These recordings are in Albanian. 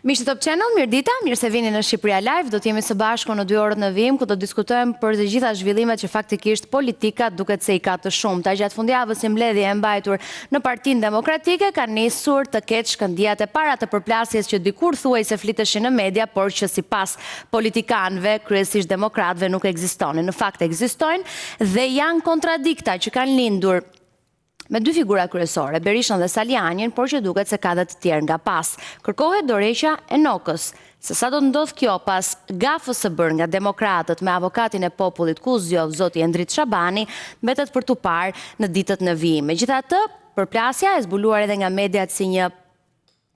Miqtë Top Channel, mirë dita, mirë se vini në Shqipëria Live. Do t'jemi së bashku në 2 orët në vijim, ku do diskutojmë për të gjitha zhvillimet që faktikisht politika duket se i ka të shumta. Gjatë fundjavës një mbledhje e mbajtur në Partinë Demokratike ka nisur të ketë shkëndijat e para të përplasjes që dikur thuaj se fliteshin në media, por që sipas politikanëve, kryesisht demokratëve, nuk ekzistonin. Në fakt ekzistojnë dhe janë kontradikta që kanë lindur me 2 figura kryesore, Berishën dhe Salianin, por që duket se ka dhe të tjerë nga pas. Kërkohet dorëheqja e Nokës. Se sa do të ndodh kjo pas gafës së bërë nga demokratët me avokatin e popullit ku zgjodh zoti Endrit Shabani, mbetet për tu parë në ditët në vijim. Megjithatë, përplasja e zbuluar edhe nga mediat si një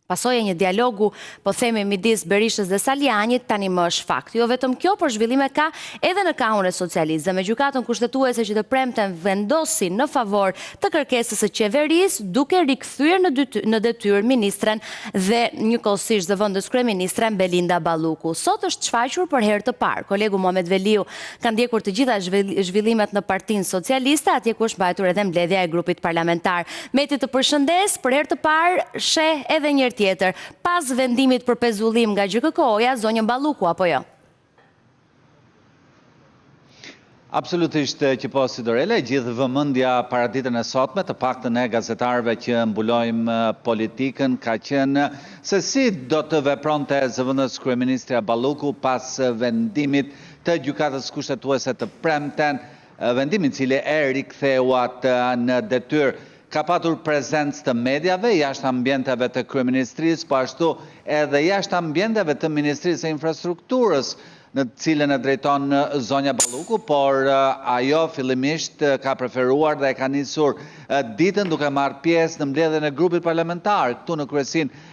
pasojë një dialogu, po themi midis Berishës dhe Salianit, tani më është fakt. Jo vetëm kjo, por zhvillime ka edhe në kahun e socialistë. Dhe me gjykatën kushtetuese që të premten vendosin në favor të kërkesës së qeverisë, duke rikthyer në detyrë ministren dhe njëkohësisht zëvendës kryeministren Belinda Balluku. Sot është shfaqur për herë të parë. Kolegu Muhamet Veliu ka ndjekur të gjitha zhvillimet në Partinë Socialiste, atje ku është mbajtur edhe mbledhja e grupit parlamentar. Meti të përshëndes, për herë të parë sheh edhe një tjetër, pas vendimit për pezullim nga GJKK-ja, zonjën Balluku, apo jo? Absolutisht që po, Sidorele, gjithë vëmendja para ditën e sotme, të paktën e gazetarëve që mbulojmë politikën, ka qenë se si do të vepronte zëvendës kryeministra Balluku pas vendimit të gjykatës kushtetuese të premten, vendimit cili e riktheuat në detyrë. Ka patur prezencë të mediave, jashtë ambienteve të kryeministrisë, po ashtu edhe jashtë ambienteve të Ministrisë së Infrastrukturës, në cilën e drejton zonja Balluku, por ajo fillimisht ka preferuar dhe ka nisur ditën duke marrë pjesë në mbledhjen e grupit parlamentar këtu në kryesinë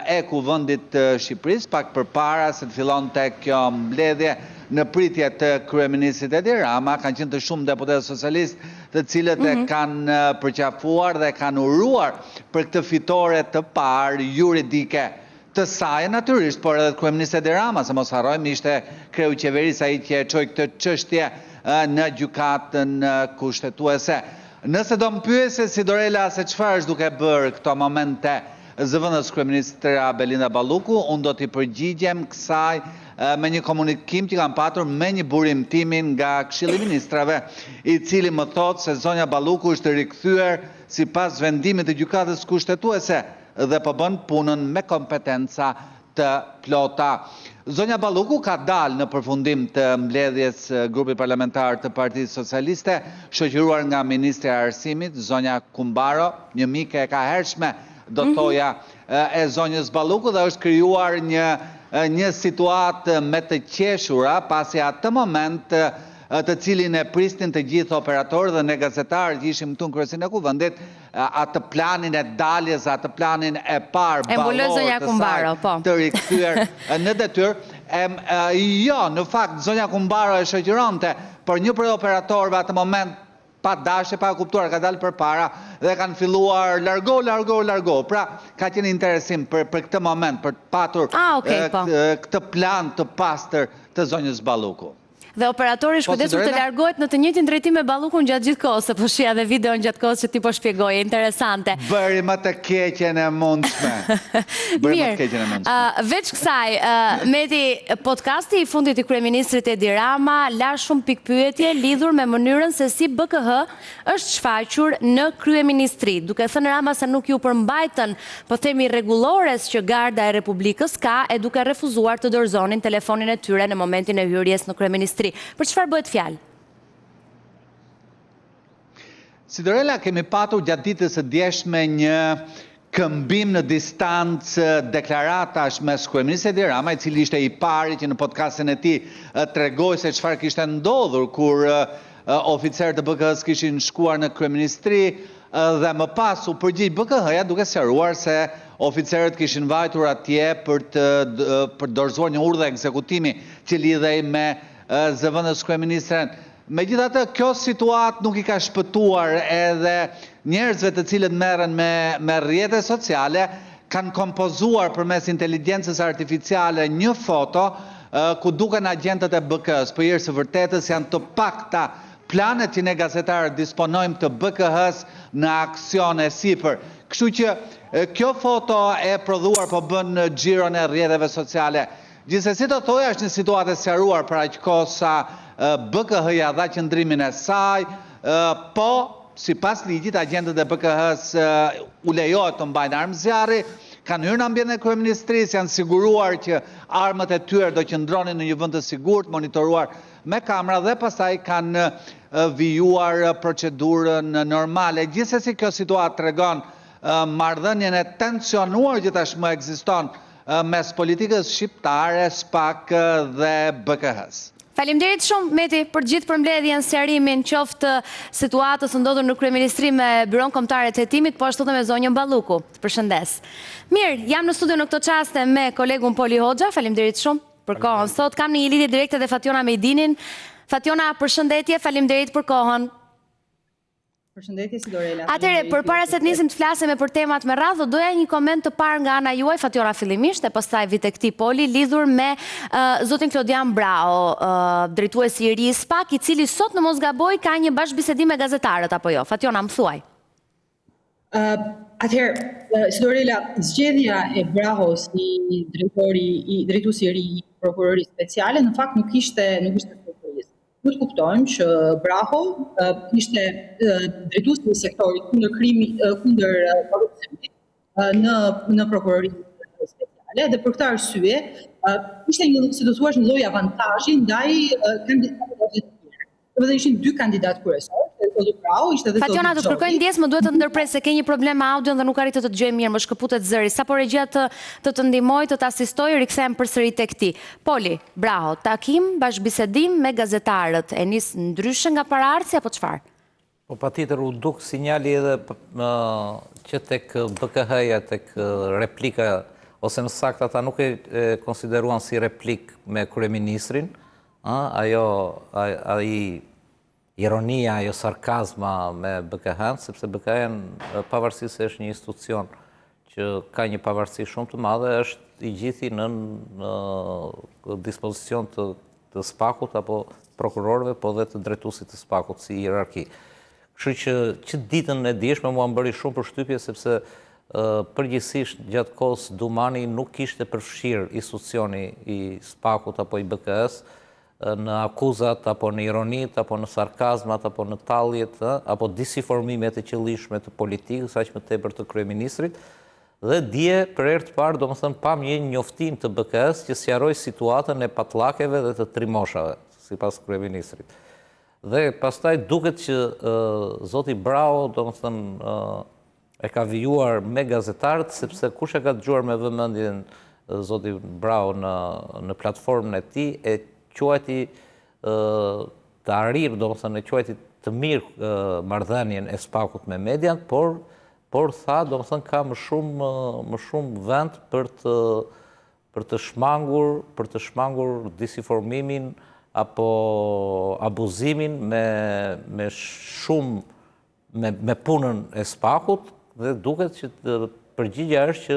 e Kuvendit të Shqipërisë, pak përpara se të fillonte kjo mbledhje. Në pritje të kryeministit Edi Rama, kanë qenë të shumë deputetë socialistë të cilët e kanë përqafuar dhe kanë uruar për këtë fitore të parë juridike të saj natyrisht, por edhe kryeministi Edi Rama, se mos harrojmë, ishte kreu i qeverisë ai që çoi këtë çështje në gjykatën kushtetuese. Nëse do më pyese Sidorela se çfarë është duke bërë këto momente zëvendës kryeministra Belinda Balluku, unë do t'i përgjigjem kësaj me një komunikim që kanë patur me një burimtimin nga Këshilli i Ministrave, i cili më thotë se zonja Balluku është rikthyer sipas vendimit të gjykatës kushtetuese dhe po bën punën me kompetenca të plota. Zonja Balluku ka dalë në përfundim të mbledhjes grupit parlamentar të Partisë Socialiste, shoqëruar nga Ministri i Arsimit, zonja Kumbaro, një mike e ka hershme, do thoja, e zonjës Balluku, dhe është krijuar një situatë me të qeshura, pasi atë moment të cilin e pristin të gjithë operatorë dhe ne gazetarë që ishim këtu në kryesinë e Kuvendit, atë planin e daljes, atë planin e parë ballor të saj të rikthyer në detyrë. Jo, në fakt, zonja Kumbaro e shoqëronte, por një prej operatorëve atë moment pa dashje, pa kuptuar, ka dalë përpara dhe kanë filluar largo. Pra, ka qenë interesim për këtë moment, për të patur këtë plan të pastër të zonjës Balluku. Dhe operatori shkujtesur të largohet në të njëjtin drejtim me Ballukun gjatë gjithë kohës, se po shija dhe videon gjatë kohës që ti po shpjegoje, interesante. Bëri më të keqen e mundshme. Mirë, veç kësaj, Meti, podcasti i fundit i kryeministrit Edi Rama la shumë pikpyetje lidhur me mënyrën se si BKH është shfaqur në kryeministri, duke thënë Rama se nuk ju përmbajtën, po themi rregullores që Garda e Republikës ka, e duke refuzuar të dorëzonin telefonin e tyre në momentin e hyrjes në kryeministri. Për çfarë bëhet fjalë? Sidorela, kemi patur gjatë ditës së djeshme një këmbim në distancë deklaratash mes kryeministit Edi Rama, i cili ishte i pari që në podcastin e tij tregoi se çfarë kishte ndodhur kur oficerët të BKH-s kishin shkuar në kryeministri dhe më pas u përgjigj BKH-ja duke sqaruar se oficerët kishin vajtur atje për dorëzuar një urdhë ekzekutimi që lidhej me zëvendës kryeministren. Megjithatë, kjo situatë nuk i ka shpëtuar edhe njerëzve të cilët merren me rrjete sociale, kanë kompozuar përmes inteligjencës artificiale një foto ku duken agjentët e BK-s, për së vërtetës janë të pakta planet që ne gazetarët disponojmë të BKH-s në aksione sipër. Kështu që kjo foto e prodhuar po bën xhiron e rrjeteve sociale. Gjithsesi do thoya është në situatë e sqaruar për aq kohë sa BKH-ja dha qëndrimin e saj, po sipas ligjit agjentët e BKH-s u lejohet të mbajnë armë zjarri, kanë hyrë në ambientin e kryeministrisë, janë siguruar që armët e tyre do qëndronin në një vend të sigurt, monitoruar me kamera dhe pastaj kanë vijuar procedurën normale. Gjithsesi kjo situatë tregon marrëdhënien e tensionuar që tashmë ekziston mes politikës shqiptare, SPAK dhe BKH-s. Faleminderit shumë, Meti, për gjithë përmbledhjen, sqarimin, qoftë situatës ndodhur në kryeministri me Byron Kombëtar të Hetimit, po ashtu edhe me zonjën Balluku. Të përshëndes. Mirë, jam në studio në këto çaste me kolegun Poli Hoxha. Faleminderit shumë për kohën. Sot kam në një lidhje direkte dhe Fationa Mejdinin. Fationa, përshëndetje, faleminderit për kohën. Përshëndetje, Sidorela. Atëre, përpara se të nisim të flasim për temat me radhë, doja një koment të parë nga ana juaj, Fationa, fillimisht, e pastaj vi tek ti Poli, lidhur me zotin Klodian Brao, drejtuesi i ri i SPAK, i cili sot në mos gaboj ka një bashkëbisedim me gazetarët apo jo? Fationa, më thuaj. Atëherë, Sidorela, zgjedhja e Brahos i drejtuesi i ri i prokurorisë speciale në fakt nuk ishte surprizë. Ne kuptojmë që Braho ishte drejtuesi i sektorit kundër korrupsionit në prokurorinë speciale dhe për këtë arsye ishte si do thuash një lloj avantazhi ndaj kandidatëve të tjerë. Do të ishin dy kandidatë kryesorë, zoti Braho ishte dhe zoti Fationa, të kërkoj ndjesë, më duhet të ndërpres se ke një problem me audion dhe nuk arrit të të dëgjoj mirë, më shkëputet zëri. Sapo regjia të ndihmoj, të asistoj, rikthehem përsëri tek ti. Poli, Braho, takim, bashkëbisedim me gazetarët, e nis ndryshe nga paraardhësi apo çfarë? Po patjetër u duk sinjali edhe që tek BKH-ja, tek replika, ose në sakt ata nuk e konsideruan si replik me kryeministrin, ai ironia, ajo sarkazma me BKH-n, sepse BKH-n pavarësisht se është një institucion që ka një pavarësi shumë të madhe, është i gjithi në dispozicion të SPAK-ut apo prokurorëve, po dhe të drejtuesit të SPAK-ut si hierarki. Kështu që ditën e dieshme mua më bëri shumë përshtypje sepse përgjithsisht gjatë kohës Dumani nuk kishte përfshirë institucioni i SPAK-ut apo i BKH-s në akuzat, apo në ironit, apo në sarkazmat, apo në talljet, apo disinformimet e qëllishme të politikës, aq më tepër të kryeministrit, dhe dje për herë të parë, domethënë pam një njoftim të BKH-s që sqaroi situatën e patllakeve dhe të trimoshave, sipas kryeministrit. Dhe pastaj duket që zoti Brao, domethënë e ka vijuar me gazetarët, sepse kush e ka dëgjuar me vëmendjen zoti Brao në platformën e tij, e quajti të arir, domethënë e quajti të mirë marrëdhënien e SPAK-ut me median, por tha, domethënë ka më shumë vend për të shmangur disinformimin apo abuzimin me punën e SPAK-ut, dhe duket që përgjigjja është që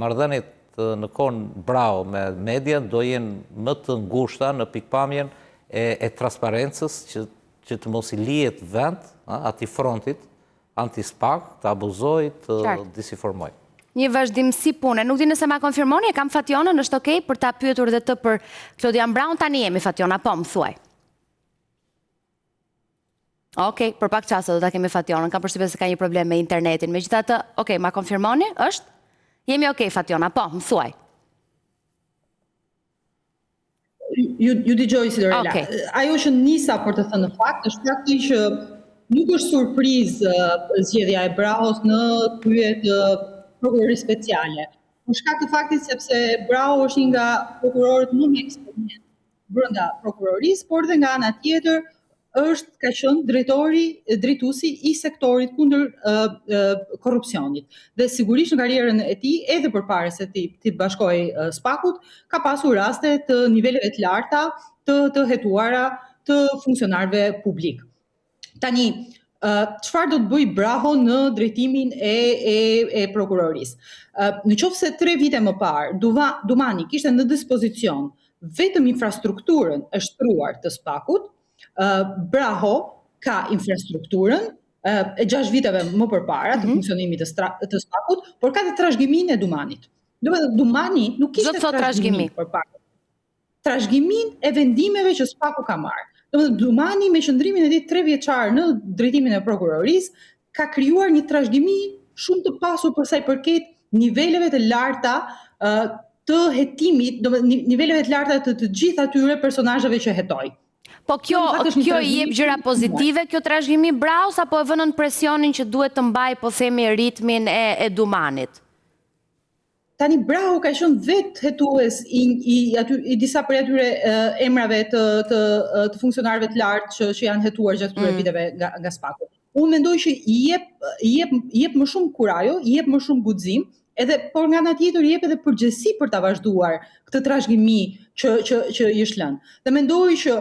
marrëdhëniet në kohën Brao me media do jenë më të ngushta në pikpamjen e transparencës që të mos i lihet vend atij frontit anti-SPAK të abuzoj, të disinformoj. Një vazhdimsi pune. Nuk di nëse ma konfirmoni, e kam Fationën, është okej për ta pyetur dhe të për Klodian Braun, tani jemi Fationa, po më thuaj. Okej, për pak çaste do ta kemi Fationën, kam përshtypjen se ka një problem me internetin. Megjithatë, okej, ma konfirmoni, është? Jemi okej, Fationa, po, më thuaj. Ju dëgjoj, Sidorela. Ajo që nisa për të thënë në fakt, është fakti që nuk është surprizë zgjedhja e Brahos në krye të prokurorisë speciale. Për shkak të faktit sepse Brao është një nga prokurorët më me eksperiencë brenda prokurorisë, por dhe nga ana tjetër ka qenë drejtuesi i sektorit kundër korrupsionit. Dhe sigurisht në karrierën e tij, edhe përpara se ti bashkoi SPAK-ut, ka pasur raste të niveleve të larta të hetuara të funksionarëve publik. Tani, çfarë do të bëj Braho në drejtimin e prokurorisë? Nëse 3 vite më parë Dumani kishte në dispozicion vetëm infrastrukturën e shtruar të SPAK-ut, Braho ka infrastrukturën e 6 viteve më përpara të funksionimit të SPAK-ut, por ka dhe trashëgiminë e Dumanit. Do të thotë Dumani nuk kishte trashëgimi përpara. Trashëgimin e vendimeve që SPAK-u ka marrë. Do të thotë Dumani me qëndrimin e tij 3 vjeçar në drejtimin e prokurorisë ka krijuar një trashëgimi shumë të pasur për sa i përket niveleve të larta të hetimit, do të thotë niveleve të larta të gjithë atyre personazheve që hetoi. Po kjo i jep gjëra pozitive, kjo trashëgimi Braus, apo e vënë në presionin që duhet të mbaj, po themi, ritmin e Dumanit? Tani Brahu ka qenë vetë hetues i disa prej atyre emrave të funksionarëve të lartë që janë hetuar gjatë këtyre viteve nga SPAK-u. Unë mendoj që i jep më shumë kurajo, i jep më shumë guxim, por nga ana tjetër i jep edhe përgjegjësi për ta vazhduar këtë trashëgimi që i është lënë. Dhe mendoj që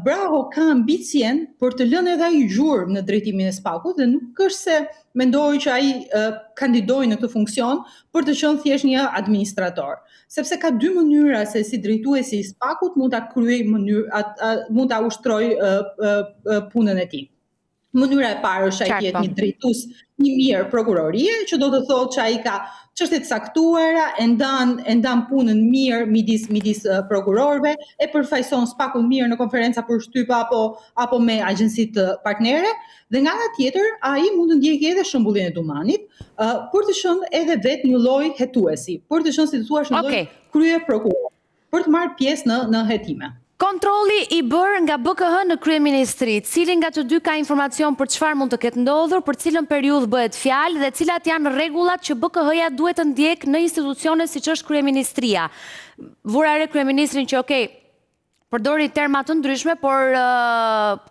Braho ka ambicien për të lënë edhe ai gjurmë në drejtimin e SPAK-ut dhe nuk është se mendoj që ai kandidoi në këtë funksion për të qenë thjesht një administrator, sepse ka 2 mënyra se si drejtuesi i SPAK-ut mund ta kryej mund ta ushtrojë punën e tij. Mënyra e parë është ai jetë një drejtues i mirë prokurorie, që do të thotë që ai ka çështje të caktuara, e ndan punën mirë midis prokurorëve, e përfaqëson SPAK-un mirë në konferenca përshtypje apo me agjencitë partnere, dhe nga ana tjetër ai mund të ndjekë edhe shembullin e Dumanit, për të qenë edhe vetë një lloj hetuesi, për të qenë si të thuash një lloj krye prokuror, për të marrë pjesë në hetime. Kontrolli i bërë nga BKH në kryeministri, cili nga të dy ka informacion për çfarë mund të ketë ndodhur, për cilën periudhë bëhet fjalë dhe cilat janë rregullat që BKH-ja duhet të ndjek në institucione siç është kryeministria. Vura re kryeministrin që përdori terma të ndryshme, por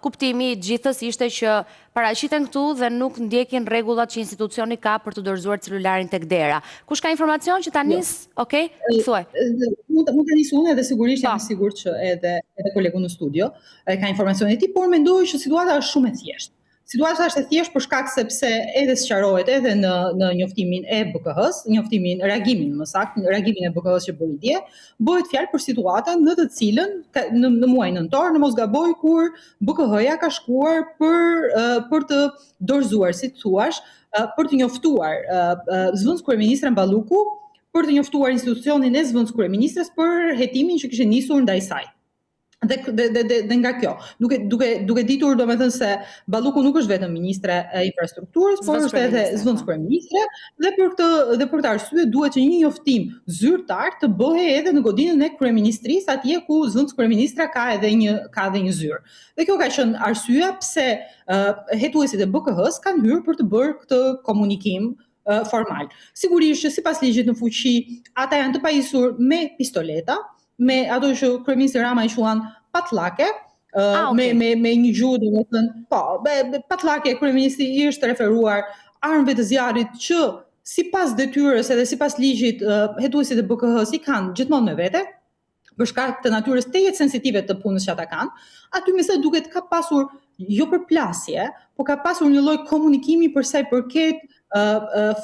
kuptimi i gjithës ishte që paraqiten këtu dhe nuk ndjekin rregullat që institucioni ka për të dorëzuar celularin tek dera. Kush ka informacion që ta nis? Okej, thuaj. Mund të nis unë, edhe sigurisht jam i sigurt që edhe kolegu në studio ka informacionin e tij, por mendoj që situata është shumë e thjeshtë. Situata është e thjeshtë për shkak sepse edhe sqarohet edhe në njoftimin e BKH-s, reagimin e BKH-s që bëri dje, bëhet fjalë për situatën në të cilën në muajin nëntor, në mos gaboj, kur BKH-ja ka shkuar për të dorëzuar, si thuash, për të njoftuar zëvendës kryeministren Balluku, për të njoftuar institucionin e zëvendës kryeministres për hetimin që kishte nisur ndaj saj. Dhe nga kjo, duke ditur domethënë se Balluku nuk është vetëm ministre e infrastrukturës, por është edhe zëvendës kryeministre, dhe për këtë arsye duhet që një njoftim zyrtar të bëhej edhe në godinën e kryeministrisë, atje ku zëvendës kryeministra ka edhe një zyrë. Dhe kjo ka qenë arsyeja pse hetuesit e BKH-s kanë hyrë për të bërë këtë komunikim formal. Sigurisht që sipas ligjit në fuqi, ata janë të pajisur me pistoleta, me ato që kryeministri Rama i quan patllake, me një gjuhë, domethënë, patllake, kryeministri i është referuar armëve të zjarrit që sipas detyrës edhe sipas ligjit hetuesit e BKH-s i kanë gjithmonë me vete, për shkak të natyrës tejet sensitive të punës që ata kanë. Aty me sa duket ka pasur jo përplasje, por ka pasur një lloj komunikimi për sa i përket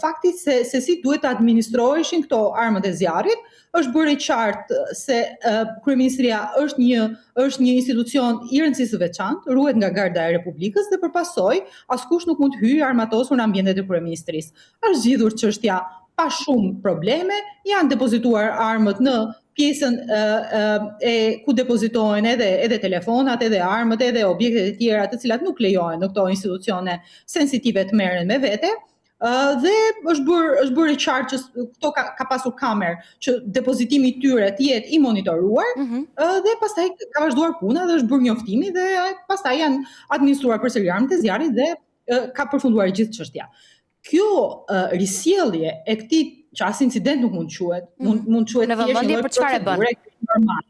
faktit se si duhet të administroheshin këto armët e zjarrit. Është bërë qartë se kryeministria është një institucion i rëndësisë së veçantë, ruhet nga Garda e Republikës dhe përpasoj askush nuk mund të hyjë armatosur në ambientet e kryeministrisë. Është zgjidhur çështja pa shumë probleme, janë depozituar armët në pjesën ku depozitohen edhe telefonat, edhe armët, edhe objektet e tjera të cilat nuk lejohen në këto institucione sensitive të merren me vete. Dhe është bërë qartë që këto ka pasur kamerë që depozitimi i tyre të jetë i monitoruar, dhe pastaj ka vazhduar puna dhe është bërë njoftimi dhe pastaj janë administruar përsëri armët e zjarrit dhe ka përfunduar gjithë çështja. Kjo risjellje e këtij që as incident nuk mund quhet, mund quhet thjesht një procedurë normale.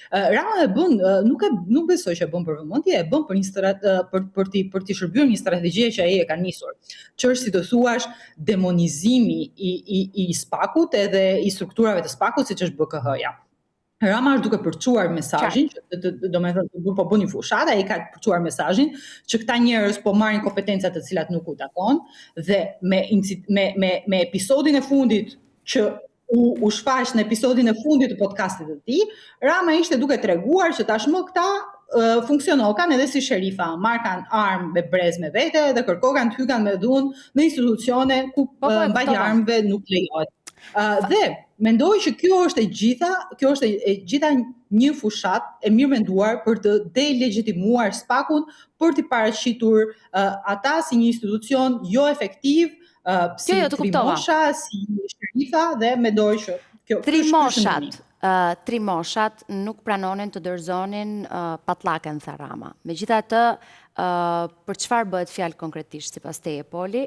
Rama e bën, nuk besoj që e bën për vëmendje, e bën për të shërbyer një strategji që ai e ka nisur, që është si të thuash demonizimi i SPAK-ut edhe i strukturave të SPAK-ut siç është BKH-ja. Rama është duke përçuar mesazhin, domethënë po bën një fushat, ai ka përçuar mesazhin që këta njerëz po marrin kompetenca të cilat nuk u takon, dhe me episodin e fundit që u shfaq në episodin e fundit të podcastit të tij, Rama ishte duke treguar që tashmë këta funksionokan edhe si sherifa, markan armë me brez me vete dhe kërkokan të hykan me dhunë në institucione ku mbajtja armëve nuk lejohet. Dhe mendoj që kjo është e gjitha një fushat e mirë menduar për të delegitimuar SPAK-un për të paraqitur ata si një institucion jo efektiv, si Trimosha, si sherifa dhe mendoj që kjo Trimoshat nuk pranonin të dorëzonin patllaken, tha Rama. Megjithatë, për çfarë bëhet fjalë konkretisht sipas teje, Poli?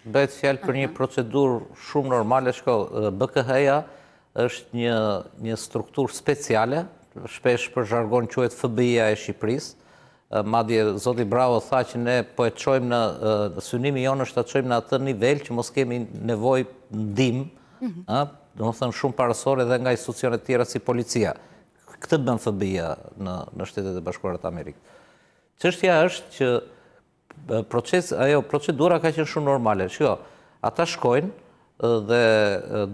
Bëhet fjalë për një procedurë shumë normale. BKH-ja është një strukturë speciale, shpesh për zhargon quhet FBI-ja e Shqipërisë. Madje zoti Bravo tha që ne po e çojmë në synimi jonë është ta çojmë në atë nivel që mos kemi nevojë ndihmë, domethënë shumë parasore edhe nga institucionet tjera si policia. Këtë bën FBI-ja në Shtetet e Bashkuara të Amerikës. Çështja është që procedura ka qenë shumë normale. Ata shkojnë dhe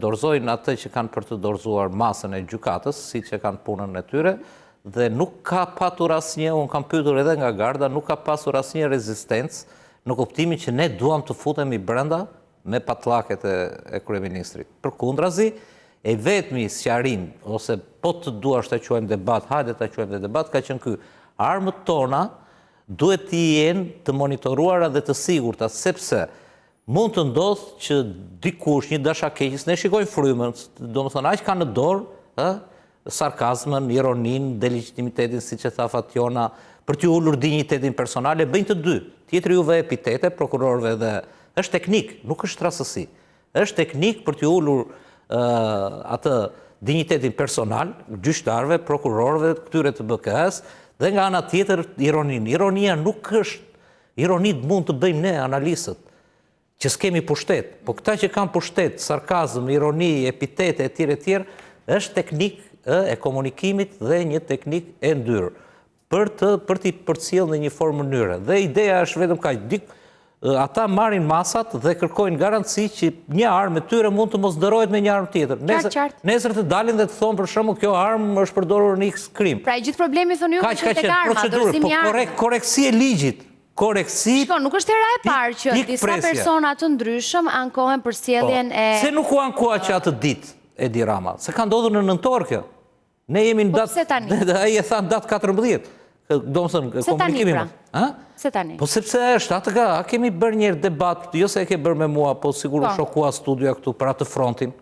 dorëzojnë atë që kanë për të dorëzuar masën e gjykatës, siç e kanë punën e tyre, dhe nuk ka patur asnjë, unë kam pyetur edhe nga garda, nuk ka pasur asnjë rezistencë në kuptimin që ne duam të futemi brenda me patllaket e kryeministrit. Përkundrazi, e vetmi sqarim ose po të duash ta quajmë debat, hajde ta quajmë debat, ka qenë ky. Armët tona duhet të jenë të monitoruara dhe të sigurta, sepse mund të ndodhë që dikush, një dashakeqës, ne shikojmë frymën, domethënë aq ka në dorë, sarkazmën, ironinë, delegitimitetin, siç e tha Fatjona, për t'ju ulur dinjitetin personale, bëjnë të dy. Tjetri juve epitete, prokurorëve dhe është teknik, nuk është rastësi. Është teknik për t'ju ulur atë dinjitetin personal, gjyqtarëve, prokurorëve, këtyre të BK-s, dhe nga ana tjetër ironinë. Ironia nuk është, ironit mund të bëjmë ne analistët, që s'kemi pushtet, po këta që kanë pushtet, sarkazm, ironi, epitete etj, është teknik e komunikimit dhe një teknik e ndyrë për t'i përcjellë në një formë mënyre. Dhe ideja është vetëm kaq, ata marrin masat dhe kërkojnë garanci që një armë e tyre mund të mos dërohet me një armë tjetër. Nesër të dalin dhe të thonë për shembull kjo armë është përdorur në X krim. Pra i gjithë problemi thonë ju është tek arma, dorëzimi i armës. Korreksi e ligjit. Shiko, nuk është hera e parë që disa persona të ndryshëm ankohen për sjelljen e... Se nuk u ankoha që atë ditë, Edi Rama, se ka ndodhur në nëntor kjo. Ne jemi në datë... Ai e tha në datë 14. Se tani pra? Se tani? Po sepse është, atë ka, kemi bërë një debat, jo se e ke bërë me mua, po sigur shokua studia këtu për atë frontin,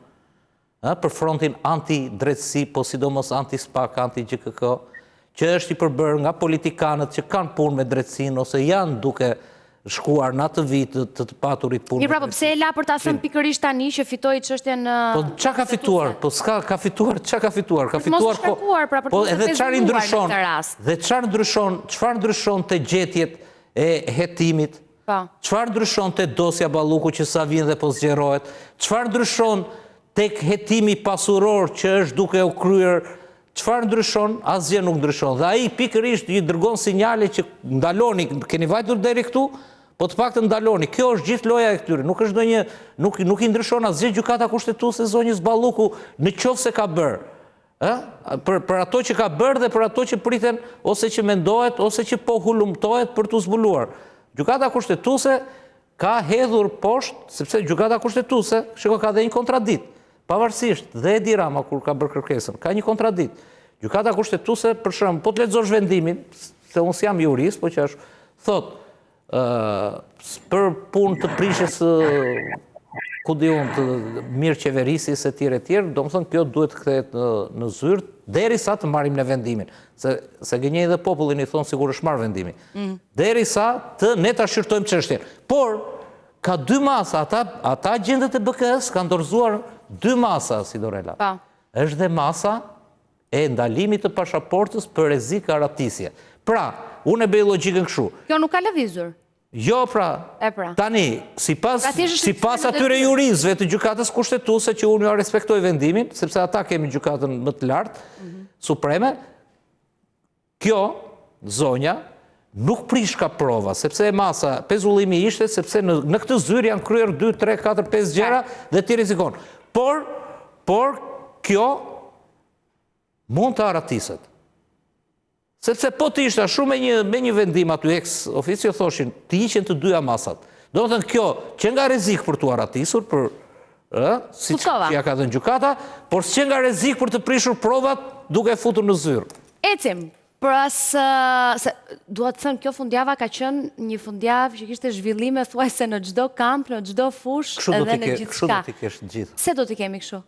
për frontin anti-drejtësi, po sidomos anti-SPAK, anti-GKK, që është i përbërë nga politikanët që kanë punë me drejtësinë, ose janë duke shkuar në atë vit të paturit punë. Mirë, pra, po pse e la për ta thënë pikërisht tani që fitoi çështjen në... Po çka ka fituar? Po s'ka ka fituar, çka ka fituar? Ka fituar po edhe çfarë ndryshon? Dhe çfarë ndryshon te gjetjet e hetimit? Çfarë ndryshon te dosja Balluku që sa vjen dhe po zgjerohet? Çfarë ndryshon tek hetimi pasuror që është duke u kryer? Çfarë ndryshon? Asgjë nuk ndryshon. Dhe ai pikërisht i dërgon sinjale që ndaloni, keni vajtur deri këtu, po të paktën ndaloni. Kjo është gjithë loja e këtyre. Nuk është ndonjë, nuk i ndryshon asgjë gjykata kushtetuese zonjës Balluku në qoftë se ka bërë. Për ato që ka bërë dhe për ato që priten ose që mendohet ose që po hulumtohet për t'u zbuluar. Gjykata kushtetuese ka hedhur poshtë, sepse gjykata kushtetuese, shiko, ka dhe një kontradikt. Pavarësisht dhe Edi Rama kur ka bërë kërkesën, ka një kontradikt. Gjykata kushtetuese, për shembull, po të lexosh vendimin, se unë jam jurist, po që është, thotë, për punë të prishjes ku di unë të mirë qeverisjes e tjerë, do më thënë kjo duhet të kthehet në zyrë, derisa të marrim në vendimin. Se gënjej dhe popullin i thonë sigur është marrë vendimin. Derisa të ne ta shqyrtojmë çështjen. Por, ka dy masa, ata agjendët e BK-s kanë dorëzuar dy masa, Sidorela. Është dhe masa e ndalimit të pasaportës për rrezik aratisje. Pra, unë e bëj logjikën kështu. Kjo nuk ka lëvizur. Jo, pra, tani, sipas atyre juristëve të gjykatës kushtetuese që unë ja respektoj vendimin, sepse ata kemi gjykatën më të lartë, supreme, kjo, zonja, nuk prish ka prova, sepse e masa pezullimi ishte, sepse në këtë zyrë janë kryer 2, 3, 4, 5 gjëra dhe ti rrezikon. Por kjo mund të aratiset. Sepse po të ishte shumë me një vendim aty ex oficio thoshin, të hiqen të dyja masat. Do të thënë kjo, që nga rrezik për t'u aratisur, si që ja ka dhënë gjykata, por që nga rrezik për të prishur provat duke futur në zyrë. Ecim, duhet të thënë, kjo fundjava ka qenë një fundjavë që kishte zhvillime thuajse në çdo kamp, në çdo fush edhe në gjithçka. Kështu do t'i kesh gjithë. Se do t'i kemi kështu?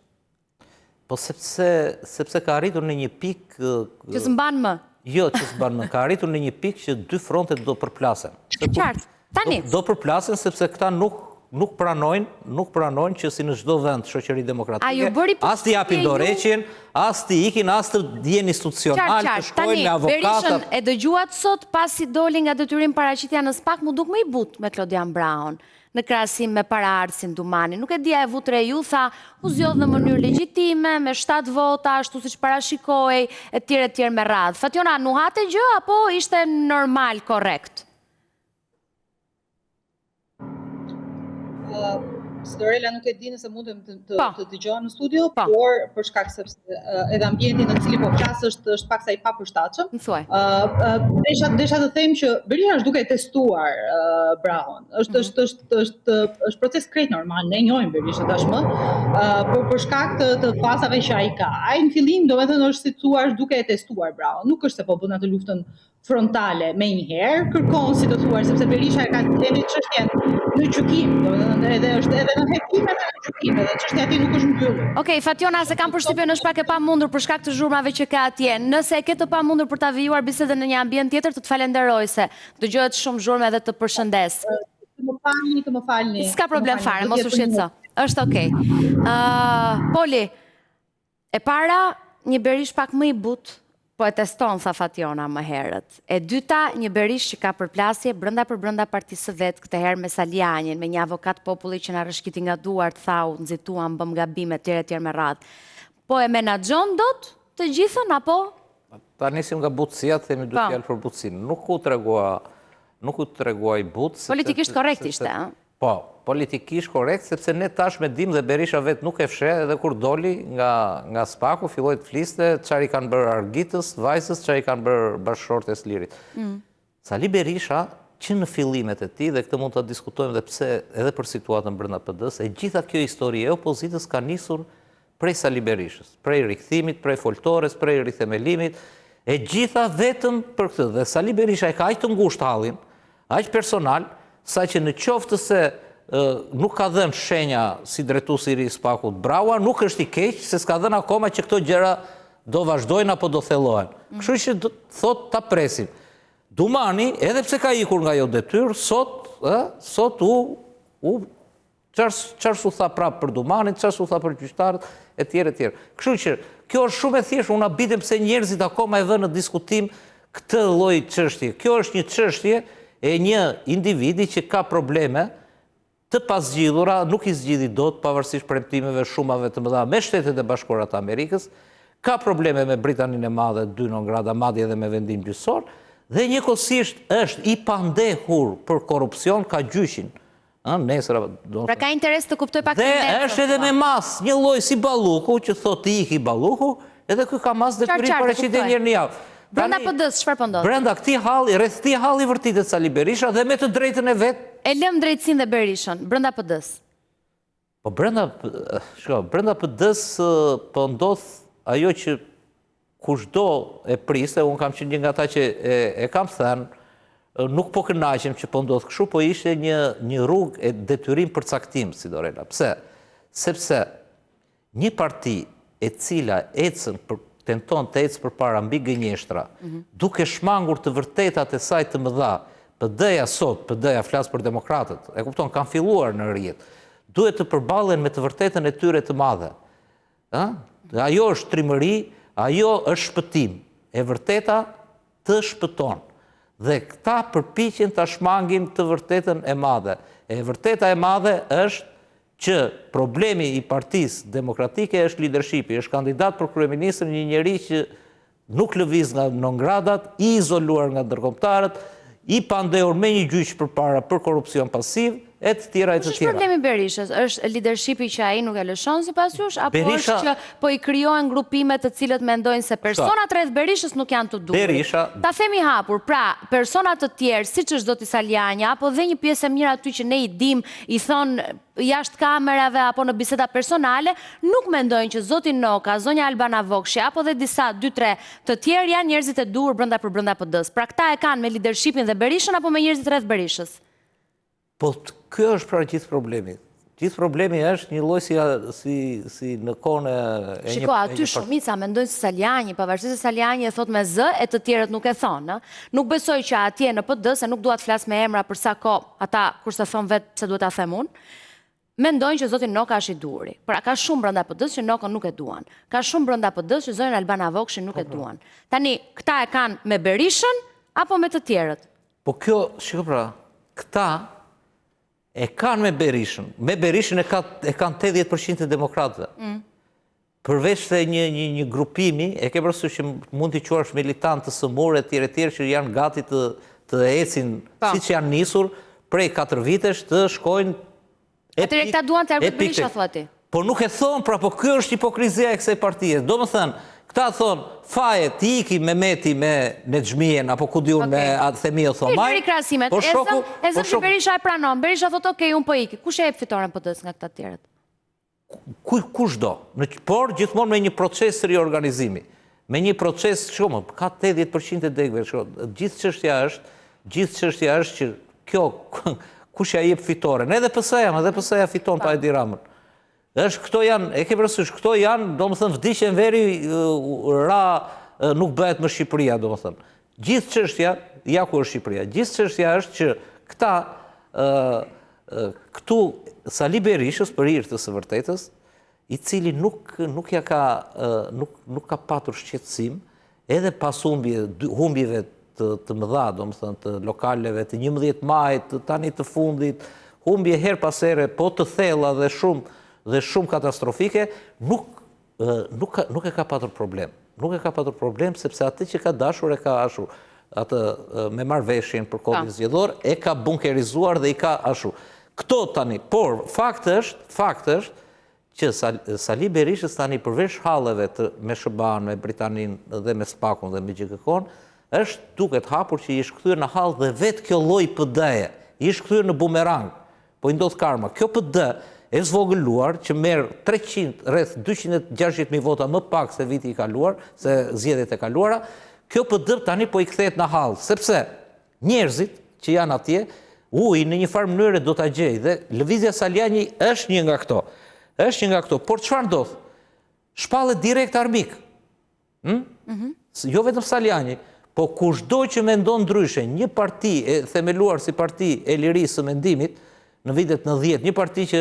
Po sepse ka arritur në një pikë... Që s'mban më? Jo, që s'mban më. Ka arritur në një pikë që dy frontet do përplasen. Qartë, tani? Do përplasen sepse këta nuk pranojnë që si në çdo vend shoqëri demokratike, as t'i japin dorëheqjen, as t'i ikin, as të jenë institucional, të shkojnë me avokatat. Berishën e dëgjuat sot pasi doli nga detyrim paraqitja në SPAK, mu duk më i butë me Klodian Braun, në krahasim me paraardhësin Dumani. Nuk e dia e vutre ju, tha, u zgjodh në mënyrë legjitime, me 7 vota, ashtu siç parashikohej, etj me radhë. Fationa, nuhate gjë apo ishte normal, korrekt? Sidorela nuk e di nëse mundem të dëgjohem në studio, por për shkak sepse edhe ambienti në cili po flas është paksa i papërshtatshëm. Desha të them që Berisha është duke testuar Braun. Është proces krejt normal, ne njohim Berisha tashmë, por për shkak të fazave që ai ka. Ai në fillim domethënë është si thua është duke e testuar Braun. Nuk është se po bën atë luftën frontale me njëherë, kërkon si të thuar, sepse Berisha e ka lënë çështjen në gjykim, edhe është edhe në hekim edhe në gjykim, edhe çështja aty nuk është mbyllur. Okej, Fationa, se kam përshtypjen është pak e pamundur për shkak të zhurmave që ka atje. Nëse e ke të pamundur për ta vijuar bisedën në një ambient tjetër, të të falenderoj se dëgjohet shumë zhurmë edhe të përshëndes. Të më falni. S'ka problem fare, mos u shqetëso. Është okej. Poli, e para, një Berish pak më i butë, po e teston, tha Fationa më herët. E dyta, një Berish që ka përplasje brenda për brenda partisë vetë, këtë herë me Salianin, me një avokat populli që na rëshkiti nga duart, thau, nxituam, bëm gabime, etj me radhë. Po e menaxhon dot të gjithën, apo? Ta nisim nga butësia, të themi dy fjalë për butësinë. Nuk u tregua i butë. Politikisht korrekt ishte, a? Po, politikisht korrekt, sepse ne tash me dim dhe Berisha vetë nuk e fshe, edhe kur doli nga SPAK-u, filloi të fliste çfarë i kanë bërë Argitës, Vajsës, çfarë i kanë bërë bashkëshortes Lirit. Sali Berisha, që në fillimet e tij, dhe këtë mund të diskutojmë dhe pse edhe për situatën brenda PD-s, e gjitha kjo histori e opozitës ka nisur prej Sali Berishës, prej rikthimit, prej foltores, prej rithemelimit, e gjitha vetëm për këtë. Dhe Sali Berisha e ka aq të ngushtë hallin, aq personal, sa që në qoftë se nuk ka dhënë shenja si drejtuesi i ri SPAK-ut Braua, nuk është i keq se s'ka dhënë akoma që këto gjëra do vazhdojnë apo do thellohen. Kështu që thot ta presim. Dumani, edhe pse ka ikur nga jo detyrë, sot çfarë s'u tha prapë për Dumanin, çfarë s'u tha për gjyqtarët, etj. Kështu që kjo është shumë e thjeshtë, unë abitem pse njerëzit akoma e vënë në diskutim këtë lloj çështje. Kjo është një çështje e një individi që ka probleme të pasgjidhura, nuk i zgjidhi dot pavarësisht premtimeve shumave të mëdha me Shtetet e Bashkuara të Amerikës, ka probleme me Britaninë e Madhe, 2 non grata, madje edhe me vendim gjyqësor, dhe njëkohësisht është i pandehur për korrupsion, ka gjyqin. Pra ka interes të kuptoj pak të dhe është edhe me mas, një lloj si Balluku, që thot i iki Balluku, edhe ky ka mas detyrim paraqitje një herë në javë. Brenda PD-s, çfarë po ndodh? Brenda këtij halli, rreth këtij halli vërtetet Sali Berisha dhe me të drejtën e vet. E lëm drejtësinë dhe Berishën, brenda PD-s. Po brenda PD-s po ndodh ajo që kushdo e priste, unë kam qenë një nga ata që e kam thënë, nuk po kënaqem që po ndodh kështu, po ishte një rrugë e detyrim përcaktim, Sidorela. Pse? Sepse një parti e cila tenton të ecë përpara mbi gënjeshtra, duke shmangur të vërtetat e saj të mëdha, PD-ja sot, PD-ja flas për demokratët, e kupton, kanë filluar në rrjet, duhet të përballen me të vërtetën e tyre të madhe. Ajo është trimëri, ajo është shpëtim, e vërteta të shpëton. Dhe këta përpiqen ta shmangin të vërtetën e madhe. E vërteta e madhe është që problemi i Partisë Demokratike është leadershipi, është kandidat për kryeministër një njeri që nuk lëviz nga non-gradat, i izoluar nga ndërkombëtarët, i pandehur me një gjyq përpara për korrupsion pasiv, e të tjera, e të Kush është tjera. problemi Berishës? Është leadershipi që ai nuk e lëshon sipas jush, apo është që po i krijohen grupime të cilët mendojnë se personat rreth Berishës nuk janë të duhur? Ta themi hapur, pra, personat të tjerë, siç është zoti Saljani, apo dhe një pjesë e mirë aty që ne i dim, i thon jashtë kamerave apo në biseda personale, nuk mendojnë që zoti Noka, zonja Albana Vokshi, apo dhe disa 2-3 të tjerë janë njerëzit e duhur brenda PD-s. Pra këta e kanë me leadershipin dhe Berishën apo me njerëzit rreth Berishës? Po kjo është pra gjithë problemi. Gjithë problemi është një lloj si në kohën e Shiko, aty shumica mendojnë se Saljani, pavarësisht se Saljani e thot me z, e të tjerët nuk e thonë. Nuk besoj që atje në PD, se nuk dua të flas me emra për sa kohë, ata kurse thon vetë pse duhet ta them unë, mendojnë që zoti Noka është i duhuri. Pra ka shumë brenda PD-s që Nokën nuk e duan. Ka shumë brenda PD-s që zonja Albana Vokshi nuk e duan. Tani, këta e kanë me Berishën apo me të tjerët? Po kjo, shiko pra, këta e kanë me Berishën. Me Berishën e kanë 80% të demokratëve. Përveç se një grupimi, e ke parasysh që mund t'i quash militant të sëmurë e tjere që janë gati të ecin, siç janë nisur, prej 4 vitesh të shkojnë Atëre këta duan të ergut Berisha, thua ti? Po nuk e thonë, pra, po kjo është hipokrizia e kësaj partije. Do më thënë, këta thonë, faje ti iki me Meti me Nexhmien, apo ku diun me Themio Thomaj. Po shoku... E zëm që Berisha e pranon. Berisha thotë, okej, unë po iki. Kush e jep fitoren PD-s nga këta tjerët? Kush do? Por gjithmonë me një proces riorganizimi. Me një proces, shumë, ka 80% e degve. Gjithë çështja është që kjo... Kush ja jep fitoren? Edhe PS-ja fiton pa Edi Ramën. Këto janë, e ke parasysh, këto janë, do më thënë, vdiqen veri, nuk bëhet më Shqipëria, do më thënë. Gjithë çështja, ja ku është Shqipëria, gjithë çështja është që këta, këtu, Sali Berishës, për hir të së vërtetës, i cili nuk ka patur shqetësim, edhe pas humbjeve të mëdha, do më thënë, të lokaleve, të 11 majit, të tani të fundit, humbje her pas here, po të thella dhe shumë katastrofike, nuk e ka patur problem. Nuk e ka patur problem, sepse atë që ka dashur e ka ashur. Atë me marrëveshjen për kodin zgjedhor, e ka bunkerizuar dhe i ka ashur. Këto tani, por fakt është që Sali Berishës tani përveç halleve me SBA-n, me Britaninë dhe me SPAK-un dhe me GKK-n, është duket hapur që i është kthyer në hall dhe vetë kjo lloj PD-je, i është kthyer në bumerang, po i ndodh karma. Kjo PD e zvogëluar që merr 300, rreth 260.000 vota më pak se viti i kaluar, se zgjedhjet e kaluara, kjo PD tani po i kthehet në hall, sepse njerëzit që janë atje, në një farë mënyrë do ta gjej dhe lëvizja Saljani është një nga këto. Është një nga këto, por çfarë ndodh? Shpallet direkt armik. Jo vetëm Saljani, po kushdo që mendon ndryshe, një parti e themeluar si parti e lirisë së mendimit në vitet 90, një parti që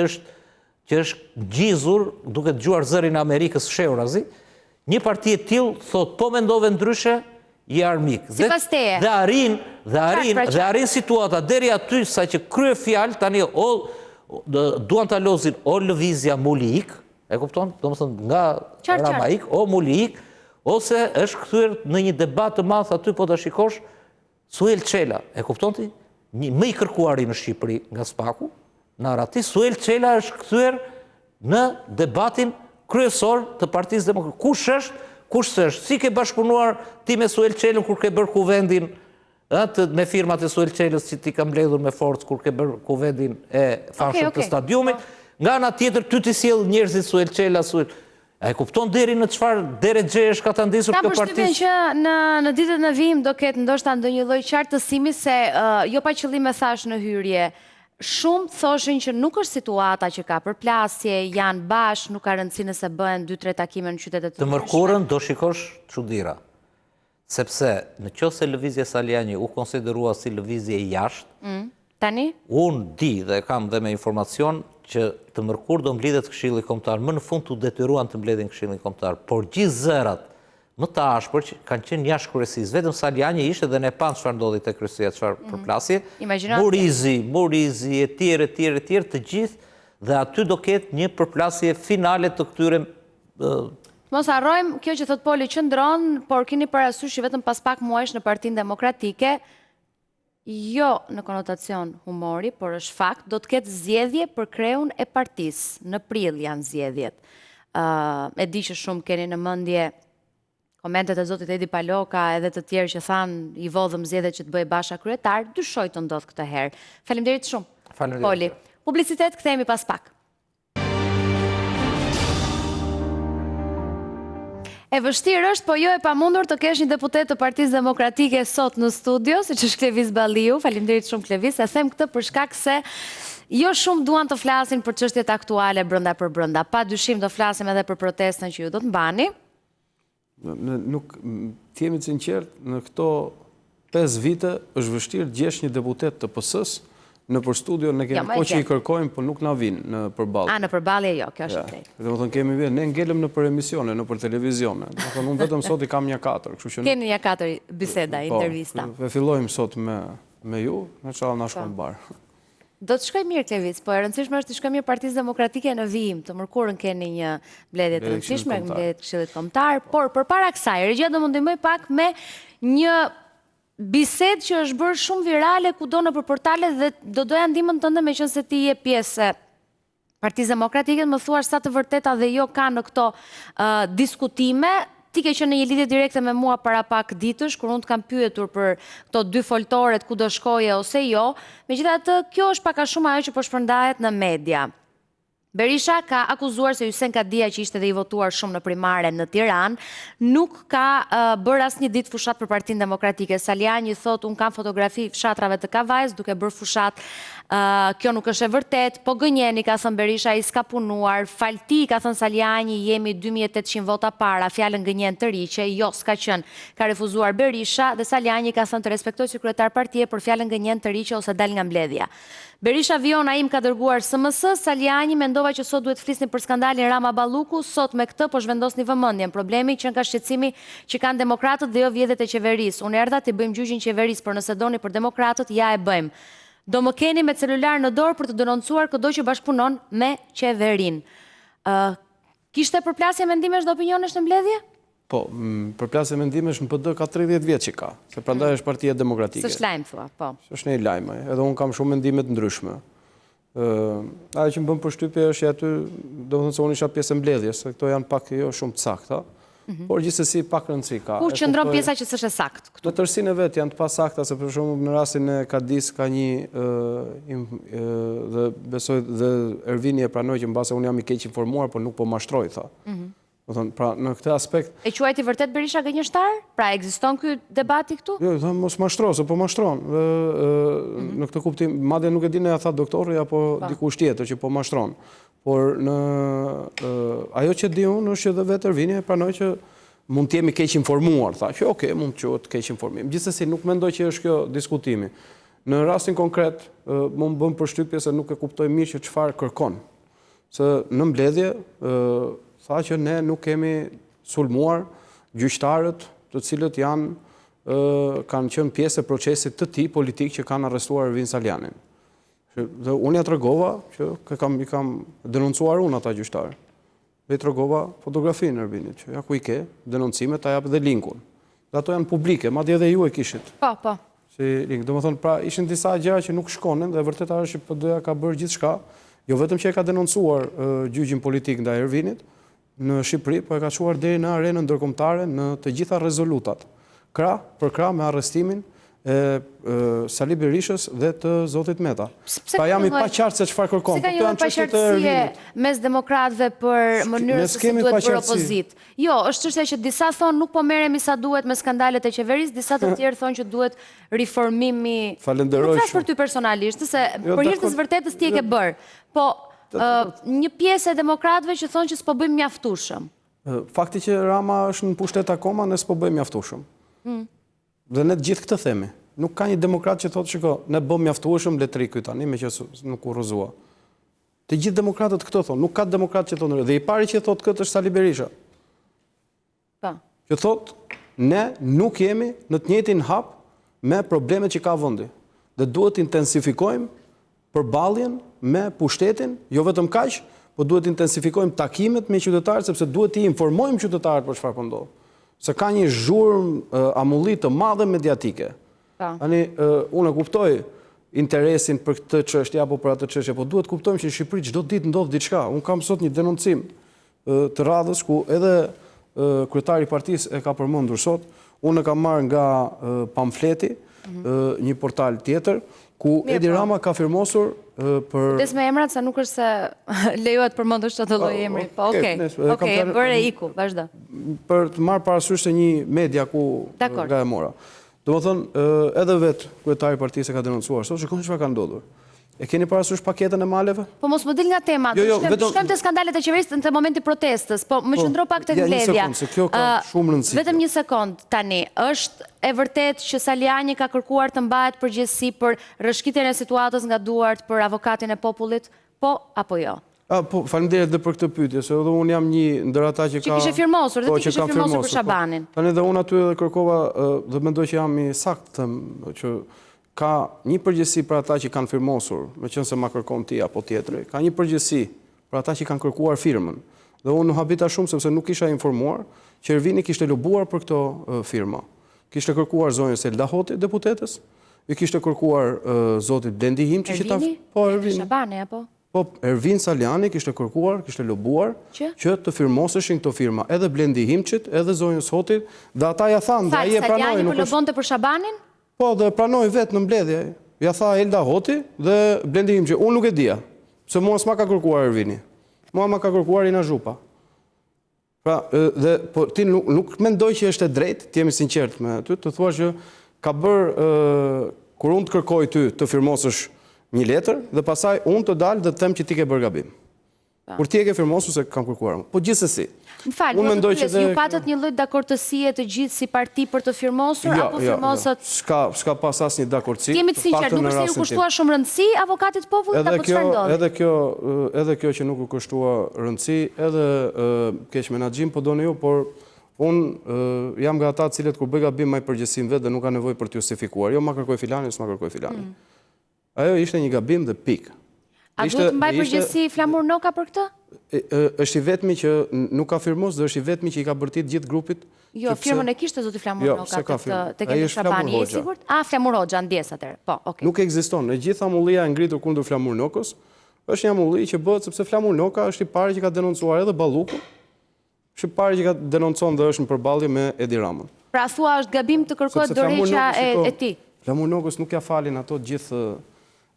është gjizur duke dëgjuar zërin e Amerikës fshehurazi, një parti e tillë thot po mendove ndryshe, je armik. Dhe arrin situata deri aty sa që krye fjalë tani duan ta lozin o lëvizja Muliik, e kupton? Domethënë nga Ramaik o Muliik, ose është kthyer në një debat të madh aty po ta shikosh Suel Çela, e kupton ti? Më i kërkuari në Shqipëri nga SPAK-u, në Arati, Suel Çela është kthyer në debatin kryesor të Partisë Demokratike. Kush është? Si ke bashkëpunuar ti me Suel Çelën kur ke bërë kuvendin me firmat e Suel Çelës që ti ka mbledhur me forcë kur ke bërë kuvendin e fashën të stadiumit? Nga ana tjetër ty ti sjell njerëzit Suel Çela, a e kupton deri në çfarë deregjesh ka ta ndisur kjo parti? Ta përshtypjen që në ditët në vijim do ketë ndoshta ndonjë lloj qartësimi se jo pa qëllim e thash në hyrje. Shumë thoshin që nuk është situata që ka përplasje, janë bashkë, nuk ka rëndësi nëse bëhen 2-3 takime në qytetet të mërkurën do shikosh çuditëra. Sepse në qoftë se lëvizja Saljani u konsiderua si lëvizje jashtë, tani? Unë di dhe kam dhe me informacion që të mërkur do mblidhet Këshilli Kombëtar, më në fund të detyruan të mbledhin Këshillin Kombëtar, por gjithë zërat më të ashpër që kanë qenë jashtë kryesisë, vetëm Saljani ishte dhe ne pamë çfarë ndodhi te kryesia, çfarë përplasje, Murizi, e tjerë, të gjithë, dhe aty do ketë një përplasje finale të këtyre. Mos harrojmë kjo që thot Poli qëndron, por keni parasysh që vetëm pas pak muajsh në Partinë Demokratike jo në konotacion humori, por është fakt, do të ketë zgjedhje për kreun e partisë. Në prill janë zgjedhjet. E di që shumë keni në mendje komentet e zotit Edi Paloka edhe të tjerë që thanë i vodhëm zgjedhjet që të bëjë Basha kryetar, dyshoj të ndodh këtë herë. Faleminderit shumë. Faleminderit. Poli. Publicitet, kthehemi pas pak. E vështirë është, po jo e pamundur të kesh një deputet të Partisë Demokratike sot në studio, siç është Klevis Balliu. Faleminderit shumë Klevis. E them këtë për shkak se jo shumë duan të flasin për çështjet aktuale brenda për brenda. Pa dyshim do flasim edhe për protestën që ju do të mbani. Nuk të jemi të sinqert, në këto 5 vite është vështirë të gjesh një deputet të PS-s në për studio, ne kemi po që i kërkojmë, po nuk na vinë në përballje. Në përballje jo, kjo është drejt. Domethënë kemi vjen, ne ngelëm në për emisione, në për televizione. Domethënë unë vetëm sot i kam një 4, kështu që keni një 4 biseda, intervista. Po, fillojmë sot me ju, në çfarë na shkon bar. Do të shkoj mirë Klevis, po e rëndësishme është të shkoj mirë Partisë Demokratike në vijim. Të mërkurën keni një mbledhje të rëndësishme, mbledhje të Këshillit Kombëtar, por përpara kësaj, Regjia do më ndihmoj pak me një bised që është bërë shumë virale kudo në për portale dhe do doja ndihmën tënde me qenë se ti je pjesë e Partisë Demokratike, më thuash sa të vërteta dhe jo ka në këto diskutime. Ti ke qenë në një lidhje direkte me mua para pak ditësh, kur unë të kam pyetur për këto 2 foltoret ku do shkoje ose jo. Megjithatë, kjo është pak a shumë ajo që po shpërndahet në media. Berisha ka akuzuar se Hysén Kadia, që ishte dhe i votuar shumë në primare në Tiranë, nuk ka bërë asnjë ditë fushat për Partinë Demokratike. Saliani thot, unë kam fotografi fshatrave të Kavajës duke bërë fushat. Kjo nuk është e vërtet, po gënjeni, ka thënë Berisha, i s'ka punuar. Falti, ka thënë Saliani, jemi 2800 vota para, fjalën gënjen të riqe, jo s'ka qenë. Ka refuzuar Berisha dhe Saliani ka thënë të respektoj si kryetar partie për fjalën gënjen të riqe ose dal nga mbledhja. Berisha Viona im ka dërguar SMS, Saliani mendova që sot duhet flisni për skandalin Rama Balluku, sot me këtë po zhvendosni vëmendjen. Problemi që nga shqetësimi që kanë demokratët dhe jo vjedhjet e qeverisë. Unë erdha të bëjmë gjyqin qeverisë, por nëse doni për demokratët, ja e bëjmë. Do më keni me celular në dorë për të denoncuar kudo që bashkëpunon me qeverinë. Kishte përplasje mendimesh dhe opinionesh në mbledhje? Po, përplasje mendimesh në PD ka 30 vjet që ka, se prandaj është Partia Demokratike. S'është lajm thua, po. S'është një lajm, edhe unë kam shumë mendime të ndryshme. Ajo që më bën përshtypje është aty, domethënë se unë isha pjesë e mbledhjes, se këto janë pak jo shumë të sakta. Por gjithsesi pak rëndësi ka. Ku qëndron pjesa që s'është saktë këtu? Në tërsinë e vet janë të pasakta, se për shembull në rastin e Kadis ka një dhe besoj dhe Ervini e pranoi që mbase unë jam i keq informuar, por nuk po mashtroj tha. Pra në këtë aspekt. E quajti vërtet Berisha gënjeshtar? Pra ekziston ky debati këtu? Jo, tha mos mashtro, se po mashtron. Në këtë kuptim, madje nuk e di ne ja tha doktori apo dikush tjetër që po mashtron. Por ajo që di unë është që dhe vetë Ervini e pranoi që mund të jemi keq informuar, tha që okay, mund të quhet keq informim. Gjithsesi nuk mendoj që është kjo diskutimi. Në rastin konkret, më bën përshtypje se nuk e kuptoj mirë që çfarë kërkon. Se në mbledhje tha që ne nuk kemi sulmuar gjyqtarët të cilët kanë qenë pjesë e procesit të tij politik që kanë arrestuar Ervin Salianin. Dhe unë ja tregova që i kam denoncuar unë ata gjyqtarë. Dhe i tregova fotografinë e Ervinit, që ja ku i ke, denoncimet, ta jap dhe linkun. Dhe ato janë publike, madje edhe ju e kishit. Po. Si link, domethënë pra ishin disa gjëra që nuk shkonin dhe vërtet është që PD-ja ka bërë gjithçka, jo vetëm që e ka denoncuar gjyqin politik ndaj Ervinit në Shqipëri, po e ka çuar deri në arenën ndërkombëtare në të gjitha rezolutat. Krah për krah me arrestimin e Sali Berishës dhe të zotit Meta. Pa jam i paqartë se çfarë kërkon. Si ka një paqartësie mes demokratëve për mënyrën se si duhet bërë opozitë? Jo, është çështja që disa thonë nuk po merremi sa duhet me skandalet e qeverisë, disa të tjerë thonë që duhet riformimi. Falenderoj. Nuk thash për ty personalisht, se për hir të vërtetës ti e ke bërë. Po një pjesë e demokratëve që thonë që s'po bëjmë mjaftueshëm. Fakti që Rama është në pushtet akoma, ne s'po bëjmë mjaftueshëm. Dhe ne të gjithë këtë themi. Nuk ka një demokrat që thotë shiko, ne bëm mjaftueshëm le të rikujt tani me që nuk u rrëzua. Të gjithë demokratët këtë thonë, nuk ka demokrat që thonë, dhe i pari që thotë këtë është Sali Berisha. Që thotë, ne nuk jemi në të njëjtin hap me problemet që ka vendi. Dhe duhet intensifikojmë përballjen me pushtetin, jo vetëm kaq, por duhet intensifikojmë takimet me qytetarët sepse duhet të informojmë qytetarët për çfarë po ndodh. Se ka një zhurmë amulli të madhe mediatike. Ani, unë e kuptoj interesin për këtë çështje apo për atë çështje, po duhet kuptojmë që në Shqipëri çdo ditë ndodh diçka. Unë kam sot një denoncim të radhës ku edhe kryetari i partisë e ka përmendur sot, unë e kam marrë nga pamfleti, një portal tjetër, ku Edi Rama ka firmosur për... Des me emrat, sa nuk është se lejohet përmendosh çdo lloj emri. Po, okej, bëre iku, vazhdo. Për të marrë parasysh se një media ku nga e mora. Domethënë, edhe vetë kryetari i partisë e ka denoncuar sot, shikoni çfarë ka ndodhur. E keni parasysh paketën e maleve? Po mos më dil nga tema, shkojmë te skandalet e qeverisë në momentin protestës, po më qëndro pak tek mbledhja. Një sekond, se kjo ka shumë rëndësi. Vetëm një sekond tani, është e vërtet që Saliani ka kërkuar të mbahet përgjegjësi për rrëshqitjen e situatës nga duart për avokatin e popullit, po apo jo? Po, faleminderit edhe për këtë pyetje, se edhe unë jam një ndër ata që ka... Që kishe firmosur, dhe ti kishe firmosur për Shabanin. Tani dhe unë aty edhe kërkova, dhe mendoj që jam i saktë, që ka një përgjegjësi për ata që kanë firmosur, me qënë se ma kërkon ti apo tjetëri, ka një përgjegjësi për ata që kanë kërkuar firmën. Dhe unë nuk habita shumë, sepse nuk isha informuar, që Ervini kishte lobuar për këto firma. Kishte kërkuar zonjën Selda Hoti, deputetës, i kishte kërkuar zotit Blendi Himçi, që ta... Po, Ervini. Shabani, apo? Po, Ervin Saliani kishte kërkuar, kishte lobuar që të firmoseshin këto firma, edhe Blendi Himçit, edhe zonjës Hotit, dhe ata ja thanë, dhe aje pranoj... Saliani po lobonte për Shabanin? Po, dhe pranoj vetë në mbledhje. Ja tha Elda Hoti dhe Blendi Himçi. Unë nuk e dija, se mua s'ma ka kërkuar Ervini. Mua ma ka kërkuar Ina Zhupa. Pra, dhe ti nuk mendoj që është e drejtë, ti jemi sinqert me ty, të thua që ka bërë, kur unë të kërkoj ty të firmosësh një letër, dhe pasaj unë të dalë dhe të them që ti ke bërë gabim. Kur ti e ke firmosur se kam kërkuar. Po gjithsesi. Më falë, ju patët një lloj dakordësie të gjithë si parti për të firmosur, apo firmosët... S'ka pas asnjë dakordësi. Jemi të sinqert, nuk është se ju kushtua shumë rëndësi avokatit popullit, apo çfarë ndodhi? Edhe kjo që nuk u kushtua rëndësi, edhe keq menaxhim, po doni ju, por unë jam nga ata cilët kur bëj gabim më përgjegjësim vetë dhe nuk ka nevojë për të justifikuar. Jo ma kërkoj filani, s'ma kërkoj filani. Ajo ishte një gabim dhe pikë. A duhet të mbaj përgjegjësi Flamur Noka për këtë? Është i vetmi që nuk ka firmos dhe është i vetmi që i ka bërtit gjithë grupit. Jo, firmën e kishte zoti Flamur Noka të kemi Shabani, e sigurt? Flamur Hoxha, ndjes atëherë. Po, okay. Nuk ekziston. E gjitha mullia e ngritur kundër Flamur Nokës, është një mulli që bëhet sepse Flamur Noka është i pari që ka denoncuar edhe Ballukun, është i pari që ka denoncon dhe është në përballje me Edi Ramën. Pra thua është gabim të kërkohet dorëheqja e tij. Flamur Nokës nuk ja falin ato gjithë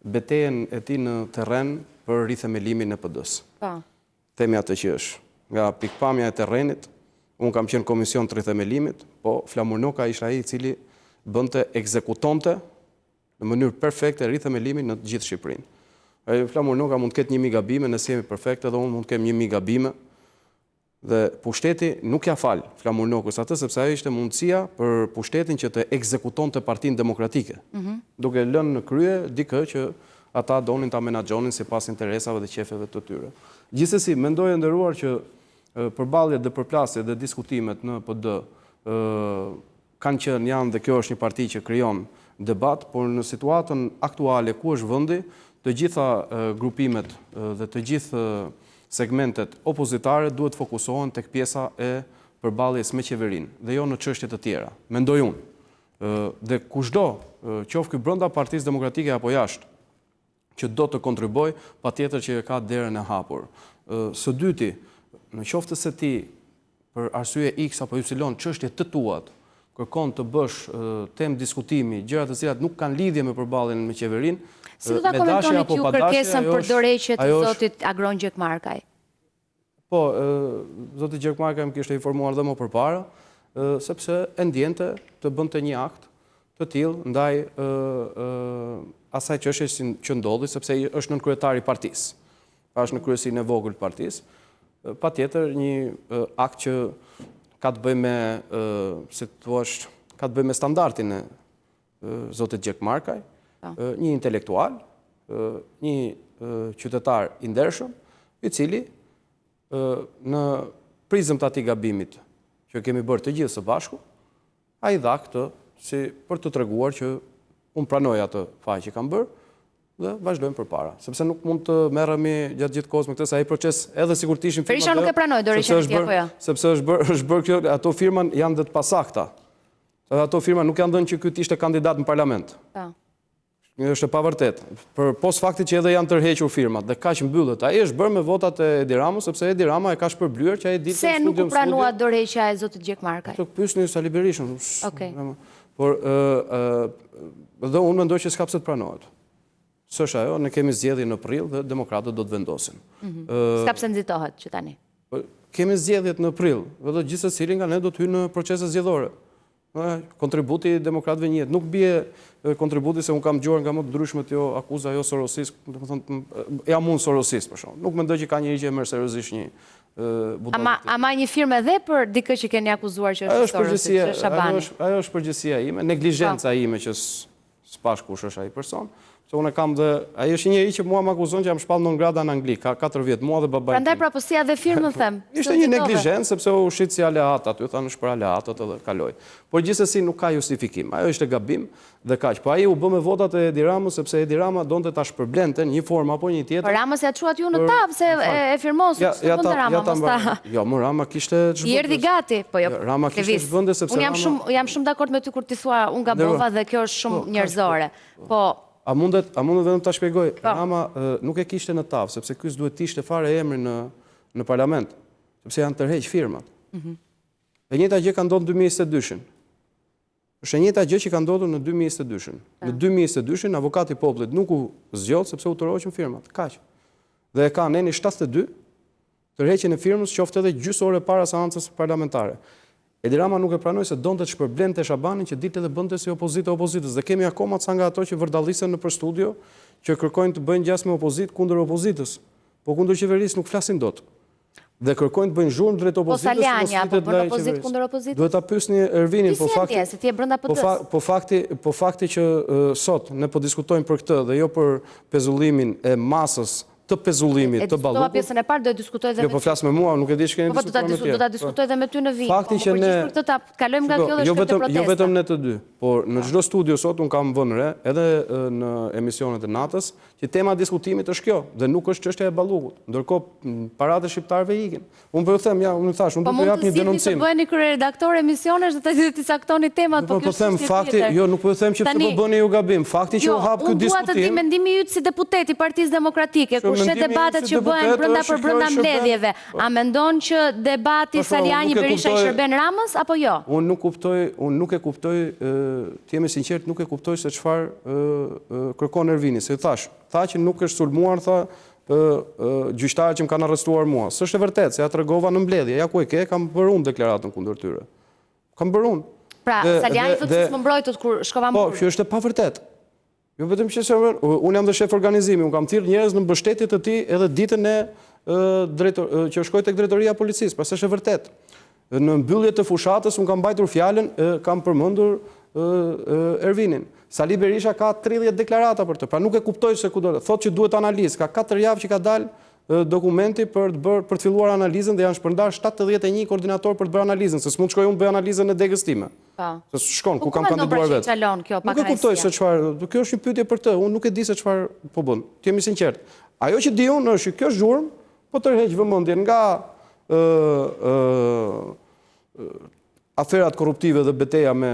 betejën e tij në terren për rithemelimin e PD-s. Themi atë që është. Nga pikpamja e terrenit, unë kam qenë komision të rithemelimit, po Flamur Noka ishte ai i cili bënte ekzekutonte në mënyrë perfekte rithemelimin në gjithë Shqipërinë. Flamur Noka mund të ketë 1000 gabime, nëse jemi perfekte, dhe unë mund të kem 1000 gabime. Dhe pushteti nuk ja fal Flamur Nokës atë, sepse ajo ishte mundësia për pushtetin që të ekzekutonte Partinë Demokratike, duke lënë në krye dikë që ata donin ta menaxhonin sipas interesave dhe qefeve të tyre. Gjithsesi, mendoj e nderuar që përballjet dhe përplasjet dhe diskutimet në PD kanë qenë janë dhe kjo është një parti që krijon debat, por në situatën aktuale ku është vendi, të gjitha grupimet dhe të gjithë segmentet opozitare duhet fokusohen tek pjesa e përballjes me qeverinë dhe jo në çështje të tjera. Mendoj unë. Dhe kushdo, qoftë ky brenda Partisë Demokratike apo jashtë, që do të kontriboj, patjetër që ka derën e hapur. Së dyti, në qoftë se ti për arsye X apo Y çështje të tuat kërkon të bësh temë diskutimi, gjëra të cilat nuk kanë lidhje me përballjen me qeverinë, si do ta komentoni ju kërkesën për dorëheqje të zotit Agron Gjekmarkaj? Po, zoti Gjekmarkaj më kishte informuar dhe më përpara, sepse e ndjente të bënte një akt të tillë ndaj asaj çështje që ndodhi, sepse është nën kryetari i partisë. Është në kryesinë e vogël të partisë. Patjetër një akt që ka të bëjë me, si thua, ka të bëjë me standardin e zotit Gjekmarkaj, një intelektual, një qytetar i ndershëm, i cili në prizëm të atij gabimit që kemi bërë të gjithë së bashku, ai dha këtë si për të treguar që unë pranoj atë faj që kam bërë dhe vazhdojmë përpara, sepse nuk mund të merremi gjatë gjithë kohës me këtë, se ai proces edhe sikur të ishin firma. Berisha nuk e pranoi dorëheqjen e tij apo jo? Sepse është bërë kjo, ato firma janë dhe të pasakta. Ato firma nuk janë dhënë që ky ishte kandidat në parlament. Është e pavërtet. Për pos faktit që edhe janë tërhequr firmat dhe kaq mbyllet. Ai është bërë me votat e Edi Ramës sepse Edi Rama e ka shpërblyer që ai ditë se nuk u pranua dorëheqja e zotit Gjek Markaj. Të pyesni Sali Berishën. Okej. Por dhe unë mendoj që s'ka pse të pranohet. S'është ajo, ne kemi zgjedhje në prill dhe demokratët do të vendosin. S'ka pse nxitohet që tani. Kemi zgjedhjet në prill, dhe gjithsesi nga ne do të hyjë në procese zgjedhore. Kontributi demokratëve njëhet. Nuk bie kontributi se unë kam dëgjuar nga më të ndryshmet jo akuza jo sorosist, jam unë sorosist për shkak. Nuk mendoj që ka njëri që e merr seriozisht një budallitet. Ama një firmë edhe për dikë që keni akuzuar që është sorosist, është Shabani. Ajo është përgjegjësia ime, neglizhenca ime që s'pash kush është ai person. Se unë kam dhe ai është njëri që mua më akuzon që jam shpall non grada në Angli, ka 4 vjet, mua dhe babai. Prandaj pra po si edhe firmën them. Ishte një neglizhencë sepse u shit si aleat aty, thanë është për aleatët edhe kaloi. Por gjithsesi nuk ka justifikim. Ajo ishte gabim dhe kaq. Po ai u bë me votat e Edi Ramës sepse Edi Rama donte ta shpërblente një formë apo një tjetër. Po Ramës ja çuat ju në TAV se e firmosu s'mund Rama mos ta. Jo, më Rama kishte ç'bën. I erdhi gati, po jo. Rama kishte ç'bënde sepse Unë jam shumë dakord me ty kur ti thua unë gabova dhe kjo është shumë njerëzore. Po A mundet vetëm ta shpjegoj? Rama nuk e kishte në TAV, sepse ky s'duhet të ishte fare emri në parlament, sepse janë tërheq firmat. E njëjta gjë ka ndodhur në 2022-shin. Është e njëjta gjë që ka ndodhur në 2022-shin. Në 2022-shin avokati i popullit nuk u zgjodh sepse u tërhoqën firmat. Kaq. Dhe e ka neni 72 tërheqjen e firmës qoftë edhe gjysore para seancës parlamentare. Edi Rama nuk e pranoi se donte të shpërblente Shabanin që dilte dhe bënte si opozitë opozitës. Dhe kemi akoma ca nga ato që vërdallisen nëpër studio që kërkojnë të bëjnë gjasë me opozitë kundër opozitës. Po kundër qeverisë nuk flasin dot. Dhe kërkojnë të bëjnë zhurmë drejt opozitës. Po Saljani apo bën opozitë kundër opozitës? Duhet ta pyesni Ervinin, se ti je brenda PD-s. Po fakti që sot ne po diskutojmë për këtë dhe jo për pezullimin e masës të pezullimit të ballukut. Do pjesën e parë do e diskutoj edhe me ty. Jo, po flas me mua, nuk e di ç'keni diskutuar me ty. Do ta diskutoj edhe me ty në vit. Fakti që ne për këtë ta kalojmë nga kjo dhe shkojmë te protesta. Jo vetëm ne të dy, por në çdo studio sot un kam vënë re, edhe në emisionet e natës, që tema e diskutimit është kjo dhe nuk është çështja e ballukut. Ndërkohë paratë shqiptarëve ikin. Un po ju them, unë thash, unë do të jap një denoncim. Po bëheni kryeredaktor emisionesh dhe të caktoni temat, po kjo është fakti, jo nuk po them që pse po bëni ju gabim. Fakti që u hap ky diskutim. Unë dua të di mendimin yt si deputet i Partisë Demokratike, kur shet debatet që bëhen brenda mbledhjeve. A mendon që debati Saljani Berisha i shërben Ramës apo jo? Unë nuk e kuptoj, të jemi sinqert, nuk e kuptoj se çfarë kërkon Ervini, se tha që nuk është sulmuar, tha gjyqtarët që më kanë arrestuar mua. S'është e vërtetë, se ja tregova në mbledhje, ja ku e ke, kam bërë unë deklaratën kundër tyre. Kam bërë unë. Pra, Saljani thotë se s'më mbrojtët kur shkova më. Po, kjo është e pavërtetë. Jo vetëm që unë jam dhe shef organizimi, unë kam thirrë njerëz në mbështetje të tij edhe ditën e që shkoj tek drejtoria e policisë, pastaj është e vërtetë. Në mbyllje të fushatës unë kam mbajtur fjalën, kam përmendur Ervinin. Sali Berisha ka 30 deklarata për të. Pra nuk e kuptoj se ku do. Thotë që duhet analizë. Ka 4 javë që ka dalë dokumenti për të filluar analizën dhe janë shpërndar 71 koordinator për të bërë analizën, se s'mund shkoj unë bëj analizën e degës time. Se shkon ku kam kandiduar vetë. Nuk e kuptoj se çfarë. Kjo është një pyetje për të. Unë nuk e di se çfarë po bën. Të jemi sinqert. Ajo që di unë është që kjo zhurmë po tërheq vëmendjen nga aferat korruptive dhe betejë me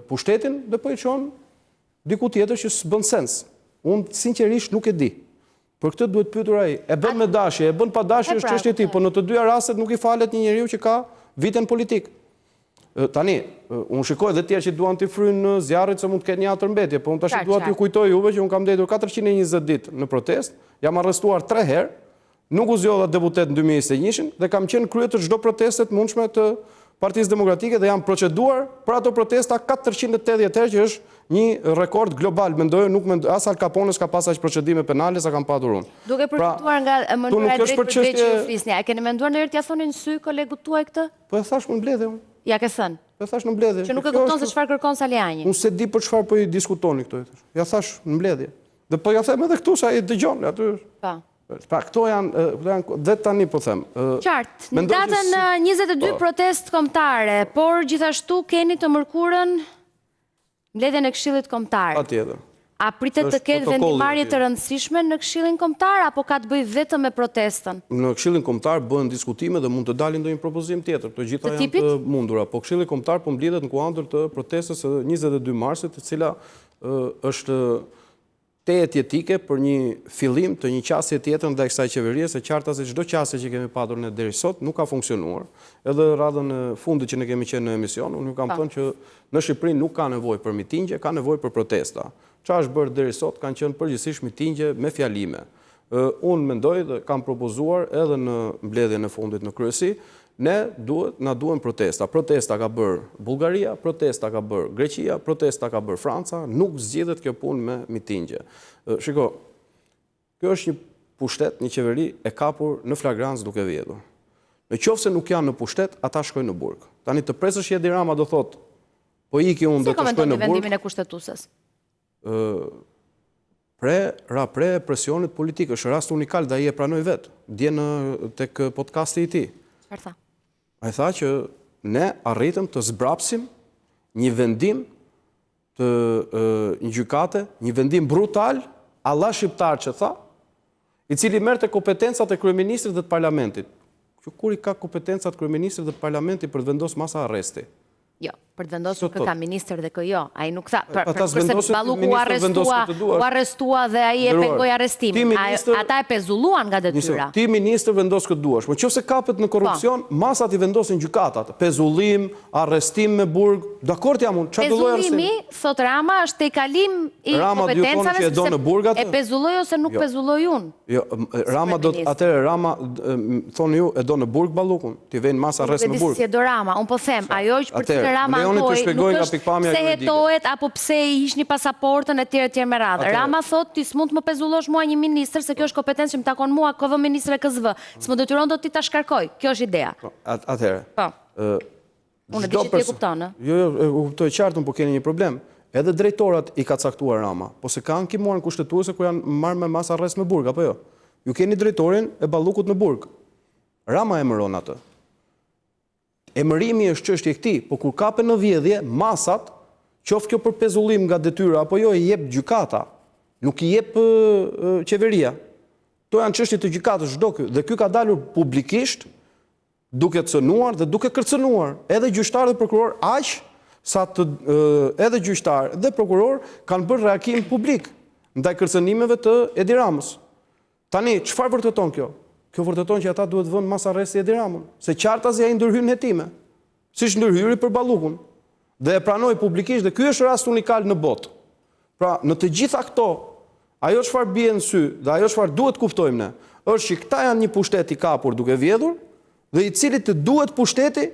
pushtetin dhe po i çon diku tjetër që s'bën sens. Unë sinqerisht nuk e di. Për këtë duhet pyetur ai. E bën me dashje, e bën pa dashje është çështje e tij, por në të dyja rastet nuk i falet një njeriu që ka viten politik. Tani, unë shikoj dhe tjerë që duan t'i frynë në zjarrit se mund të ketë një atërmbetje, por unë tash dua t'ju kujtoj juve që unë kam ndetur 420 ditë në protestë, jam arrestuar 3 herë, nuk u zgjodha deputet në 2021-shin dhe kam qenë krye të çdo proteste të mundshme të Partisë Demokratike dhe jam proceduar për ato protesta 480 herë, që është një rekord global. Mendoj, nuk mendoj, as Al Capone s'ka pas aq procedime penale sa kam patur unë. Duke përfituar nga mënyra e drejtë për drejtë që ju flisni, a keni menduar ndonjëherë t'ia thonin në sy kolegut tuaj këtë? Po e thash në mbledhje unë. Ja ke thënë. Po e thash në mbledhje. Që nuk e kupton se çfarë kërkon Saljani. Unë se di për çfarë po i diskutoni këto. Ja thash në mbledhje. Dhe po ja them edhe këtu sa ai dëgjon aty. Po. Pra, këto janë, dhe tani po them. Qartë, në datën 22 protest kombëtare, por gjithashtu keni të mërkurën mbledhjen e Këshillit Kombëtar. Patjetër. A pritet të ketë vendimarrje të rëndësishme në Këshillin Kombëtar apo ka të bëjë vetëm me protestën? Në Këshillin Kombëtar bëhen diskutime dhe mund të dalin ndonjë propozim tjetër. Të gjitha janë të mundura, po Këshilli Kombëtar po mblidhet në kuadër të protestës së 22 marsit, e cila është tejet jetike për një fillim të një qasje tjetër ndaj kësaj qeverie, se qarta se çdo qasje që kemi patur ne deri sot nuk ka funksionuar. Edhe radhën e fundit që ne kemi qenë në emision, unë ju kam thënë që në Shqipëri nuk ka nevojë për mitingje, ka nevojë për protesta. Çfarë është bërë deri sot kanë qenë përgjithsisht mitingje me fjalime. Unë mendoj dhe kam propozuar edhe në mbledhjen e fundit në kryesi, na duhen protesta. Protesta ka bërë Bullgaria, protesta ka bërë Greqia, protesta ka bërë Franca, nuk zgjidhet kjo punë me mitingje. Shiko, kjo është një pushtet, një qeveri e kapur në flagrancë duke vjedhur. Në qoftë se nuk janë në pushtet, ata shkojnë në burg. Tani të presësh Edi Rama do thotë, po iki unë do të shkoj në burg. Si komenton vendimin e kushtetueses? Pre presionit politik, është rast unikal dhe ai e pranoi vetë, dje tek podcasti i tij. Çfarë tha? Ai tha që ne arritëm të zbrapsim një vendim të një gjykate, një vendim brutal, alla shqiptar që tha, i cili merrte kompetencat e kryeministrit dhe të parlamentit. Kur i ka kompetencat kryeministrit dhe të parlamentit për të vendosur masa arresti? Jo, për të vendosur kë ka ministër dhe kë jo. Ai nuk tha, përse Balluku u arrestua dhe ai e pengoi arrestimin. Ata e pezulluan nga detyra. Ti ministër vendos këtë duash, por nëse kapet në korrupsion, masat i vendosin gjykatat. Pezullim, arrestim me burg, dakord jam unë. Pezullimi, thot Rama, është tejkalim i kompetencave sepse e pezulloi ose nuk pezulloi unë. Jo, Rama thonë ju e do në burg Ballukun, ti vjen mas arrest në burg. Si e do Rama, unë po them, ajo që për cilën Rama nuk është pse hetohet apo pse i hiqni pasaportën e tjerë me radhë. Rama thot ti s'mund të më pezullosh mua një ministër se kjo është kompetencë që më takon mua KV ministër e KSV. S'më detyron do ti ta shkarkoj. Kjo është ideja. Atëherë. Po. Unë di që ti e kupton, ë? Jo, e kuptoj qartë, po keni një problem. Edhe drejtorat i ka caktuar Rama, po se kanë kimuar në kushtetuese kur janë marrë me mas arrest me burg apo jo? Ju keni drejtorin e Ballukut në burg. Rama emëron atë. Emërimi është çështje e këtij, po kur kapen në vjedhje, masat, qoftë kjo për pezullim nga detyra apo jo, i jep gjykata, nuk i jep qeveria. To janë çështje të gjykatës çdo ky, dhe ky ka dalur publikisht duke cënuar dhe duke kërcënuar edhe gjyqtar dhe prokuror, aq sa edhe gjyqtar dhe prokuror kanë bërë reagim publik ndaj kërcënimeve të Edi Ramës. Tani, çfarë vërteton kjo? Kjo vërteton që ata duhet vënë mas arresti Edi Ramën, se qartazi ai ndërhyn hetime, siç ndërhyri për Ballukun. Dhe e pranoi publikisht dhe ky është rast unikal në botë. Pra, në të gjitha këto, ajo çfarë bie në sy dhe ajo çfarë duhet kuptojmë ne, është që këta janë një pushtet i kapur duke vjedhur dhe i cili të duhet pushteti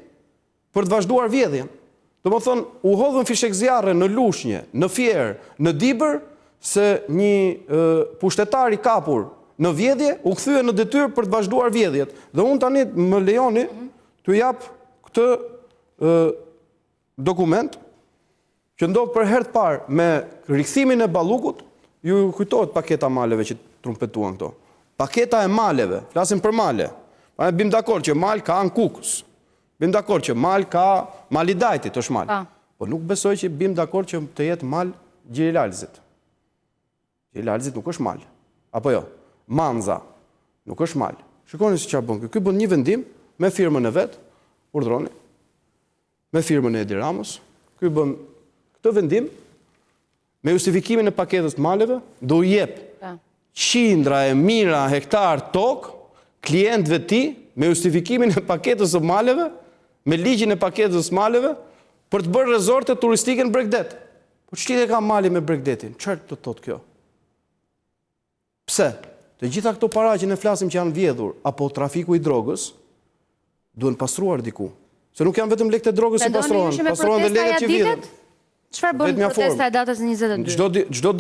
për të vazhduar vjedhjen. Domethënë, u hodhën fishek zjarre në Lushnjë, në Fier, në Dibër, se një pushtetar i kapur në vjedhje, u kthye në detyrë për të vazhduar vjedhjet. Dhe unë tani më lejoni t'ju jap këtë dokument që ndodh për herë të parë me rikthimin e Ballukut, ju kujtohet paketa maleve që trumpetuan këto. Paketa e maleve, flasim për male. Pa bim dakord që mal ka an Kukës. Bim dakord që mal ka Malidajtit është mal. Po nuk besoj që bim dakord që të jetë mal Gjilalzit. Gjilalzit nuk është mal. Apo jo? Manza, nuk është mal. Shikoni se çfarë bën. Ky bën një vendim me firmën e vet, urdhroni. Me firmën e Edi Ramës, ky bën këtë vendim me justifikimin e paketës të maleve, do i jep qindra e mijëra hektar tokë klientëve të tij me justifikimin e paketës së maleve, me ligjin e paketës së maleve për të bërë rezorte turistike në Bregdet. Po ç'lidhje ka mali me Bregdetin? Çfarë do të thotë kjo? Pse? Të gjitha këto para që ne flasim që janë vjedhur, apo trafiku i drogës, duhen pastruar diku. Se nuk janë vetëm lekët e drogës që pastrohen dhe lekët që vjedhen. Çfarë bën protesta e datës 22? Çdo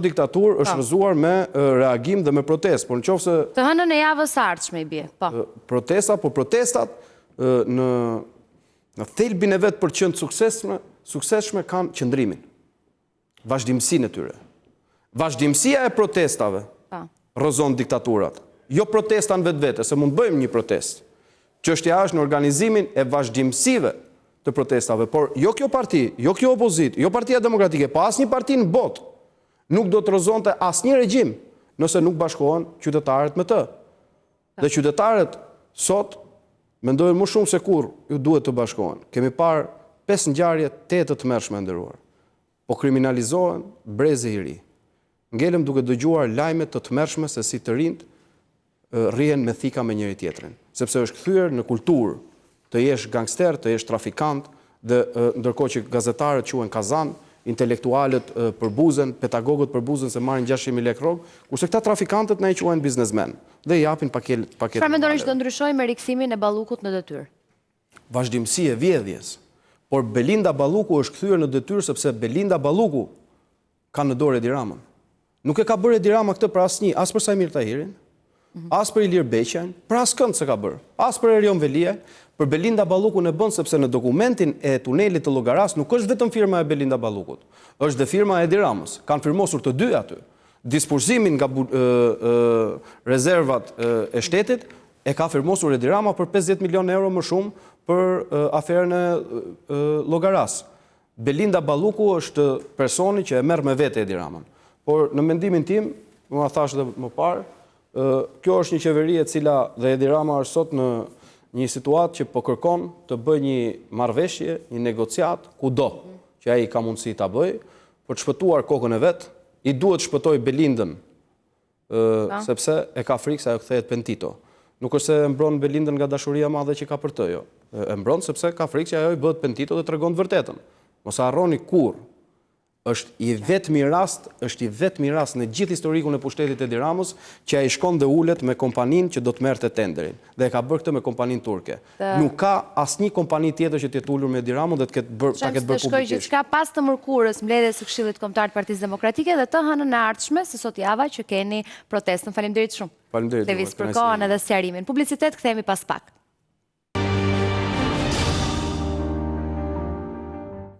diktaturë është rrëzuar me reagim dhe me protestë, por nëse të hënën e javës së ardhshme i bie. Po. Protestat në thelbin e vet për të qenë suksesshme kanë qëndrimin. Vazhdimsinë e tyre. Vazhdimësia e protestave rrëzon diktaturat. Jo protesta në vetvete, se mund bëjmë një protestë. Çështja është në organizimin e vazhdimësive të protestave, por jo kjo parti, jo kjo opozit, jo Partia Demokratike, pa asnjë parti në botë nuk do të rrëzonte asnjë regjim nëse nuk bashkohen qytetarët me të. Dhe qytetarët sot mendojnë më shumë se kur ju duhet të bashkohen. Kemi parë 5 ngjarje 8 të tmerrshme ndëruar. Po kriminalizohen brezi i ri. Ngelëm duke dëgjuar lajme të tmerrshme se si të rinjt rrihen me thika me njëri tjetrin, sepse është kthyer në kulturë të jesh gangster, të jesh trafikant, dhe ndërkohë që gazetarët quhen kazan, intelektualët përbuzen, pedagogët përbuzen se marrin 600.000 lekë rrogë, kurse këta trafikantët na i quajnë biznesmen dhe i japin paketë. Çfarë mendoni që do ndryshojë me rikthimin e Ballukut në detyrë? Vazhdimsi e vjedhjes. Por Belinda Balluku është kthyer në detyrë sepse Belinda Balluku ka në dorë Edi Ramën. Nuk e ka bërë Edi Rama këtë për asnjë, as për Sajmir Tahirin, as për Ilir Beqajn, për askënd s'e ka bërë, as për Erion Veliaj, për Belinda Balluku në bën sepse në dokumentin e tunelit të Llogaras nuk është vetëm firma e Belinda Ballukut, është dhe firma e Edi Ramës. Kanë firmosur të dy aty. Disbursimin nga rezervat e shtetit e ka firmosur Edi Rama për 50 milion euro më shumë për aferën e Llogaras. Belinda Balluku është personi që e merr me vete Edi Ramën. Por në mendimin tim, më thash dhe më parë, kjo është një qeveri e cila dhe Edi Rama është sot në një situatë që po kërkon të bëj një marrëveshje, një negociat kudo që ai ka mundësi ta bëj për të shpëtuar kokën e vet, i duhet shpëtoj Belindën sepse e ka frikë se ajo kthehet pentito. Nuk është se e mbron Belindën nga dashuria e madhe që ka për të, jo. E mbron sepse ka frikë që ajo i bëhet pentito dhe tregon të vërtetën. Mos e harroni kur është i vetmi rast në gjithë historikun e pushtetit e Edi Ramës që ai shkon dhe ulet me kompaninë që do të merrte tenderin. Dhe e ka bërë këtë me kompaninë turke. Nuk ka asnjë kompani tjetër që të jetë ulur me Edi Ramën dhe ta ketë bërë publikisht. Gjithçka pas të mërkurës mbledhjes së Këshillit Kombëtar të Partisë Demokratike dhe të hënën e ardhshme se sot java që keni protestën. Faleminderit shumë. Faleminderit. Levis për kohën edhe sqarimin. Publicitet, kthehemi pas pak.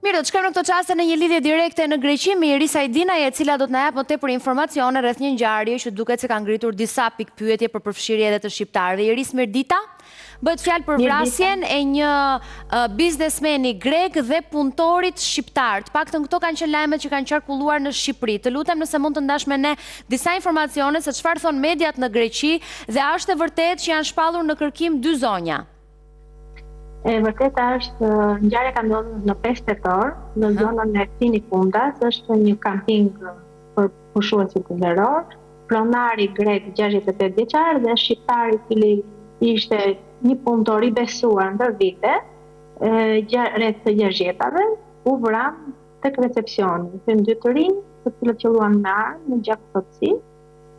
Mirë, do të shkojmë në këto qaste në një lidhje direkte në Greqi me Irisa Ajdinaj, e cila do të na jap më tepër informacione rreth një ngjarje që duket se ka ngritur disa pikë pyetje për përfshirje edhe të shqiptarëve. Iris, mirdita? Bëhet fjalë për vrasjen e një biznesmeni grek dhe punëtorit shqiptar. Të paktën këto kanë qenë lajmet që kanë qarkulluar në Shqipëri. Të lutem nëse mund të ndash me ne disa informacione se çfarë thon mediat në Greqi dhe a është e vërtetë që janë shpallur në kërkim 2 zonja? E vërteta është ngjarja ka ndodhur në 5 tetor, në zonën e Finikundas, është një kamping për pushuesit të veror, pronari grek 68 vjeçar dhe shqiptari i cili ishte një punëtor i besuar ndër vite, rreth 6 jetave, u vran tek recepcioni. Të 2 të rinj, të cilët qelluan me armë në gjakpotësi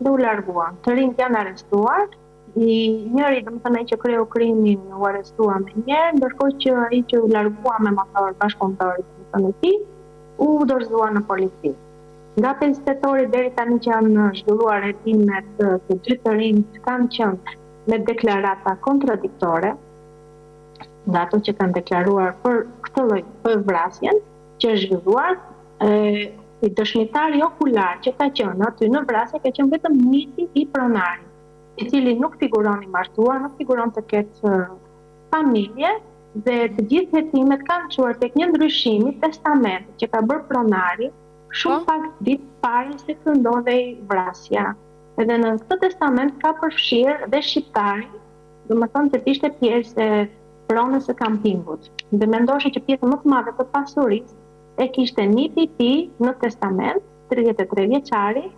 dhe u larguan. Të rinjt janë arrestuar. Njëri, domethënë ai që kreu krimin, u arrestua me njerë, ndërkohë që ai që u largua me motor bashkëpunëtorit të tij, u dorëzua në polici. Nga 5 tetori deri tani që janë zhvilluar hetimet të 2 të rinjt kanë qenë me deklarata kontradiktore, nga ato që kanë deklaruar për këtë lloj për vrasjen që është zhvilluar, i dëshmitari okular që ka qenë aty në vrasje ka qenë vetëm nisi i pronarit, i cili nuk figuron i martuar, nuk figuron të ketë familje, dhe të gjithë hetimet kanë çuar tek një ndryshim i testamentit që ka bërë pronari shumë pak ditë para se të ndodhej vrasja. Edhe në këtë testament ka përfshirë dhe shqiptari, domethënë se ishte pjesë e pronës së kampingut. Dhe mendoshë që pjesën më të madhe të pasurisë e kishte nipi i tij në testament, 33 vjeçari,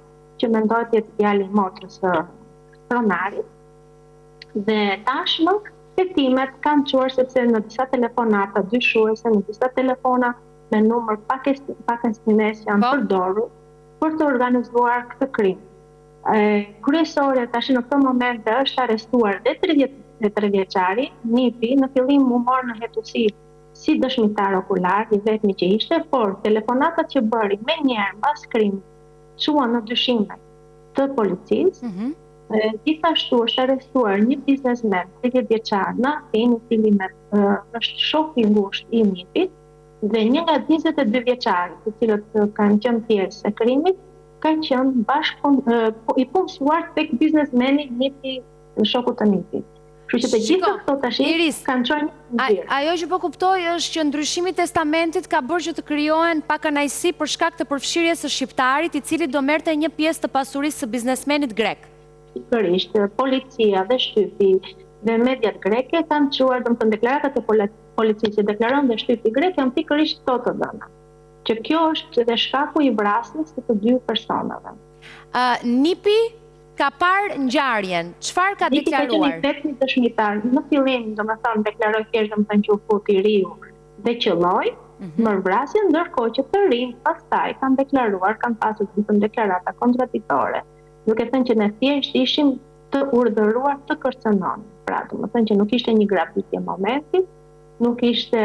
që mendohet të jetë djali i motrës së pronarit. Dhe tashmë hetimet kanë çuar sepse në disa telefonata dyshuese, në disa telefona me numër pakistines janë përdorur për të organizuar këtë krim. Kryesore tash në këtë moment është arrestuar dhe 33 vjeçari, nipi në fillim u mor në hetuesi si dëshmitar okular, i vetmi që ishte, por telefonatat që bëri me njerë mbas krimit çuan në dyshime të policisë. Gjithashtu është arrestuar një biznesmen 30 vjeçar në Athinë, i cili është shok i ngushtë i nipit, dhe një nga 22 vjeçarët, të cilët kanë qenë pjesë e krimit, ka qenë i punësuar tek biznesmeni nipi, shokut të nipit. Kështu që të gjitha këto tash kanë çojnë nxirr. Ajo që po kuptoj është që ndryshimi i testamentit ka bërë që të krijohen pakanajsi për shkak të përfshirjes së shqiptarit, i cili do merrte një pjesë të pasurisë së biznesmenit grek. Sigurisht, policia dhe shtypi dhe mediat greke kanë çuar, domethënë deklaratat e policisë që deklaron dhe shtypi grek janë pikërisht këto të dhëna. Që kjo është edhe shkaku i vrasjes së të dy personave. Nipi ka parë ngjarjen. Çfarë ka deklaruar? Nipi ka qenë dëshmitar. Në fillim, domethënë deklaroi thjesht domethënë që u futi riu dhe qelloi për vrasjen, ndërkohë që të rinj pastaj kanë deklaruar, kanë pasur domethënë deklarata kontradiktore, duke thënë që ne thjesht ishim të urdhëruar të kërcënonin. Pra, domethënë që nuk ishte një grabitje e momentit, nuk ishte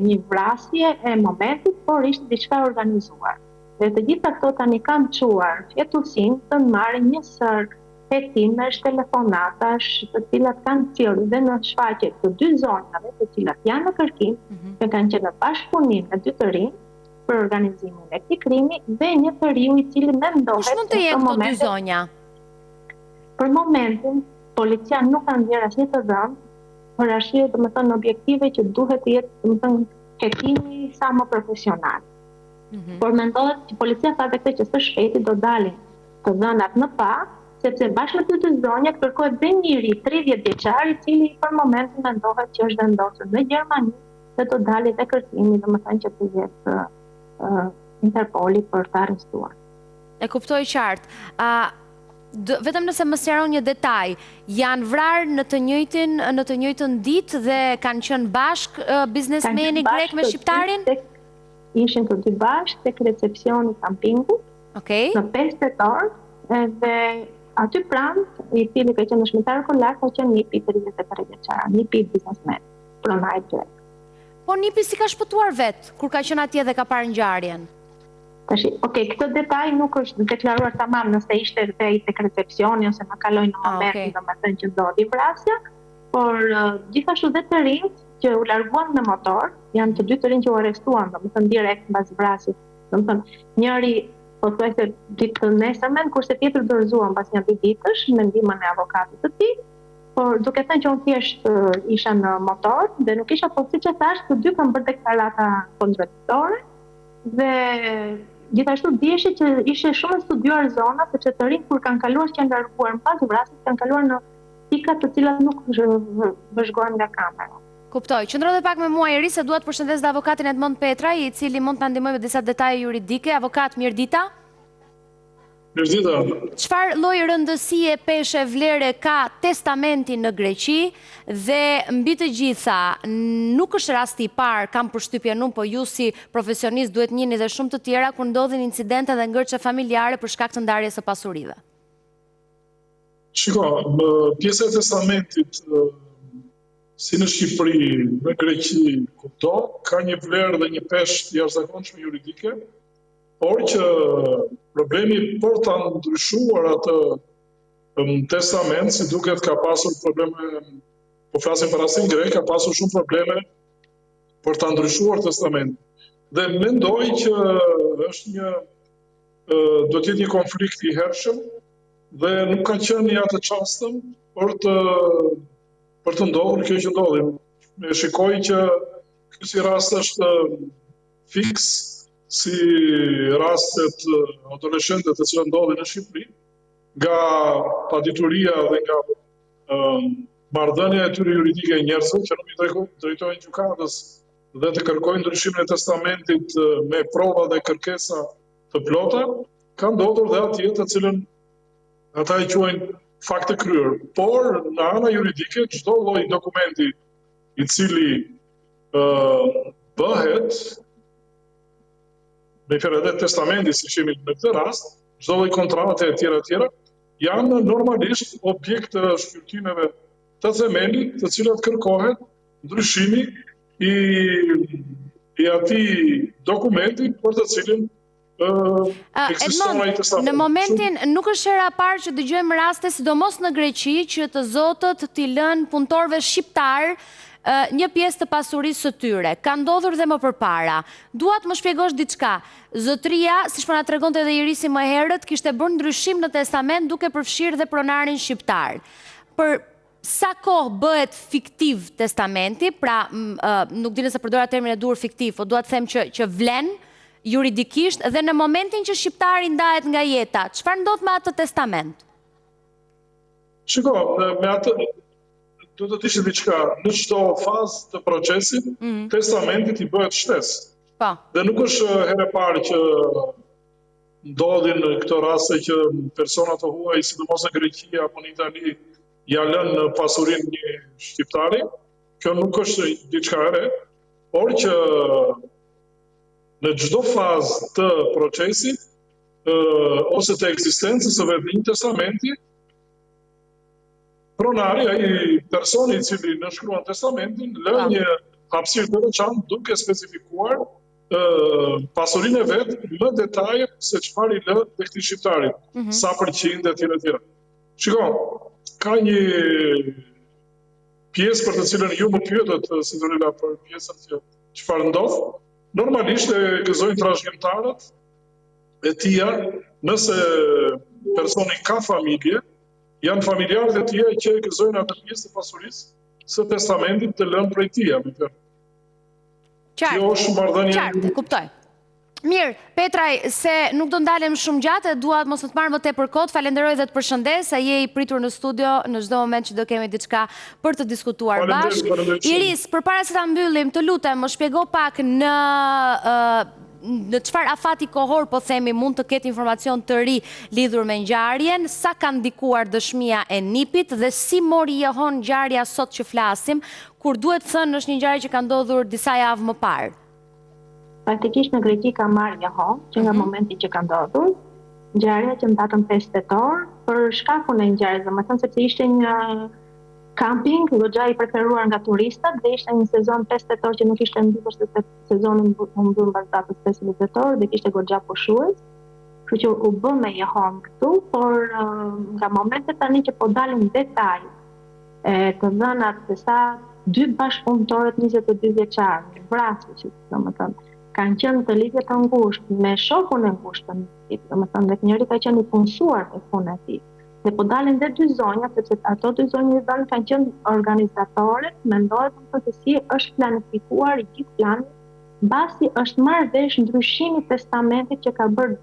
një vrasje e momentit, por ishte diçka organizuar. Dhe të gjitha këto tani kanë çuar fjetusin të marrin një sër hetimesh, telefonatash, të cilat kanë cilë dhe në shfaqje të dy zonave, të cilat janë në kërkim, që kanë qenë në bashkëpunim me dy të rinj për organizimin e këtij krimi dhe një të riu i cili mendohet. Kush mund të jenë këto dy zonja? Për momentin, policia nuk ka ndjer asnjë të dhënë, për arsye domethënë objektive që duhet të jetë domethënë hetimi sa më profesional. Por mendohet që policia tha vetë që së shpejti do dalin të dhënat në pa, sepse bashkë me dy zonja kërkohet dhe një ri 30 vjeçar, i cili për momentin mendohet që është vendosur në Gjermani dhe do dalë dhe kërkimi, domethënë që të jetë Interpoli për të arrestuar. E kuptoj qartë. Vetëm nëse më sqaron një detaj, janë vrarë në të njëjtën ditë dhe kanë qenë bashkë biznesmeni grek me shqiptarin? Ishin të dy bashkë tek recepcioni kampingut, në 5 tetor, dhe aty pranë, i cili ka qenë dëshmitar okular, ka qenë Nipi 33 vjeçar, Nipi biznesmen, pronari grek. Po Nipi si ka shpëtuar vetë, kur ka qenë atje dhe ka parë ngjarjen? Këtë detaj nuk është deklaruar tamam nëse ishte dhe i tek recepcioni ose në kaloi në momentin domethënë që ndodhi vrasja, por gjithashtu dhe të rinjt që u larguan me motor, janë të dy të rinj që u arrestuan, domethënë direkt mbas vrasjes. Domethënë njëri pothuajse ditë të nesërmen, kurse tjetri dorëzuan pas një 2 ditësh me ndihmën e avokatit të tij, por duke thënë që unë thjesht isha në motor dhe nuk isha, po siç e thash, të dy kanë bërë deklarata kontradiktore dhe gjithashtu dihej që ishte shumë e studiuar zona, sepse të rinj kur kanë kaluar që janë larguar pas vrasjes, kanë kaluar në pika të cilat nuk vëzhgohen nga kamera. Kuptoj. Qëndro dhe pak me mua Iri, se duat përshëndes dhe avokatin Edmond Petra, i cili mund të ndihmojë me disa detaje juridike. Avokat, mirëdita. Mirëdita. Çfarë lloj rëndësie peshe vlere ka testamenti në Greqi dhe mbi të gjitha, nuk është rasti i parë, kam përshtypjen unë, po ju si profesionist duhet njihni dhe shumë të tjera kur ndodhin incidente dhe ngërçe familjare për shkak të ndarjes së pasurive. Shiko, pjesa e testamentit si në Shqipëri, në Greqi, kupto, ka një vlerë dhe një peshë jashtëzakonshme juridike, por që problemi për ta ndryshuar atë testament, si duket ka pasur probleme, po flasim për rastin grek, ka pasur shumë probleme për ta ndryshuar testamentin. Dhe mendoj që është do të jetë një konflikt i hershëm dhe nuk ka qenë një atë çastëm për të ndodhur kjo që ndodhi. Ne shikoj që ky si rast është fiks si rastet adoleshente të cilat ndodhin në Shqipëri, nga padituria dhe nga marrëdhënia e tyre juridike e njerëzve që nuk i drejtojnë gjykatës dhe të kërkojnë ndryshimin e testamentit me prova dhe kërkesa të plota, ka ndodhur dhe atje të cilën ata i quajnë fakte kryer. Por në ana juridike çdo lloj dokumenti i cili bëhet me fjalë testamenti, si shemi në këtë rast, çdo lloj kontrate e tjera janë normalisht objekt të shkyrtimeve të themelit, të cilat kërkohet ndryshimi i atij dokumenti për të cilin Edmond, në momentin nuk është hera parë që dëgjojmë raste, sidomos në Greqi, që të zotët t'i lënë punëtorëve shqiptar një pjesë të pasurisë së tyre. Ka ndodhur dhe më përpara. Dua të më shpjegosh diçka. Zotëria, siç po na tregonte edhe Irisi më herët, kishte bërë ndryshim në testament duke përfshirë dhe pronarin shqiptar. Për sa kohë bëhet fiktiv testamenti, pra nuk di nëse përdora termin e duhur fiktiv, po dua të them që vlen juridikisht dhe në momentin që shqiptari ndahet nga jeta, çfarë ndodh me atë testament? Shiko, me atë do të ishte diçka në çdo fazë të procesit, testamentit i bëhet shtesë. Po. Dhe nuk është herë e parë që ndodhin këto raste që persona të huaj, sidomos në Greqi apo në Itali, ja lënë pasurinë një shqiptari. Kjo nuk është diçka e re, por që në çdo fazë të procesit ose të ekzistencës së vetë një testamenti, pronari, ai personi i cili nënshkruan testamentin, lë një hapësirë të veçantë duke specifikuar pasurinë e vet më detaje se çfarë i lë tek këtij shqiptari, sa përqind e tjera. Shiko, ka një pjesë për të cilën ju më pyetët, Sidorila, për pjesën që çfarë ndodh. Normalisht e gëzojnë trashëgimtarët e tia, nëse personi ka familje, janë familjarët e tia që e gëzojnë atë pjesë të pasurisë së testamentit të lënë prej tia. Kjo është marrëdhënie. Qartë, kuptoj. Mirë, Petraj, se nuk do ndalem shumë gjatë, duat mos të marrë më tepër kohë, falenderoj dhe të përshëndes, a je i pritur në studio në çdo moment që do kemi diçka për të diskutuar bashkë. Iris, përpara se ta mbyllim, të lutem, më shpjego pak në çfarë afati kohor, po themi, mund të ketë informacion të ri lidhur me ngjarjen, sa ka ndikuar dëshmia e NIP-it dhe si mori jehon ngjarja sot që flasim, kur duhet thënë është një ngjarje që ka ndodhur disa javë më parë. Faktikisht në Greqi ka marrë jehon që nga momenti që ka ndodhur, ngjarja që në datën 5 tetor, për shkakun e ngjarjes, domethënë sepse ishte një camping goxha i preferuar nga turistët dhe ishte një sezon 5 tetor që nuk ishte mbyllur sepse sezoni u mbyll mbas datës 5 tetor dhe kishte goxha pushues. Kështu që u bë me jehon këtu, por nga momentet tani që po dalin detaj të dhënat se sa dy bashkëpunëtorët 22 vjeçar, vrasur, domethënë kanë qenë të lidhje të ngushtë me shokun e ngushtë të NIP-it, domethënë dhe njëri ka qenë i punësuar te puna e tij. Dhe po dalin dhe dy zonja, sepse ato dy zonja kanë qenë organizatorët, mendohet se si është planifikuar i gjithë plani, mbasi është marrë vesh ndryshimi i testamentit që ka bërë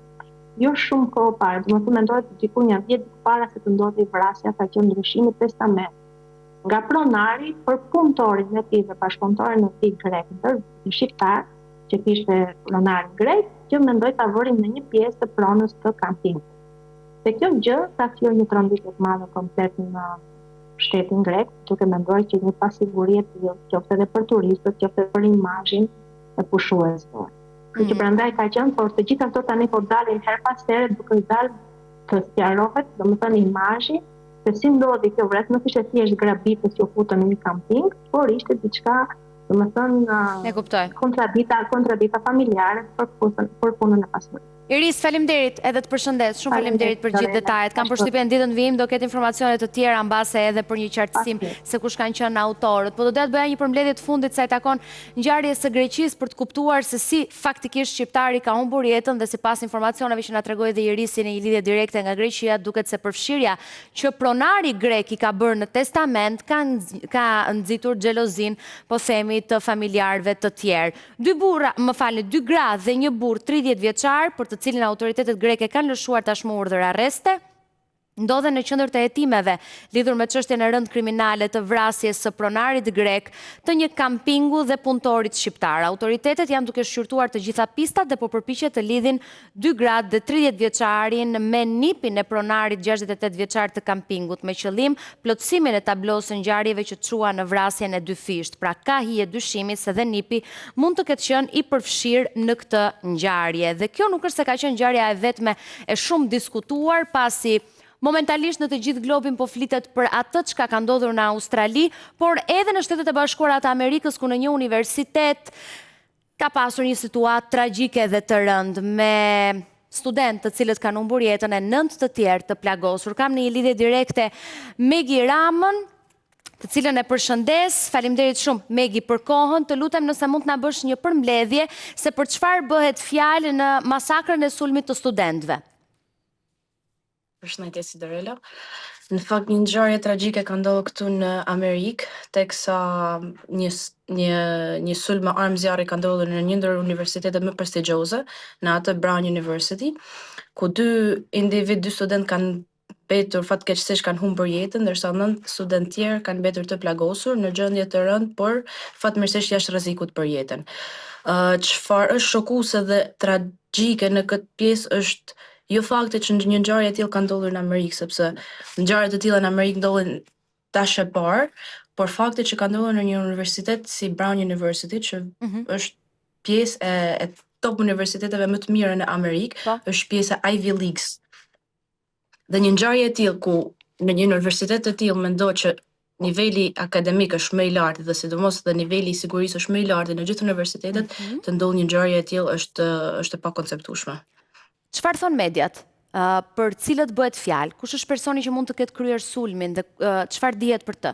jo shumë kohë parë, domethënë mendohet diku një 10 ditë para se të ndodhi vrasja, ka qenë ndryshimi i testamentit nga pronari për punëtorin e tij dhe bashkëpunëtorin e tij grek, ndër shqiptar, që kishte pronar grek, që mendoj ta vërin në një pjesë të pronës të kampingit. Dhe kjo gjë ka sjellë një tronditje të madhe komplet në shtetin grek, duke menduar që një pasiguri e tillë, qoftë edhe për turistët, qoftë për imazhin e pushuesve. Kështu që prandaj ka qenë, por të gjitha ato tani po dalin her pas here duke dalë të sqarohet, domethënë imazhi, se si ndodhi kjo vrasje, nuk ishte thjesht grabitës që u futën në një kamping, por ishte diçka, domethënë kontradita familjare për punën e pasurisë. Iris, faleminderit edhe të përshëndes, shumë faleminderit për gjithë detajet. Kam përshtypjen ditën vijim do ketë informacione të tjera mbase edhe për një qartësim se kush kanë qenë autorët. Po do të bëja një përmbledhje të fundit sa i takon ngjarjes së Greqisë për të kuptuar se si faktikisht shqiptari ka humbur jetën dhe sipas informacioneve që na tregoi dhe Irisi në një lidhje direkte nga Greqia, duket se përfshirja që pronari grek i ka bërë në testament ka nxitur xhelozin, po themi, të familjarëve të tjerë. Dy gra dhe një burr 30 vjeçar për të cilin autoritetet greke kanë lëshuar tashmë urdhër arreste, ndodhen në qendër të hetimeve lidhur me çështjen e rëndë kriminale të vrasjes së pronarit grek të një kampingu dhe punëtorit shqiptar. Autoritetet janë duke shqyrtuar të gjitha pistat dhe po përpiqen të lidhin 2 gratë dhe 30 vjeçarin me NIP-in e pronarit 68 vjeçar të kampingut me qëllim plotësimin e tablosë së ngjarjeve që çuan në vrasjen e 2 fisht. Pra ka hije dyshimi se dhe NIP-i mund të ketë qenë i përfshirë në këtë ngjarje. Dhe kjo nuk është se ka qenë ngjarja e vetme e shumë diskutuar, pasi momentalisht në të gjithë globin po flitet për atë çka ka ndodhur në Australi, por edhe në Shtetet e Bashkuara të Amerikës, ku në një universitet ka pasur një situatë tragjike dhe të rëndë me studentë të cilët kanë humbur jetën e 9 të tjerë të plagosur. Kam në një lidhje direkte Megi Ramën, të cilën e përshëndes. Faleminderit shumë Megi për kohën. Të lutem nëse mund të na bësh një përmbledhje se për çfarë bëhet fjalë në masakrën e sulmit të studentëve. Përshëndetje Sidorela. Në fakt një ngjarje tragjike ka ndodhur këtu në Amerikë, teksa një sulm me armë zjarri ka ndodhur në një ndër universitetet më prestigjioze, në atë Brown University, ku dy student kanë betur fatkeqësisht kanë humbur jetën, ndërsa 9 studentë tjerë kanë betur të plagosur në gjendje të rëndë, por fatmirësisht jashtë rrezikut për jetën. Çfarë është shokuese dhe tragjike në këtë pjesë është jo fakti që një ngjarje e tillë ka ndodhur në Amerikë, sepse ngjarjet e tilla në Amerikë ndodhin tash e parë, por fakti që ka ndodhur në një universitet si Brown University, që është pjesë e top universiteteve më të mira në Amerikë, është pjesë e Ivy Leagues. Dhe një ngjarje e tillë ku në një universitet të tillë mendoj që niveli akademik është më i lartë dhe sidomos dhe niveli i sigurisë është më i lartë në gjithë universitetet, të ndodhë një ngjarje e tillë është e pakonceptueshme. Çfarë thon mediat? Për cilët bëhet fjalë? Kush është personi që mund të ketë kryer sulmin dhe çfarë dihet për të?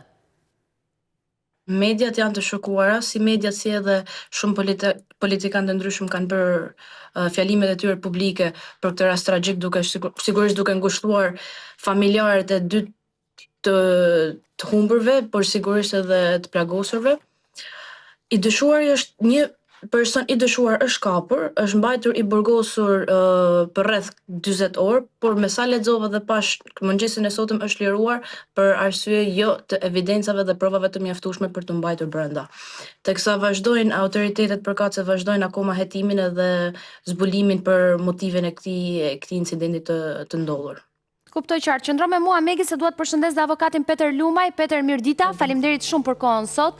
Mediat janë të shokuara, si mediat si edhe shumë politikanë të ndryshëm kanë bërë fjalimet e tyre publike për këtë rast tragjik, duke sigurisht duke ngushëlluar familjarët e dy të humburve, por sigurisht edhe të plagosurve. I dëshuari është një person i dëshuar është kapur, është mbajtur i burgosur për rreth 40 orë, por me sa lexova dhe pash mëngjesin e sotëm është liruar për arsye jo të evidencave dhe provave të mjaftueshme për të mbajtur brenda. Teksa vazhdojnë autoritetet përkatëse vazhdojnë akoma hetimin edhe zbulimin për motiven e këtij incidenti të ndodhur. Kuptoj qartë. Qëndro me mua Megi se duat përshëndes dhe avokatin Peter Lumaj. Peter, mirëdita, faleminderit shumë për kohën sot.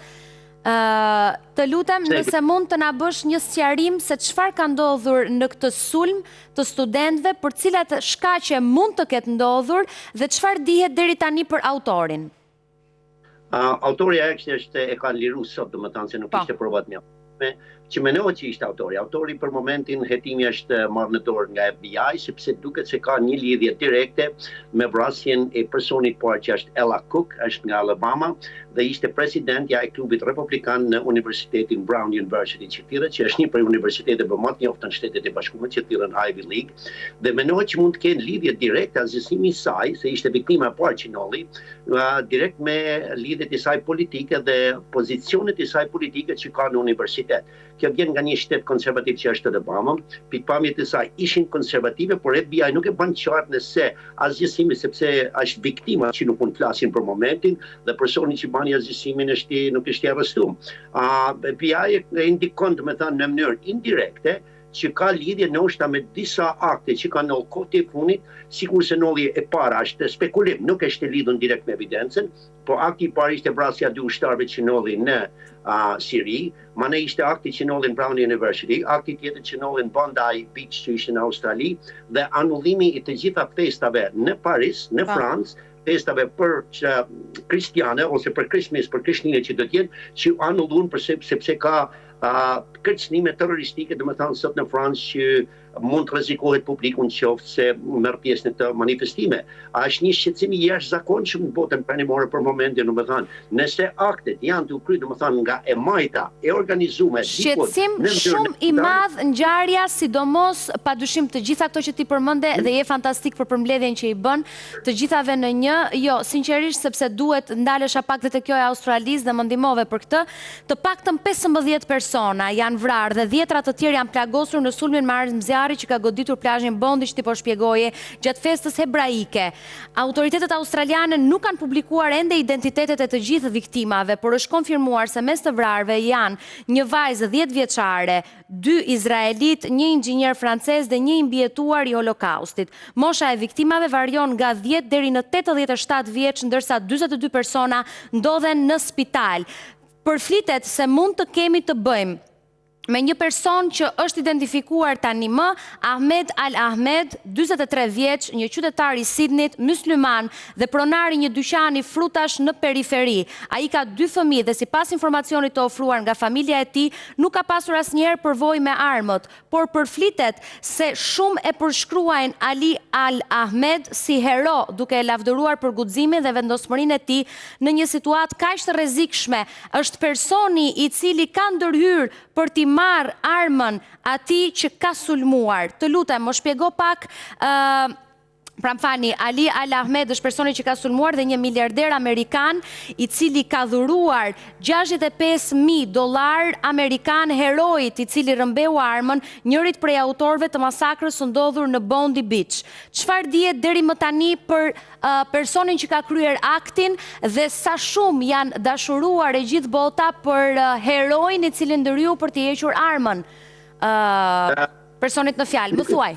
Të lutem nëse mund të na bësh një sqarim se çfarë ka ndodhur në këtë sulm të studentëve, për cilat shkaqe mund të ketë ndodhur dhe çfarë dihet deri tani për autorin. Autori është e ka liruar sot, domethënë se nuk ishte provat mjaftëse, që menohet që ishte autori. Autori për momentin hetimi është marrë në dorë nga FBI, sepse duket se ka një lidhje direkte me vrasjen e personit parë që është Ella Cook, është nga Alabama, dhe ishte presidentja e klubit republikan në Universitetin Brown University që thirret, që është një prej universiteteve më të njohura në Shtetet e Bashkuara që thirren Ivy League, dhe menohet që mund të kenë lidhje direkte azhësimi i saj, se ishte viktima e parë që nolli, direkt me lidhjet e saj politike dhe pozicionet e saj politike që ka në universitet. Kjo vjen nga një shtet konservativ që është Alabama, pikpamjet e saj ishin konservative, por FBI nuk e bën qartë nëse azhësimi, sepse është viktima që nuk mund të flasin për momentin dhe personi që bani azhësimin nuk është i arrestuar. FBI e indikon, domethënë në mënyrë indirekte, që ka lidhje ndoshta me disa akte që kanë ndodhur kohë të fundit, sikurse ndodhi e para është spekulim, nuk është e lidhur direkt me evidencën, por akti i parë ishte vrasja e dy ushtarëve që ndodhi në Siri, mane ishte akti që ndodhi në Brown University, akti tjetër që ndodhi në Bondi Beach që ishte në Australi, dhe anullimi i të gjitha festave në Paris, në Francë, festave për kristiane ose për Krishtlindjes, për Krishtlindje që do të jenë, që anulluan sepse ka kërcënime terroristike, domethënë sot në Francë që mund të rrezikohet publiku nëse merr pjesë në të manifestime. Është një shqetësim i jashtëzakonshëm në botën perëndimore për momentin, domethënë, nëse aktet janë të kryer domethënë nga e majta, e organizuar, shqetësim shumë i madh ngjarja, sidomos padyshim të gjitha ato që ti përmende dhe je fantastik për përmbledhjen që i bën të gjithave në një. Jo, sinqerisht sepse duhet ndalesha pak dhe te kjo e Australisë dhe më ndihmove për këtë. Të paktën 15 persona janë vrarë dhe 10 të tjerë janë plagosur në sulmin me armë zjarri që ka goditur plazhin Bondi, që ti po shpjegoje, gjatë festës hebraike. Autoritetet australiane nuk kanë publikuar ende identitetet e të gjithë viktimave, por është konfirmuar se mes të vrarëve janë një vajzë 10 vjeçare, 2 izraelit, një inxhinier francez dhe një imbjetuar i Holokaustit. Mosha e viktimave varion nga 10 deri në 87 vjeç, ndërsa 42 persona ndodhen në spital. Përflitet se mund të kemi të bëjmë me një person që është identifikuar tani më, Ahmed Al Ahmed, 43 vjeç, një qytetar i Sidnit, mysliman dhe pronari një dyqani frutash në periferi. Ai ka 2 fëmijë dhe sipas informacionit të ofruar nga familja e tij, nuk ka pasur asnjëherë përvojë me armët, por përflitet se shumë e përshkruajnë Ali Al Ahmed si hero, duke e lavdëruar për guximin dhe vendosmërinë e tij në një situatë kaq të rrezikshme. Është personi i cili ka ndërhyrë për t'i marrë armën atij që ka sulmuar. Të lutem, më shpjego pak Pra më fani, Ali Al Ahmed është personi që ka sulmuar dhe një miliarder amerikan i cili ka dhuruar $65,000 amerikan herojit i cili rëmbeu armën, njërit prej autorëve të masakrës së ndodhur në Bondi Beach. Çfarë dihet deri më tani për personin që ka kryer aktin dhe sa shumë janë dashuruar e gjithë bota për herojin i cili ndërhyu për të hequr armën? Personit në fjalë, më thuaj.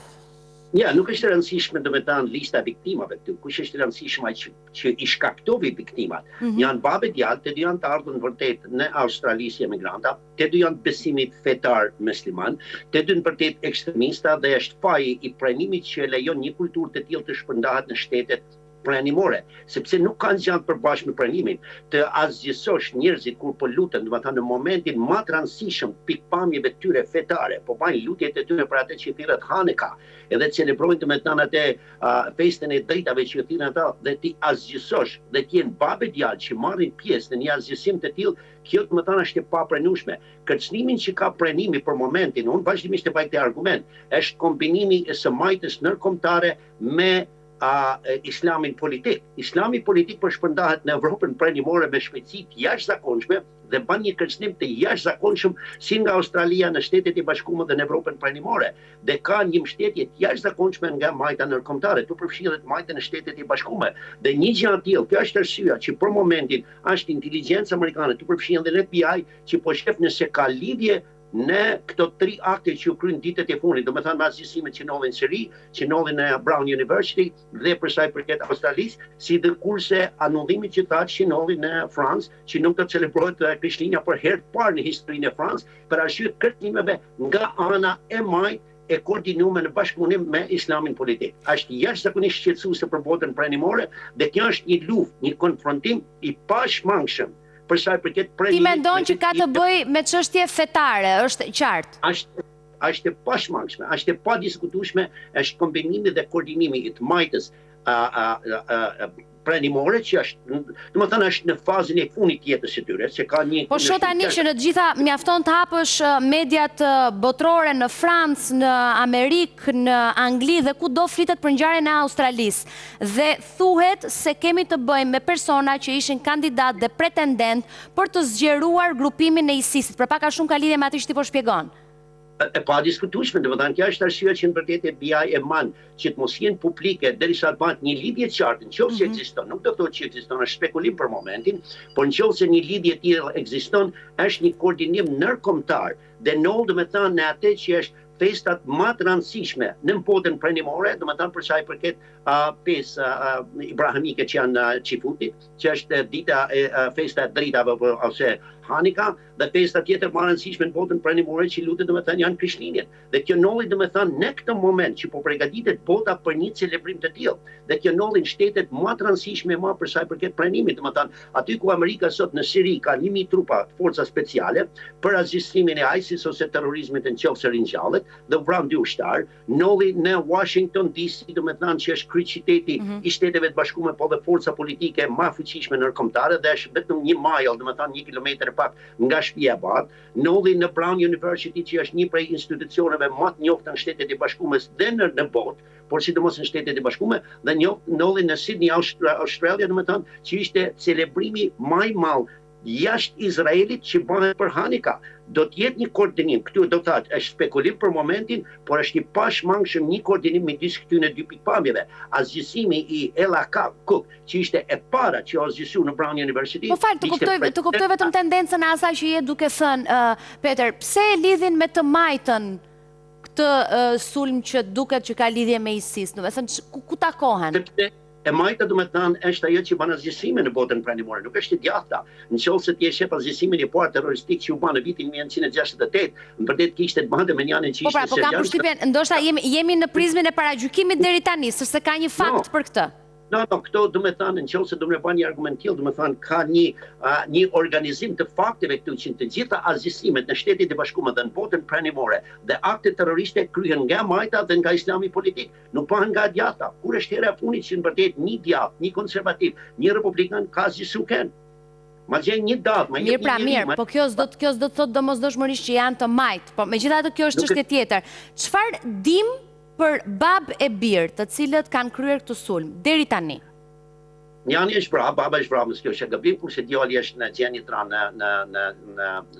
Ja, nuk është rëndësishme domethënë lista viktimave këtu. Kush është rëndësishme që i shkaktovi viktimat. Janë babë djalë, të dy janë të ardhur vërtet në Australi si emigranta, të dy janë besimit fetar musliman, të dy në vërtet ekstremista dhe është faji i pranimit që lejon një kulturë të tillë të shpërndahet në shtetet pranimore, sepse nuk kanë gjallë përbashkë me pranimin, të asgjësosh njerëzit kur po luten, domethënë në momentin më të rëndësishëm pikpamjeve të tyre fetare, po bajnë lutjet e tyre për atë që thirret Haneka, edhe celebrojnë domethënë atë festën e dritave që thirren ata, dhe ti asgjësosh dhe të jenë babë djalë që marrin pjesë në një asgjësim të tillë, kjo domethënë është e papranueshme. Kërcënimin që ka pranimi për momentin, unë vazhdimisht e baj këtë argument, është kombinimi së majtës ndërkombëtare me islamin politik. Islami politik përshpërndahet në Evropën pranimore me shpejtësi të jashtëzakonshme dhe bën një kërcënim të jashtëzakonshëm si nga Australia në Shtetet e Bashkuara dhe në Evropën pranimore. Dhe ka një mbështetje të jashtëzakonshme nga majta ndërkombëtare, tu përfshihet majta në Shtetet e Bashkuara. Dhe një gjë tillë, kjo është arsyeja që për momentin është inteligjenca amerikane, tu përfshihet dhe FBI që po shef nëse ka lidhje në këto 3 akte që u kryen ditët e fundit, domethënë me asgjësimet që ndodhin në Siri, që ndodhin në Brown University dhe për sa i përket Australisë, si dhe kurse anullimit që që ndodhin në Francë, që nuk do të celebrohet Krishtlindja për herë të parë në historinë e Francë, për arsye të kërcënimeve nga ana e majtë e koordinuar në bashkëpunim me islamin politik. Është jashtëzakonisht shqetësuese për botën pranimore dhe kjo është një luftë, një konfrontim i pashmangshëm. Ti mendon që ka të bëj me çështje fetare, është qartë? Është e pashmangshme, është e padiskutueshme, është kombinimi dhe koordinimi i të majtës pranimore që është, domethënë është në fazën e fundit të jetës së tyre, se ka një. Po shoh tani që në të gjitha mjafton të hapësh mediat botërore në Francë, në Amerikë, në Angli dhe kudo flitet për ngjarjen e Australisë. Dhe thuhet se kemi të bëjmë me persona që ishin kandidat dhe pretendent për të zgjeruar grupimin e ISIS-it. Për pak a shumë ka lidhje me atë që ti po shpjegon. E pa diskutueshme, domethënë kjo është arsyeja që në vërtetë FBI e man që të mos jenë publike derisa të bëhet një lidhje të qartë, nëse ekziston, nuk do të thotë që ekziston, është spekulim për momentin, por nëse një lidhje e tillë ekziston, është një koordinim ndërkombëtar dhe ndodh domethënë në atë që është festat më të rëndësishme në botën pranimore, domethënë për sa i përket pesë ibrahimike që janë Çifutit, që është dita e festa e dritave ose Hanika, dhe festa tjetër më e rëndësishme në botën pranimore që lutet domethënë janë Krishtlindjet. Dhe kjo ndodhi domethënë në këtë moment që po përgatitet bota për një celebrim të tillë. Dhe kjo ndodhi në shtetet më të rëndësishme më për sa i përket pranimit, domethënë aty ku Amerika sot në Siri ka 1000 trupa forca speciale për azhësimin e ISIS ose terrorizmit në qoftë se ringjallet dhe vrasë ushtar, ndodhi në Washington DC, domethënë që është kryeqyteti i Shteteve të Bashkuara, po dhe forca politike më fuqishme ndërkombëtare dhe është vetëm 1 majl, domethënë 1 kilometër pak nga shtëpia e Bardh, ndodhi në Brown University që është një prej institucioneve më të njohura në Shtetet e Bashkuara dhe në botë, por sidomos në Shtetet e Bashkuara, dhe ndodhi në Sydney, Australia, domethënë që ishte celebrimi më i madh jashtë Izraelit që bëhet për Hanika. Do të jetë një koordinim, këtu do të thotë është spekulim për momentin, por është i pashmangshëm një koordinim midis këtyre dy pikpamjeve. Azgjësimi i Ella Cook, që ishte e para që azgjësu në Brown University. Po fal, të kuptoj vetëm tendencën e asaj që je duke thënë, Peter, pse e lidhin me të majtën këtë sulm që duket që ka lidhje me ISIS, do të thënë ku takohen? E majta domethënë është ajo që bën azgjësimin në botën pranimore, nuk është e djathta. Nëse ti e shef azgjësimin e parë terroristik që u bën në vitin 1968, në vërtet kishte të bënte me njërin që ishte seriozë. Po pra, po kam përshtypjen, ndoshta jemi në prizmen e paragjykimit deri tani, sepse ka një fakt për këtë. Këto domethënë nëse do të bëj një argument tillë, domethënë ka një organizim të fakteve këtu që të gjitha azgjësimet në Shtetet e Bashkuara dhe në botën pranimore dhe aktet terroriste kryhen nga majta dhe nga islami politik, nuk bëhen nga djata. Kur është hera e fundit që në vërtet një djath, një konservativ, një republikan ka azgjësuar? Ma gjen një datë, mirë, po kjo s'do të thotë domosdoshmërisht që janë të majt, po megjithatë kjo është çështje tjetër. Çfarë dim për bab e birë të cilët kanë kryer këtë sulm, deri tani? Njani është vrarë, baba është vrarë, kjo është gabim, kurse djali është në gjenitra në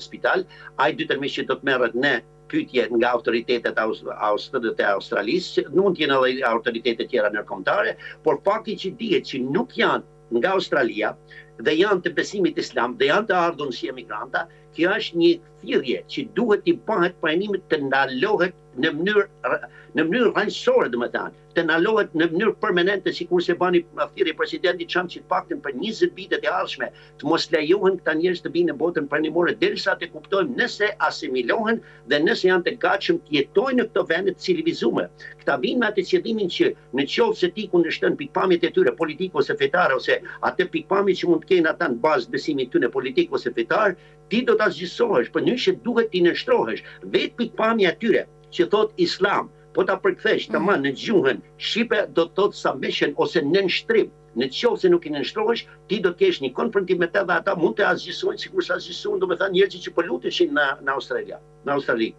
spital, ai detyrimisht që do të merret në pyetje nga autoritetet e Australisë, nuk janë edhe autoritetet tjera ndërkombëtare, por fakti që dihet që nuk janë nga Australia dhe janë të besimit islam dhe janë të ardhur si emigranta, kjo është një thirrje që duhet të bëhet pranimi të ndalohet në mënyrë rrënjësore, domethënë, të ndalohet në mënyrë permanente, sikurse bani thirrje presidenti Trump që të paktën për 20 vitet e ardhshme të mos lejohen këta njerëz të vinë në botën pranimore derisa të kuptojmë nëse asimilohen dhe nëse janë të gatshëm të jetojnë në këto vende të civilizuara. Këta vinë me atë qëllimin që në qoftë se ti kundërshton pikpamjet e tyre politike ose fetare ose atë pikpamje që mund të kenë ata në bazë besimit tyre politik ose fetar, ti do ta zgjidhsohesh, për që duhet ti nështrohesh. Vetë pikpamja e tyre që thot islam, po ta përkthesh tamam në gjuhën shqipe do të thotë submission ose nënshtrim. Në qoftë se nuk i nënshtrohesh, ti do të kesh një konfrontim me të dhe ata mund të azgjësojnë sikur sa azgjësuan domethënë njerëzit që po luteshin në Australi.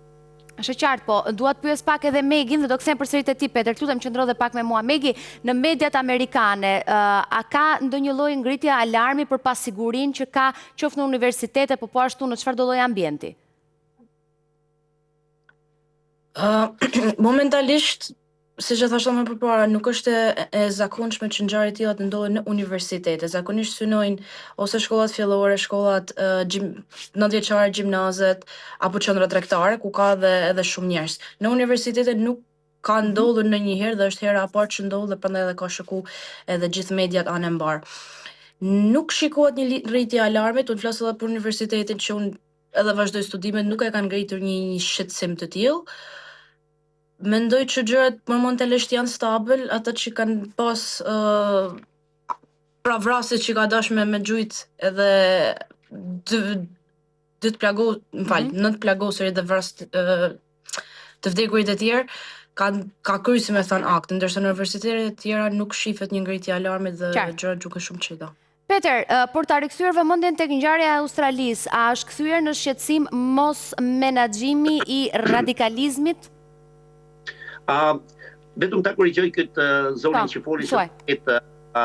Është qartë, po dua të pyes pak edhe Megin dhe do kthejmë përsëri te ti Peter. Lutem qëndro dhe pak me mua. Megi, në mediat amerikane, a ka ndonjë lloj ngritje alarmi për pasigurinë që ka qoftë në universitete, po ashtu në çfarëdo lloj ambienti? Momentalisht, si që thashtë më përpara, nuk është e zakonshme që ngjarje të tilla të ndodhen në universitete. Zakonisht synojnë ose shkollat fillore, shkollat 9-vjeçare, gjimnazet apo qendra tregtare ku ka edhe shumë njerëz. Në universitete nuk ka ndodhur ndonjëherë dhe është hera e parë që ndodh dhe prandaj edhe ka shoku edhe gjithë mediat anë mbar. Nuk shikohet një rritje alarmit, unë flas edhe për universitetin që unë edhe vazhdoj studimet, nuk e kanë ngritur një shqetësim të tillë. Mendoj që gjërat momentalisht janë stabil, ata që kanë pas pra vrasit që ka dash me gjujt edhe 9 plagosur dhe vras të vdekurit e tjerë, ka kryer si me thënë akt, ndërsa në universitetet e tjera nuk shifet një ngritje alarmit dhe gjërat duken shumë qeta. Peter, por ta rikthyer vëmendjen tek ngjarja e Australisë, a është kthyer në shqetësim mos menaxhimi i radikalizmit? Vetëm ta korrigjoj këtë zonin që foli se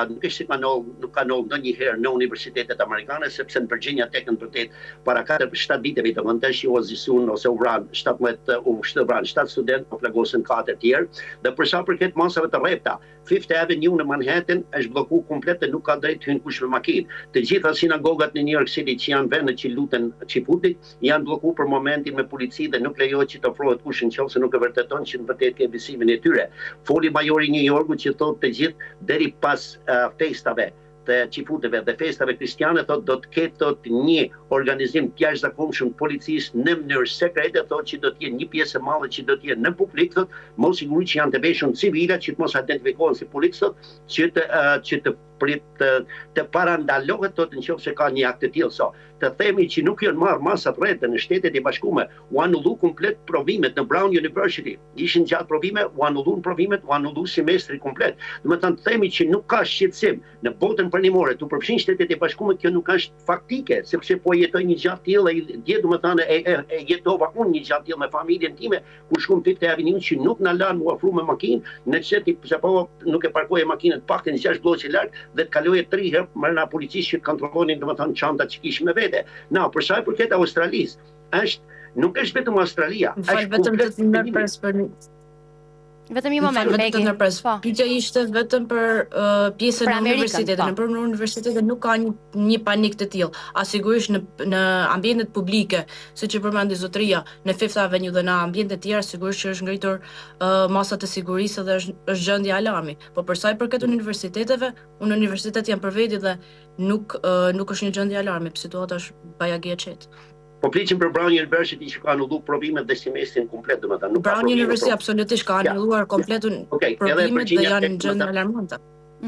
nuk është nuk ka ndonjëherë në universitetet amerikane, sepse në Virginia Tech në vërtet para 7 viteve të mëntesh u azgjësuan ose u vran 7 studentë, u plagosën 4 tjerë, dhe për sa përket masave të rrepta, Fifth Avenue në Manhattan është bllokuar komplet dhe nuk ka drejt hyn kush me makinë. Të gjitha sinagogat në New York City që janë vende që luten qifutit janë bllokuar për momentin me polici dhe nuk lejohet që të ofrohet kush nëse nuk e vërteton që në vërtet ke besimin e tyre. Foli majori i New Yorkut që thotë të gjithë deri pas festave të qifuteve dhe festave kristiane, thotë do të ketë një organizim të jashtëzakonshëm policisë në mënyrë sekrete, thotë që do të jenë një pjesë e madhe që do të jenë në publik, thotë mos sigurisht që janë të veshur civila që të mos identifikohen si policë, thotë që të parandalohet thotë nëse ka një akt të tillë. Të themi që nuk janë marrë masat rrethë në Shtetet e Bashkuara, u anullu komplet provimet në Brown University. Ishin gjatë provime, u anulluan provimet, u anullu semestri komplet. Domethënë të themi që nuk ka shqetësim në botën pranimore, tu përfshin Shtetet e Bashkuara, kjo nuk është faktike, sepse po jetoj një gjatë tillë dhe domethënë e jetova unë një gjatë tillë me familjen time, ku shkum Fifth Avenue që nuk na lanë u ofru me makinë, në çeti apo nuk e parkoje makinën paktën 6 blloqe larg dhe të kaloje 3 herë marrë policisë që kontrollonin domethënë çantat që kishim me vete. Për sa i përket Australisë, nuk është vetëm Australia, është vetëm Vetëm një moment, Megi. Pyetja ishte vetëm për pjesën e universitetit. Në universitetet nuk ka një panik të tillë. Sigurisht në ambientet publike, siç e përmendi zotëria, në Fifth Avenue dhe në ambiente të tjera, sigurisht që është ngritur masat të sigurisë dhe është gjendje alarmi. Po për sa i përket universiteteve, universitetet janë për veti dhe nuk është një gjendje alarmi, situata është bajagi e qetë. Po flisim për Brown University që ka anulluar provimet dhe semestrin komplet, domethënë nuk ka. Brown University absolutisht ka anulluar komplet provimet dhe janë në gjendje alarmante.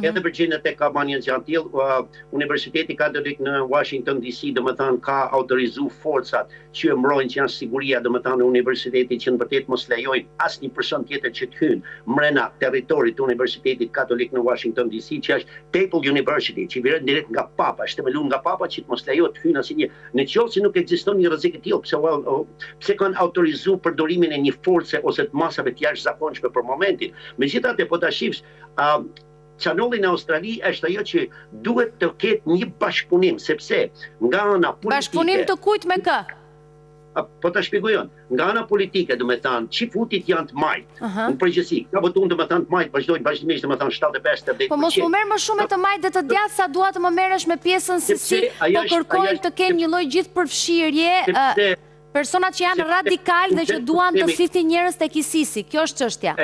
Edhe Virginia Tech ka bërë një gjë tillë, Universiteti Katolik në Washington DC, domethënë ka autorizu forcat që mbrojnë që janë siguria, domethënë në universiteti që në vërtet mos lejojnë asnjë person tjetër që të hyjë mbrenda territorit të Universitetit Katolik në Washington DC, që është Temple University, që vjen direkt nga Papa, është themeluar nga Papa që të mos lejohet të hyjnë asnjë. Në qoftë se nuk ekziston një rrezik i tillë, pse kanë autorizuar përdorimin e një force ose të masave të jashtëzakonshme për momentin. Megjithatë, po ta shihsh, Çanolli në Australi është ajo që duhet të ketë një bashkëpunim, sepse nga ana politike... Bashkëpunim të kujt me kë? Po ta shpjegojon. Nga ana politike, domethënë, çifutit janë të majt. Në përgjithësi, ka votuar domethënë të majt, vazhdojnë vazhdimisht domethënë 75-80%. Po mos më merr më shumë të majt dhe të djathtë sa dua të më merresh me pjesën se si po kërkojnë të kenë një lloj gjithë përfshirje personat që janë radikal dhe që duan të sithin njerëz tek ISIS-i. Kjo është çështja.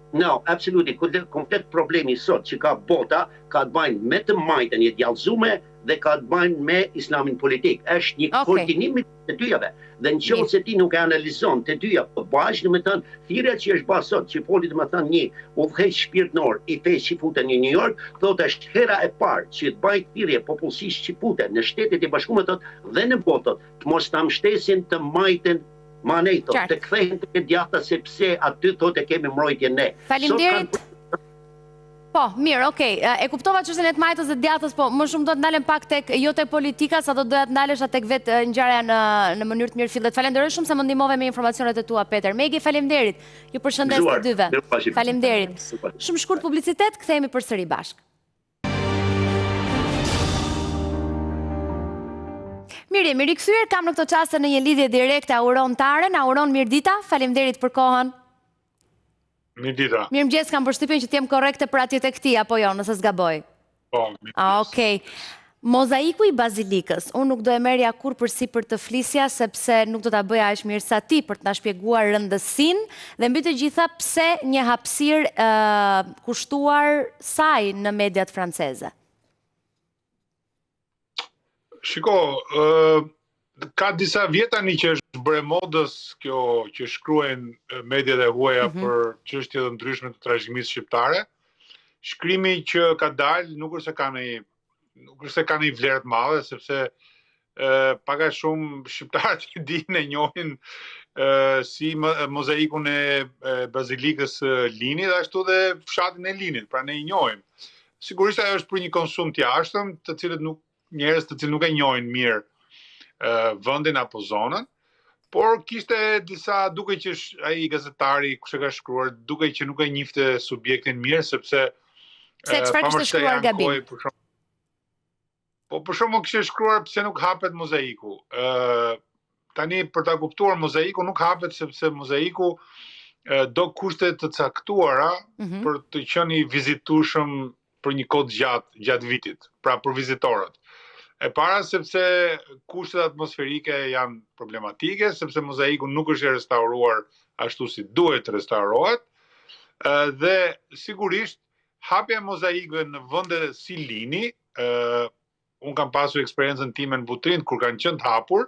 No, absolutisht. Komplet problemi sot që ka bota, ka të bëjnë me të majtën e djallëzume dhe ka të bëjnë me islamin politik. Është një koordinim të dyjave. Dhe në qoftë se ti nuk e analizon të dyja bashkë, domethënë, thirrja që është bërë sot, që foli domethënë një udhëheq shpirtënor i fesë që futen në New York, thotë është hera e parë që të bëjë thirrje popullsisht që futen në Shtetet e Bashkuara dhe në botë, të mos ta mbështesin të majtën Maneto, të kthehen të djata sepse aty thotë kemi mbrojtje ne. Faleminderit. Po, mirë, okay. E kuptova çështjen e të majtës dhe djatës, po më shumë do të ndalem pak tek jo tek politika, sa do doja të ndalesh tek vetë ngjarja në mënyrë të mirë fillet. Falenderoj shumë se më ndihmove me informacionet e tua, Peter. Megi, faleminderit. Ju përshëndes të dyve. Faleminderit. Shumë shkurt publicitet, kthehemi përsëri bashkë. Mirë, jemi rikthyer, kam në këtë çast në një lidhje direkte Auron Taren. Auron, mirëdita, faleminderit për kohën. Mirëdita. Mirëmëngjes, kam përshtypjen që të jem korrekte për atje tek ti apo jo, nëse s'gaboj. Po, mirëmëngjes. Okej. Mozaiku i Bazilikës, unë nuk do e merja kur përsi për të flisja, sepse nuk do ta bëja aq mirë sa ti për të na shpjeguar rëndësinë dhe mbi të gjitha pse një hapësirë kushtuar saj në mediat franceze. Shiko, ka disa vjet tani që është bërë modës kjo që shkruajnë mediat e huaja për çështje të ndryshme të trashëgimisë shqiptare. Shkrimi që ka dalë nuk është se ka një vlerë të madhe, sepse pak a shumë shqiptarët që dinë e njohin si mozaikun e Bazilikës Linit, ashtu dhe fshatin e Linit, pra ne i njohim. Sigurisht ajo është për një konsum të jashtëm, të cilët njerëz të cilë nuk e njohin mirë vendin apo zonën, por kishte disa, duke që ai gazetari kush e ka shkruar, duke që nuk e njifte subjektin mirë, sepse çfarë kishte shkruar gabim? Po për shembull kishte shkruar pse nuk hapet mozaiku. Tani për ta kuptuar mozaiku nuk hapet sepse mozaiku do kushte të caktuara për të qenë i vizitueshëm për një kohë gjatë vitit, pra për vizitorët. E para sepse kushtet atmosferike janë problematike, sepse mozaiku nuk është restauruar ashtu si duhet restaurohet, dhe sigurisht hapja e mozaikëve në vende si Lini, unë kam pasur eksperiencën time në Butrinë kur kanë qenë të hapur,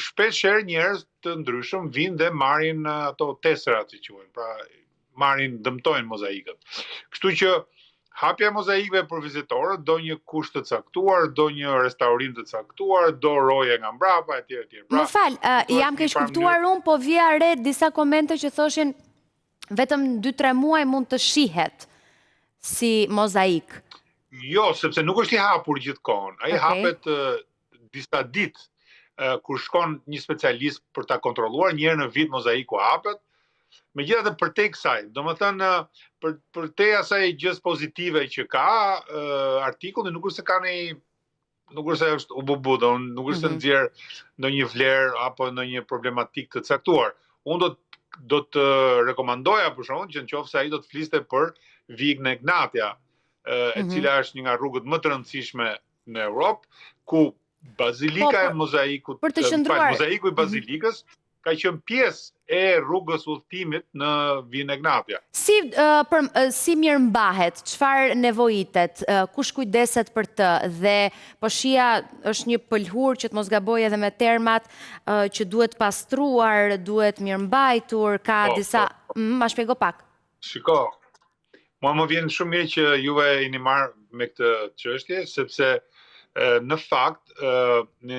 shpeshherë njerëz të ndryshëm vinë dhe marrin ato tesserat që quhen, pra dëmtojnë mozaikët. Kështu që hapja e mozaikëve për vizitorët do një kusht të caktuar, do një restaurim të caktuar, do roje nga mbrapa, etj. Më fal, jam keq kuptuar unë, po vija re disa komente që thoshin vetëm 2-3 muaj mund të shihet si mozaik. Jo, sepse nuk është i hapur gjithkohon. Ai hapet disa ditë kur shkon një specialist për ta kontrolluar, një herë në vit mozaiku hapet. Megjithatë për te kësaj, domethënë për te asaj gjës pozitive që ka artikulli, nuk është se ka nuk është se është ububu, nuk është se nxjerr ndonjë vlerë apo ndonjë problematik të caktuar. Unë do të rekomandoja për shkakun që nëse ai do të fliste për Vigën e Ignatia, e cila është një nga rrugët më të rëndësishme në Europë, ku bazilika e mozaikut, mozaiku i bazilikës ka qenë pjesë e rrugës udhëtimit në Vigën e Ignatia. Si mirë mbahet, çfarë nevojitet, kush kujdeset për të, dhe po shija është një pëlhur që të mos gaboj edhe me termat, që duhet pastruar, duhet mirë mbajtur, ka disa... Ma shpjego pak. Shiko, Mua më vjen shumë mirë që juve jeni marrë me këtë çështje, sepse në fakt në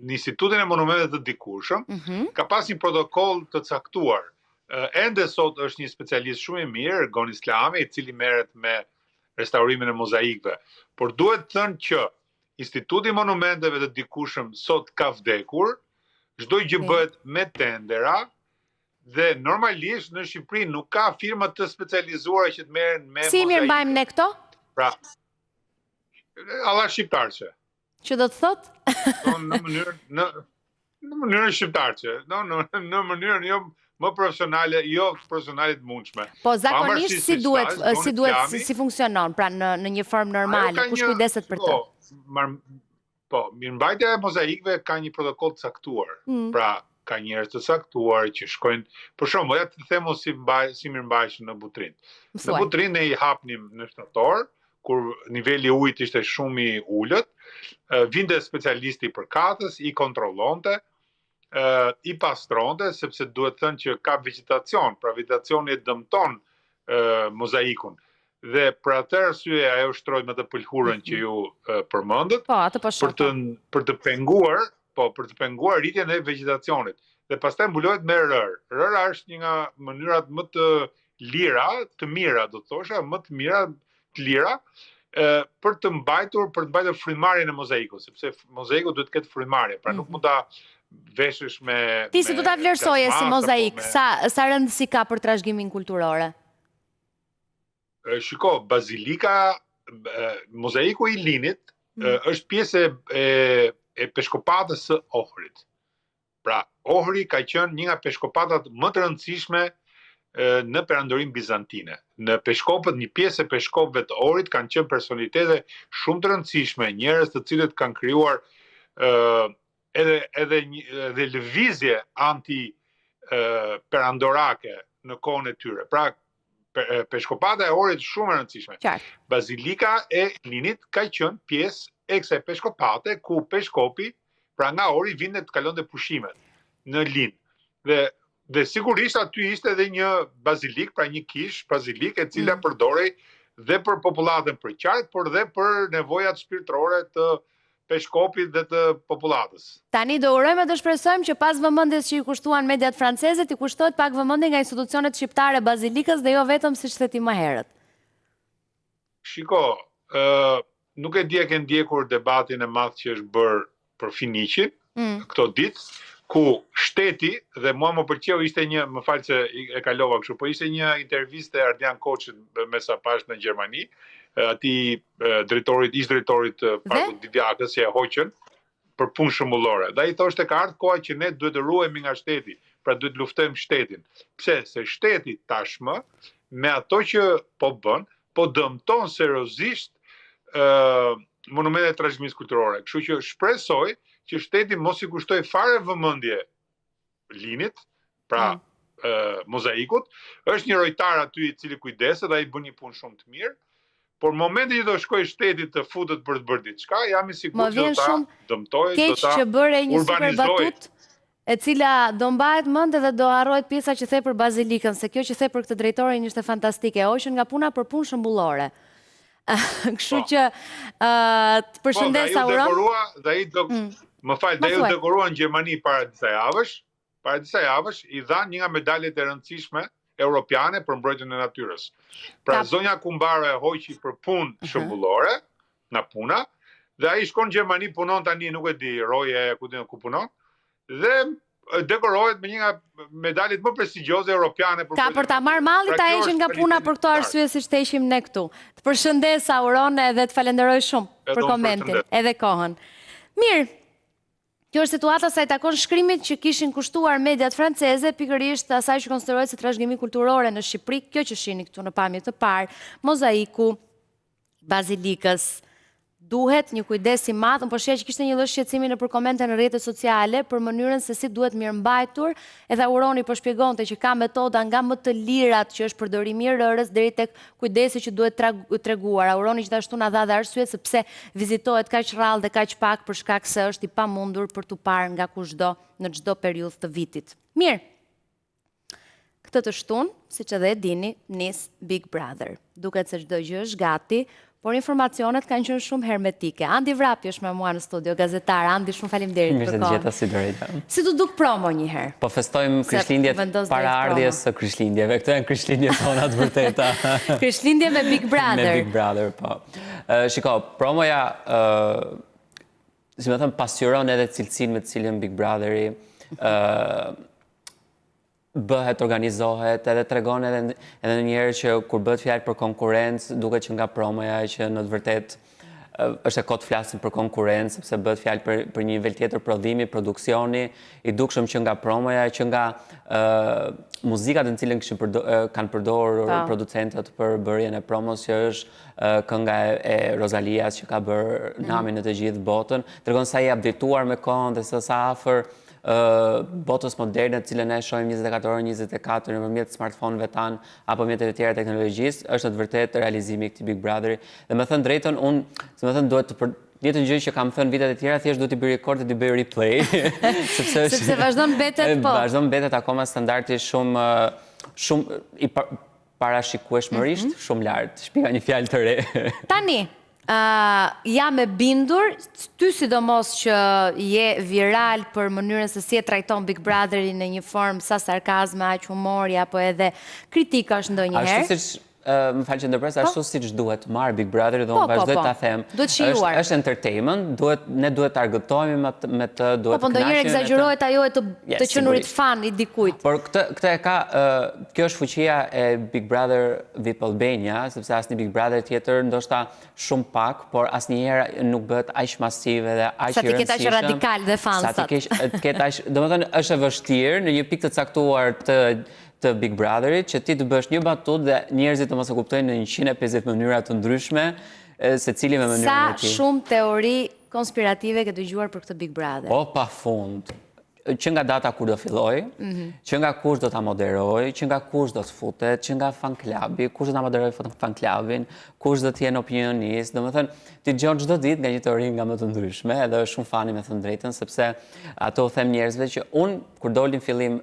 Institutin e Monumenteve të Dikurshëm ka pas një protokoll të caktuar. Ende sot është një specialist shumë i mirë, Gon Islami, i cili merret me restaurimin e mozaikëve. Por duhet thënë që Instituti i Monumenteve të Dikurshëm sot ka vdekur, çdo gjë bëhet me tendera dhe normalisht në Shqipëri nuk ka firma të specializuara që të merren me mozaikë. Si mirë mbajmë ne këto? Pra, Allah shqiptarçe. Që do të thot? Në mënyrën shqiptarçe, në mënyrën jo më profesionale, jo profesionale të mundshme. Po zakonisht si funksionon, pra në një formë normale, kush kujdeset për të? Po, mirëmbajtja e mozaikëve ka një protokoll të caktuar. Pra, ka njerëz të caktuar që shkojnë, për shembull, ja të themu si mirëmbajtje në Butrin. Në Butrin ne i hapnim në shtator, kur niveli i ujit ishte shumë i ulët, vinte specialisti i përkatës, i kontrollonte, i pastronte, sepse duhet thënë që ka vegetacion, pra vegetacioni e dëmton mozaikun. Dhe për atë arsye ajo shtrohet me të pëlhurën që ju përmendët, për të penguar rritjen e vegetacionit. Dhe pastaj mbulohet me rër. Rëra është një nga mënyrat më të lira, të mira, do të thosha, më të mira, të lira, për të mbajtur frymarrjen e mozaikut, sepse mozaiku duhet të ketë frymarrje, pra nuk mund ta veshësh me... Ti si du ta vlerësoje si mozaik, sa rëndësi ka për trashëgiminë kulturore? Shiko, bazilika, mozaiku i Linit është pjesë e peshkopatës së Ohrit. Pra, Ohri ka qenë një nga peshkopatat më të rëndësishme në perandorin bizantine. Në peshkopët, një pjesë e peshkopëve të Ohrit kanë qenë personalitete shumë të rëndësishme, njerëz të cilët kanë krijuar edhe lëvizje anti-perandorake në kohën e tyre. Pra, peshkopata e Ohrit shumë e rëndësishme. Bazilika e Linit ka qenë pjesë e kësaj peshkopate, ku peshkopi, pra nga Ohri, vinte të kalonte pushimet në Lin. Dhe sigurisht aty ishte edhe një bazilik, pra një kish bazilik e cila përdorej dhe për popullatën për qark, por dhe për nevojat shpirtërore të peshkopit dhe të popullatës. Tani do urojmë dhe shpresojmë që pas vëmendjes që i kushtuan mediat franceze, i kushtohet pak vëmendje nga institucionet shqiptare bazilikës dhe jo vetëm siç theti më herët. Shiko, nuk e di a ke ndjekur debatin e madh që është bërë për Finiqin këto ditë, ku shteti, dhe mua më pëlqeu, ishte një, më falë që e kalova kështu, po ishte një intervistë e Ardian Koçit me sa pash në Gjermani, atij ish drejtorit Parkut Divjakës që e hoqën për punë shëmbullore. Dhe ai thoshte ka ardhur koha që ne duhet të ruhemi nga shteti, pra duhet luftojmë shtetin. Pse? Se shteti tashmë me ato që po bën, po dëmton seriozisht monumentet e trashëgimisë kulturore. Kështu që shpresoj që shteti mos i kushtoj fare vëmendje Linit, pra mozaikut, është një rojtar aty i cili kujdeset dhe ai bën një punë shumë të mirë, por momenti që do shkoj shteti të futet për të bërë diçka, jam i sigurt që do ta dëmtojë, do ta që bëre një super batut, e cila do mbahet mend dhe do harrohet pjesa që the për bazilikën, se kjo që the për këtë drejtorin ishte fantastike, hoqën nga puna për punë shëmbullore. Kështu që të përshëndes Auron. Më falë, dhe ju dekoruan në Gjermani para disa javësh, i dhanë një nga medaljet e rëndësishme europiane për mbrojtjen e natyrës. Pra zonja Kumbaro e hoqi për punë shëmbullore, nga puna, dhe ai shkon në Gjermani, punon tani, nuk e di, roje ku punon, dhe dekorohet me një nga medaljet më prestigjioze europiane. Ka për ta marrë malli ta heqin nga puna për këto arsye siç të heqim ne këtu. Të përshëndes Auron dhe të falenderoj shumë për komentin edhe kohën. Mirë. Kjo është situata sa i takon shkrimit që kishin kushtuar mediat franceze, pikërisht asaj që konsiderohet si trashëgimi kulturore në Shqipëri, kjo që shihni këtu në pamje të parë, mozaiku, bazilikës. Duhet një kujdes i madh, por sheh që kishte një lloj shqetësimi nëpër komente në rrjetet sociale për mënyrën se si duhet mirëmbajtur, edhe Auroni po shpjegonte që ka metoda nga më të lirat që është përdorimi i rërës deri tek kujdesi që duhet treguar. Auroni gjithashtu na dha dhe arsye sepse vizitohet kaq rrallë dhe kaq pak për shkak se është i pamundur për t'u parë nga kushdo në çdo periudhë të vitit. Mirë. Këtë të shtun, si që dhe e dini, nis Big Brother. Duket se çdo gjë është gati, por informacionet kanë qenë shumë hermetike. Andi Vrapi është me mua në studio, gazetar. Andi, shumë faleminderit për kohën. Mirë se gjeta si Dorita. Si të duk promo një herë? Po festojmë Krishtlindjet para ardhjes së Krishtlindjeve. Këto janë Krishtlindjet tona të vërteta. Krishtlindje me Big Brother. Me Big Brother, po. Shiko, promoja, si me thëmë, pasqyron edhe cilësinë me të cilën Big Brotheri bëhet, organizohet, edhe tregon edhe njerë që kur bëhet fjalë për konkurrencë, duket që nga promoja që në të vërtet është e kotë flasin për konkurrencë, sepse bëhet fjalë për një nivel tjetër prodhimi, produksioni, i dukshëm që nga promoja, që nga muzikat në cilën kanë përdorur producentët për bërjen e promos, që është kënga e Rozalias që ka bërë namin në të gjithë botën, tregon sa i updateuar me kohën dhe sa afër botës moderne të cilën ne shohim 24 orë 24 nëpërmjet smartphone-ve tanë apo mjeteve tjera teknologjisë, është në të vërtetë realizimi i këtij Big Brotheri. Dhe më thënë drejtën, unë, si më thënë, duhet të njëjtën gjë që kam thënë vitet e tjera, thjesht duhet të bëj rekord dhe të bëj replay, sepse vazhdon mbetet po. Vazhdon mbetet akoma standardi shumë i parashikueshmërisht shumë lart. Shpika një fjalë të re. Tani, jam e bindur, ty sidomos që je viral për mënyrën se si e trajton Big Brotheri në një formë sa sarkazme, aq humori, apo edhe kritika është ndonjëherë. Ashtu siç më falë që ndërpres, ashtu siç duhet marr Big Brotheri, dhe unë vazhdoj ta them. Duhet shijuar. Është entertainment, ne duhet të argëtohemi me të, duhet të po ndonjëherë egzagerohet ajo e të qenurit fan i dikujt. Por këtë e ka, kjo është fuqia e Big Brother VIP Albania, sepse asnjë Big Brother tjetër ndoshta shumë pak, por asnjëherë nuk bëhet aq masive dhe aq i rëndësishëm. Sa ti ketë aq radikal dhe fansat. Sa ti ketë aq, domethënë është e vështirë në një pikë të caktuar të Big Brotherit, që ti të bësh një batut dhe njerëzit të mos e kuptojnë në 150 mënyra të ndryshme, se cili me mënyrën e tij. Sa shumë teori konspirative ke dëgjuar për këtë Big Brother? O, pafund. Që nga data kur do filloj, që nga kush do ta moderoj, që nga kush do të futet, që nga fan klubi, kush do ta moderoj fan klubin, kush do të jenë opinionist, domethënë ti dëgjon çdo ditë nga një teori nga më të ndryshme, edhe është shumë fani me thënë drejtën, sepse ato them njerëzve që unë kur dolin fillim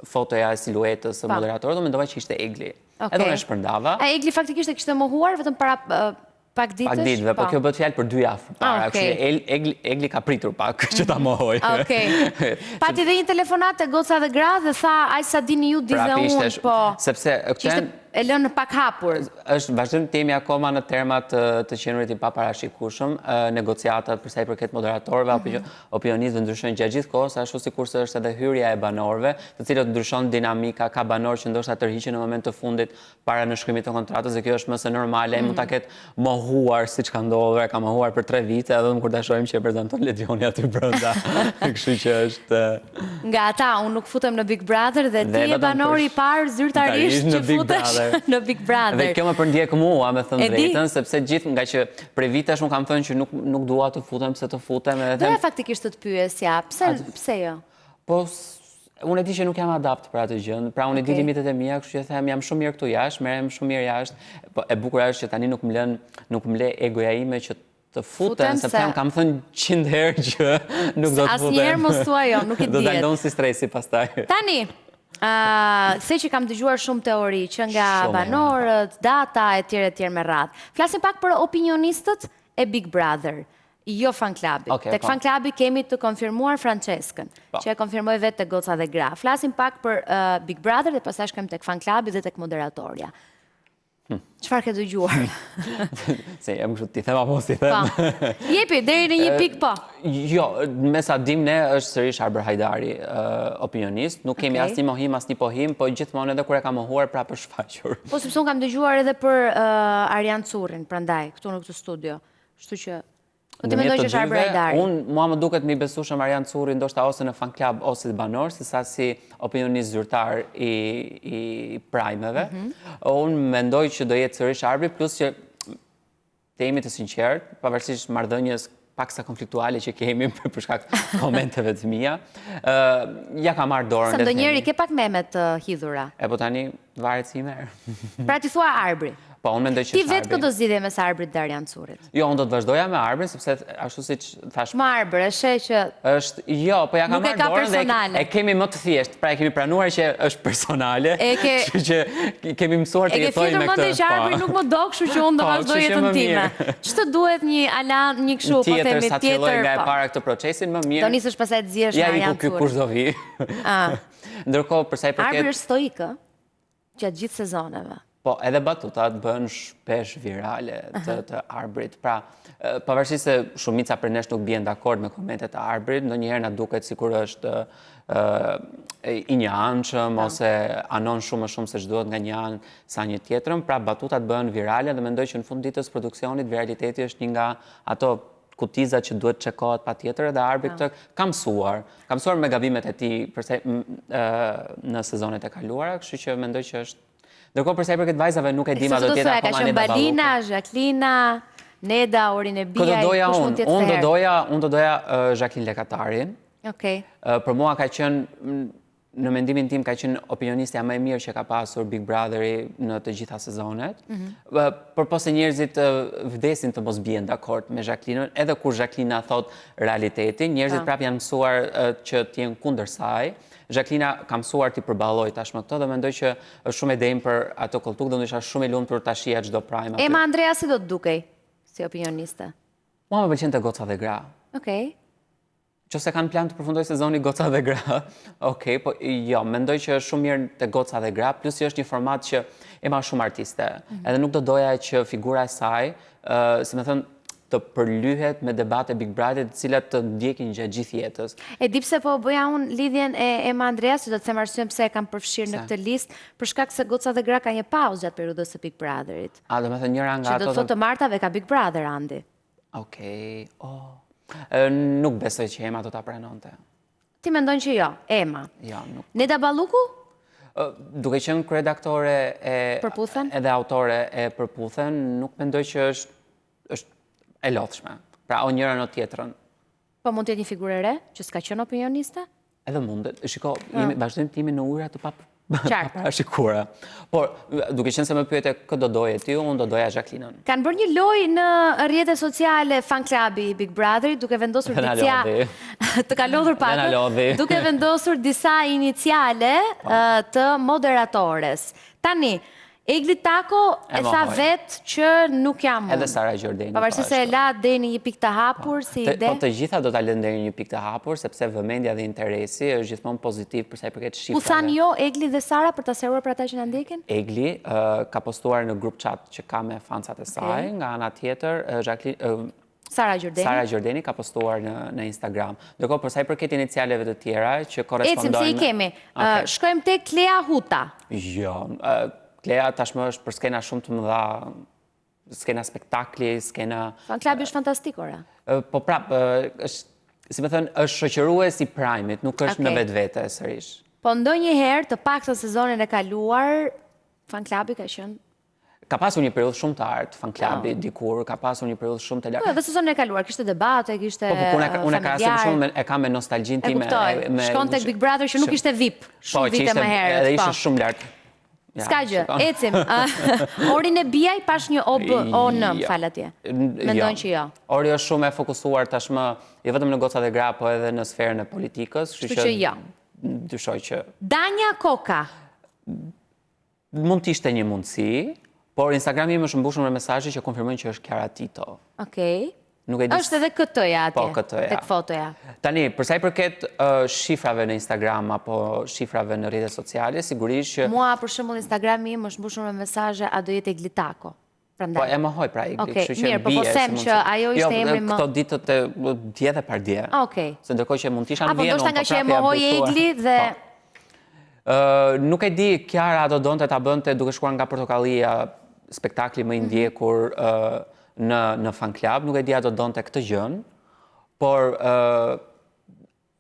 fotoja e siluetës së moderatorit, do mendova që ishte Egli. Edhe unë e shpërndava. Egli faktikisht e kishte mohuar vetëm para pak ditësh? Pak ditëve, po kjo bëhet fjalë për 2 javë para. Egli ka pritur pak që ta mohoj. Pati dhe një telefonat e goca dhe gra dhe tha, aj sa dini ju di dhe unë, po. Sepse këten e lënë pak hapur. Është vazhdim temi akoma në termat të qenurit i paparashikueshëm, negociatat përsa i përket moderatorëve, opinionistëve ndryshojnë gjatë gjithë kohës, ashtu sikurse është edhe hyrja e banorëve, të cilët ndryshon dinamika, ka banorë që ndoshta tërhiqen në moment të fundit para nënshkrimit të kontratës, dhe kjo është më së normale, mund ta ketë mohuar siç ka ndodhur, ka mohuar për 3 vite, edhe kur ta shohim që e prezanton Ledioni aty brenda. Kështu që është nga ata, unë nuk futem në Big Brother dhe ti je banori i parë zyrtarisht që futesh në Big Brother. Dhe kjo më përndjek mua, me thënë drejtën, sepse gjithë nga që prej vitesh unë kam thënë që nuk dua të futem se të futem. Doja faktikisht të të pyesja, pse jo? Po, unë e di që nuk jam adapt për atë gjë, pra unë e di limitet e mia, kështu që them jam shumë mirë këtu jashtë, merrem shumë mirë jashtë. Po e bukur është që tani nuk më le egoja ime që të futem, sepse kam thënë 100 herë që nuk do të futem. Asnjëherë mos thua jo, nuk i diet. Do ta ndon si stresi pastaj. Tani, se që kam dëgjuar shumë teori, që nga banorët, data, etj me radhë. Flasim pak për opinionistët e Big Brother, jo fan klubi. Tek fan klubi kemi të konfirmuar Franceskën, që e konfirmoj vetë të goca dhe gra. Flasim pak për Big Brother dhe pastaj shkojmë tek fan klubi dhe tek moderatorja. Çfarë ke dëgjuar? Se jam kështu ti them apo si them. Jepi deri në një pikë po. Jo, me sa dim ne është sërish Arber Hajdari opinionist, nuk kemi asnjë mohim, asnjë pohim, po gjithmonë edhe kur e ka mohuar prapë shfaqur. Po sepse unë kam dëgjuar edhe për Arjan Currin, prandaj këtu në këtë studio. Kështu që ti mendoj që është Arber Hajdari. Mua më duket më i besueshëm Arjan Curri, ndoshta ose në fan club ose si banor, sesa si opinionist zyrtar i prajmeve. Unë mendoj që do jetë sërish Arbri, plus që të jemi të sinqert, pavarësisht marrëdhënies paksa konfliktuale që kemi për shkak komenteve të mia, ja ka marrë dorën. Sa ndonjëri ke pak meme të hidhura. E po tani varet si merr. Pra ti thua Arbri. Po, unë mendoj që Ti vetë këtë do zgjidhje mes Arbrit dhe Arjan Curit? Jo, unë do të vazhdoja me Arbrin, sepse ashtu si që thash... Ma Arbër, është që... Jo, po ja ka marrë dorën dhe e kemi më të thjeshtë, pra e kemi pranuar që është personale, që kemi mësuar të jetoj me këtë... E ke fjetur mënde që Arbri nuk më do, kështu që unë do vazhdoj jetën time. Që të duhet një alan, një këshu, po themi sa të filloj nga e para këtë procesin, më mirë... Do nisësh pasaj të zjesh nga Arjan Curit. Ja, i ku kush do vi. Ndërkohë, përsa i përket... Arbri është stoikë, gjatë gjithë sezoneve. Po, edhe batutat bën shpesh virale të Arbrit. Pra, pavarësisht se shumica për nesh nuk bien dakord me komentet e Arbrit, ndonjëherë na duket sikur është i një anshëm ose anon shumë më shumë se ç'duhet nga një anë sa një tjetrën. Pra, batutat bëhen virale dhe mendoj që në fund ditës produksionit viraliteti është një nga ato kutizat që duhet çekohet patjetër dhe Arbri këtë ka mësuar me gabimet e tij në sezonet e kaluara, kështu që mendoj që është. Ndërkohë përsa i përket vajzave nuk e dima do tjetë akoma Neda Balluku. Ka qenë Balina, Jacqueline, Neda, Orine Biaj, kush mund tjetë të herë? Unë do doja Jacqueline Lekatarin. Për mua ka qenë, në mendimin tim, ka qenë opinionistja më e mirë që ka pasur Big Brotheri në të gjitha sezonet. Për po se njerëzit vdesin të mos bien dakord me Jacqueline, edhe kur Jacqueline thot realitetin, njerëzit prap janë mësuar që t'jenë kundër saj. Jacqueline ka mësuar t'i përballoj tashmë këto dhe mendoj që është shumë e dejmë për ato koltuk dhe unë isha shumë i lumtur ta shija çdo prime. Ema Andrea si do të dukej si opinioniste? Mua më pëlqen të Goca dhe Gra. Okej. Qose kanë plan të përfundoj sezoni Goca dhe Gra. Okej, po jo, mendoj që është shumë mirë të Goca dhe Gra, plus që është një format që Ema shumë artiste. Edhe nuk do doja që figura e saj, si më thënë, të përlyhet me debate Big Brother të cilat të ndjekin gjatë gjithë jetës. E di pse po bëja unë lidhjen e Ema Andrea, si do të them arsyen pse e kam përfshirë në këtë listë, për shkak se Goca dhe Gra ka një pauzë gjatë periudhës së Big Brotherit. Do të thënë njëra nga ato. Që do të thotë të martave ka Big Brother, Andi. Okej. Nuk besoj që Ema do ta pranonte. Ti mendon që jo, Ema. Jo, nuk. Neda Balluku? Duke qenë kryedaktore edhe autore e Përputhen, nuk mendoj që është e lodhshme. Pra, o njëra në tjetrën. Po mund të jetë një figurë e re, që s'ka qenë opinioniste? Edhe mundet. Shiko, vazhdojmë timin në ujra të parashikuara. Por, duke qenë se më pyete këtë do doje ti, unë do doja Jacqueline-ën. Kanë bërë një lojë në rrjetet sociale fan klubi Big Brotherit, duke vendosur të ka lodhur pak, duke vendosur disa iniciale të moderatores. Tani, Egli Tako e tha vetë që nuk jam mund. Edhe Sara Gjordeni. Pavarësisht se e la deri një pikë të hapur si ide. Po të gjitha do ta lënë deri një pikë të hapur, sepse vëmendja dhe interesi është gjithmonë pozitiv për sa i përket shifrave. U thanë jo Egli dhe Sara për ta seruar për ata që na ndjekin? Egli ka postuar në grup chat që ka me fansat e saj, nga ana tjetër Sara Gjordeni ka postuar në Instagram. Ndërkohë për sa i përket inicialeve të tjera që korrespondojnë. Ecim se i kemi. Shkojmë tek Klea Huta. Jo, Klea tashmë është për skena shumë të mëdha, skena spektakli, skena... Fan klubi është fantastik, ora? Po prapë, si me thënë, është shoqërues i Prime-it, nuk është në vetvete sërish. Po ndonjëherë të paktën sezonin e kaluar, fan klubi ka qenë? Ka pasur një periudhë shumë të artë, fan klubi dikur, ka pasur një periudhë shumë të lartë. Po, edhe sezonin e kaluar, kishte debate, kishte familjar. Unë e krahasoj shumë e kam me nostalgjin time. E kuptoj, shkon tek Big Brother që nuk ishte VIP, shumë vite më herët. Edhe ishte shumë lartë. Ska gjë, ecim. Orine Biaj pash një ON, falë atje. Mendojnë që jo. Ori është shumë e fokusuar tashmë, jo vetëm në Goca dhe Gra, po edhe në sferën e politikës. Kështu që jo. Dyshoj që... Danja Koka. Mund t'ishte një mundësi, por Instagrami më shëmbushur me mesazhe që konfirmojnë që është Kiara Tito. Okej. Është edhe këtëja atje, tek fotoja. Tani, përsa i përket shifrave në Instagram apo shifrave në rrjetet sociale, sigurisht që... Mua, për shembull, Instagrami më shëmbushur me mesazhe, a do jetë Egli Tako? Po, e mohoj pra Egli, kështu që mirë, po them që ajo ishte emri më... Jo, këto ditët e dje dhe par dje. Okej. Se ndërkohë që mund t'isha në Apo Vjenë, ndoshta nga që e mohoj Egli dhe... Nuk e di, Kiara do donte ta bënte duke shkuar nga Portokallia, spektakli më i ndjekur në fan club, nuk e di a do donte këtë gjën, por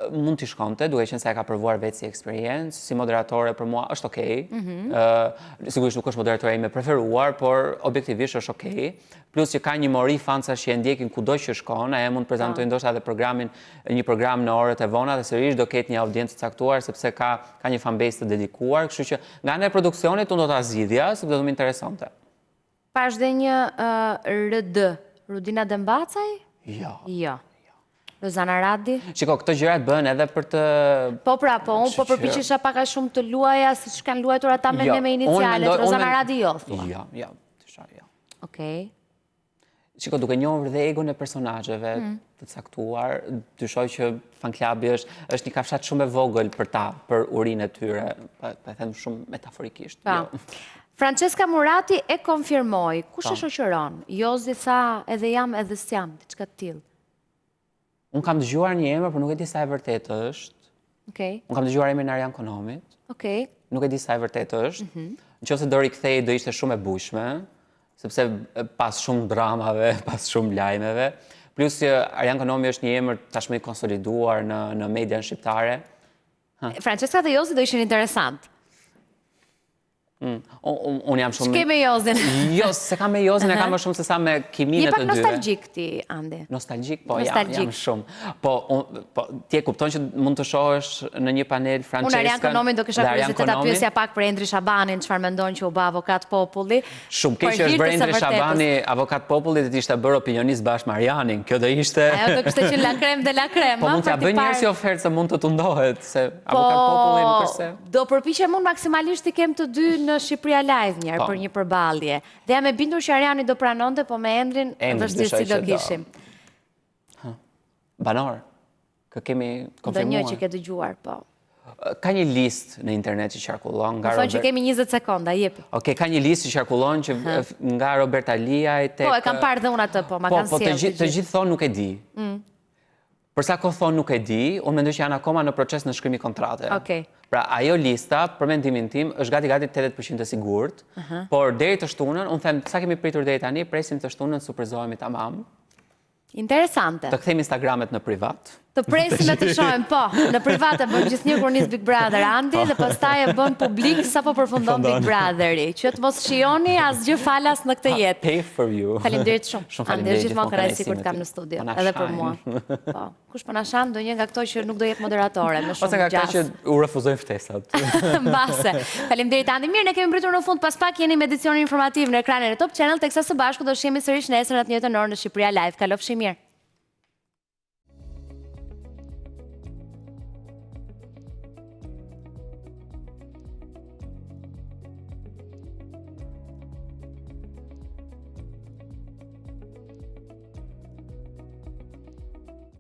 mund t'i shkonte, duke qenë se e ka provuar vetë si eksperiencë, si moderatore për mua është okej. Sigurisht nuk është moderatore ime preferuar, por objektivisht është okej. Plus që ka një mori fansash që e ndjekin kudo që shkon, e mund të prezantojë ndoshta edhe një program në orët e vona dhe sërish do ketë një audiencë të caktuar sepse ka një fanbase të dedikuar, kështu që nga ana e produksionit unë do ta zgjidhja, sepse do më interesonte. Pash dhe një RD, Rudina Dembacaj? Jo. Rozana Radi? Shiko, këto gjërat bëhen edhe për të... Po pra, po, unë po përpiqesha pak a shumë të luaja, si që kanë luajtur ata me inicialet, Rozana Radi jo, thua. Jo. Okej. Shiko, duke njohur dhe egon e personazheve të caktuar, dyshoj që fanklubi është një kafshat shumë e vogël për ta, për urinë e tyre, e them shumë metaforikisht. Francesca Murati e konfirmoi. Kush e shoqëron? Jozi tha edhe jam edhe s'jam, diçka të tillë. Unë kam dëgjuar një emër, por nuk e di sa e vërtet është. Okej. Unë kam dëgjuar emrin Arjan Konomit. Okej. Nuk e di sa e vërtet është. Nëse do rikthej do ishte shumë e bujshme, sepse pas shumë dramave, pas shumë lajmeve, plus që Arjan Konomi është një emër tashmë i konsoliduar në median shqiptare. Francesca dhe Jozi do ishin interesant. Unë jam shumë... Shke me Jozin? Jo, se kam me Jozin, e kam më shumë se sa me Kimin e të dyre. Një pak nostalgjik ti, Andi. Nostalgjik? Po, jam shumë. Po, ti e kupton që mund të shohësh në një panel Franceskën... Unë Arjan Konomin do kisha kuriozitet ta pyesja pak për Endri Shabanin, çfarë mendon që u bë avokat populli. Shumë keq që është bërë Endri Shabani avokat populli dhe të ishte bërë opinionist bashkë me Arjanin. Kjo do ishte... Ajo do kishte qenë la krem de la krem. Po mund t'ja bëj njerëz si ofertë se mund të tundohet, se avokat populli nuk është se... Do përpiqem unë maksimalisht i kem të dy në Shqipëria Live njerë për një përballje. Dhe jam e bindur që Arjani do pranonte, po me Endrin vështirësi do kishim. Banor, kë kemi konfirmuar. Do një që ke dëgjuar, po. Ka një list në internet që qarkullon nga Robert... Më thonë që kemi 20 sekonda, jepi. Oke, ka një list që qarkullon që nga Roberta Liaj tek... Po, e kam parë dhe unë atë, po, ma kanë sjellë. Po, të gjithë thonë nuk e di. Përsa ko thonë nuk e di, unë mendoj që janë akoma në proces në shkrimi kontrate. Pra, ajo lista, për mendimin tim, është gati 80% e sigurt, por deri të shtunën, unë them, sa kemi pritur deri tani, presim të shtunën, superzohemi tamam. Interesante. Të kthejmë Instagramet në privat. Të presim e të shohim, po, në privat e bën gjithnjë kur nis Big Brother Andi dhe pastaj e bën publik sa po përfundon Big Brotheri, që të mos shijoni asgjë falas në këtë jetë. Pay for you. Faleminderit shumë. Andi, gjithmonë kënaqësi kur të kam në studio, edhe për mua. Po. Kush po na shan, ndonjë nga këto që nuk do jetë moderatore, më shumë ose nga këto që u refuzojnë ftesat. Mbase. Faleminderit Andi. Mirë, ne kemi mbritur në fund, pas pak jeni me edicionin informativ në ekranin e Top Channel, teksa së bashku do shihemi sërish nesër në të njëjtën orë në Shqipëria Live. Kalofshi mirë.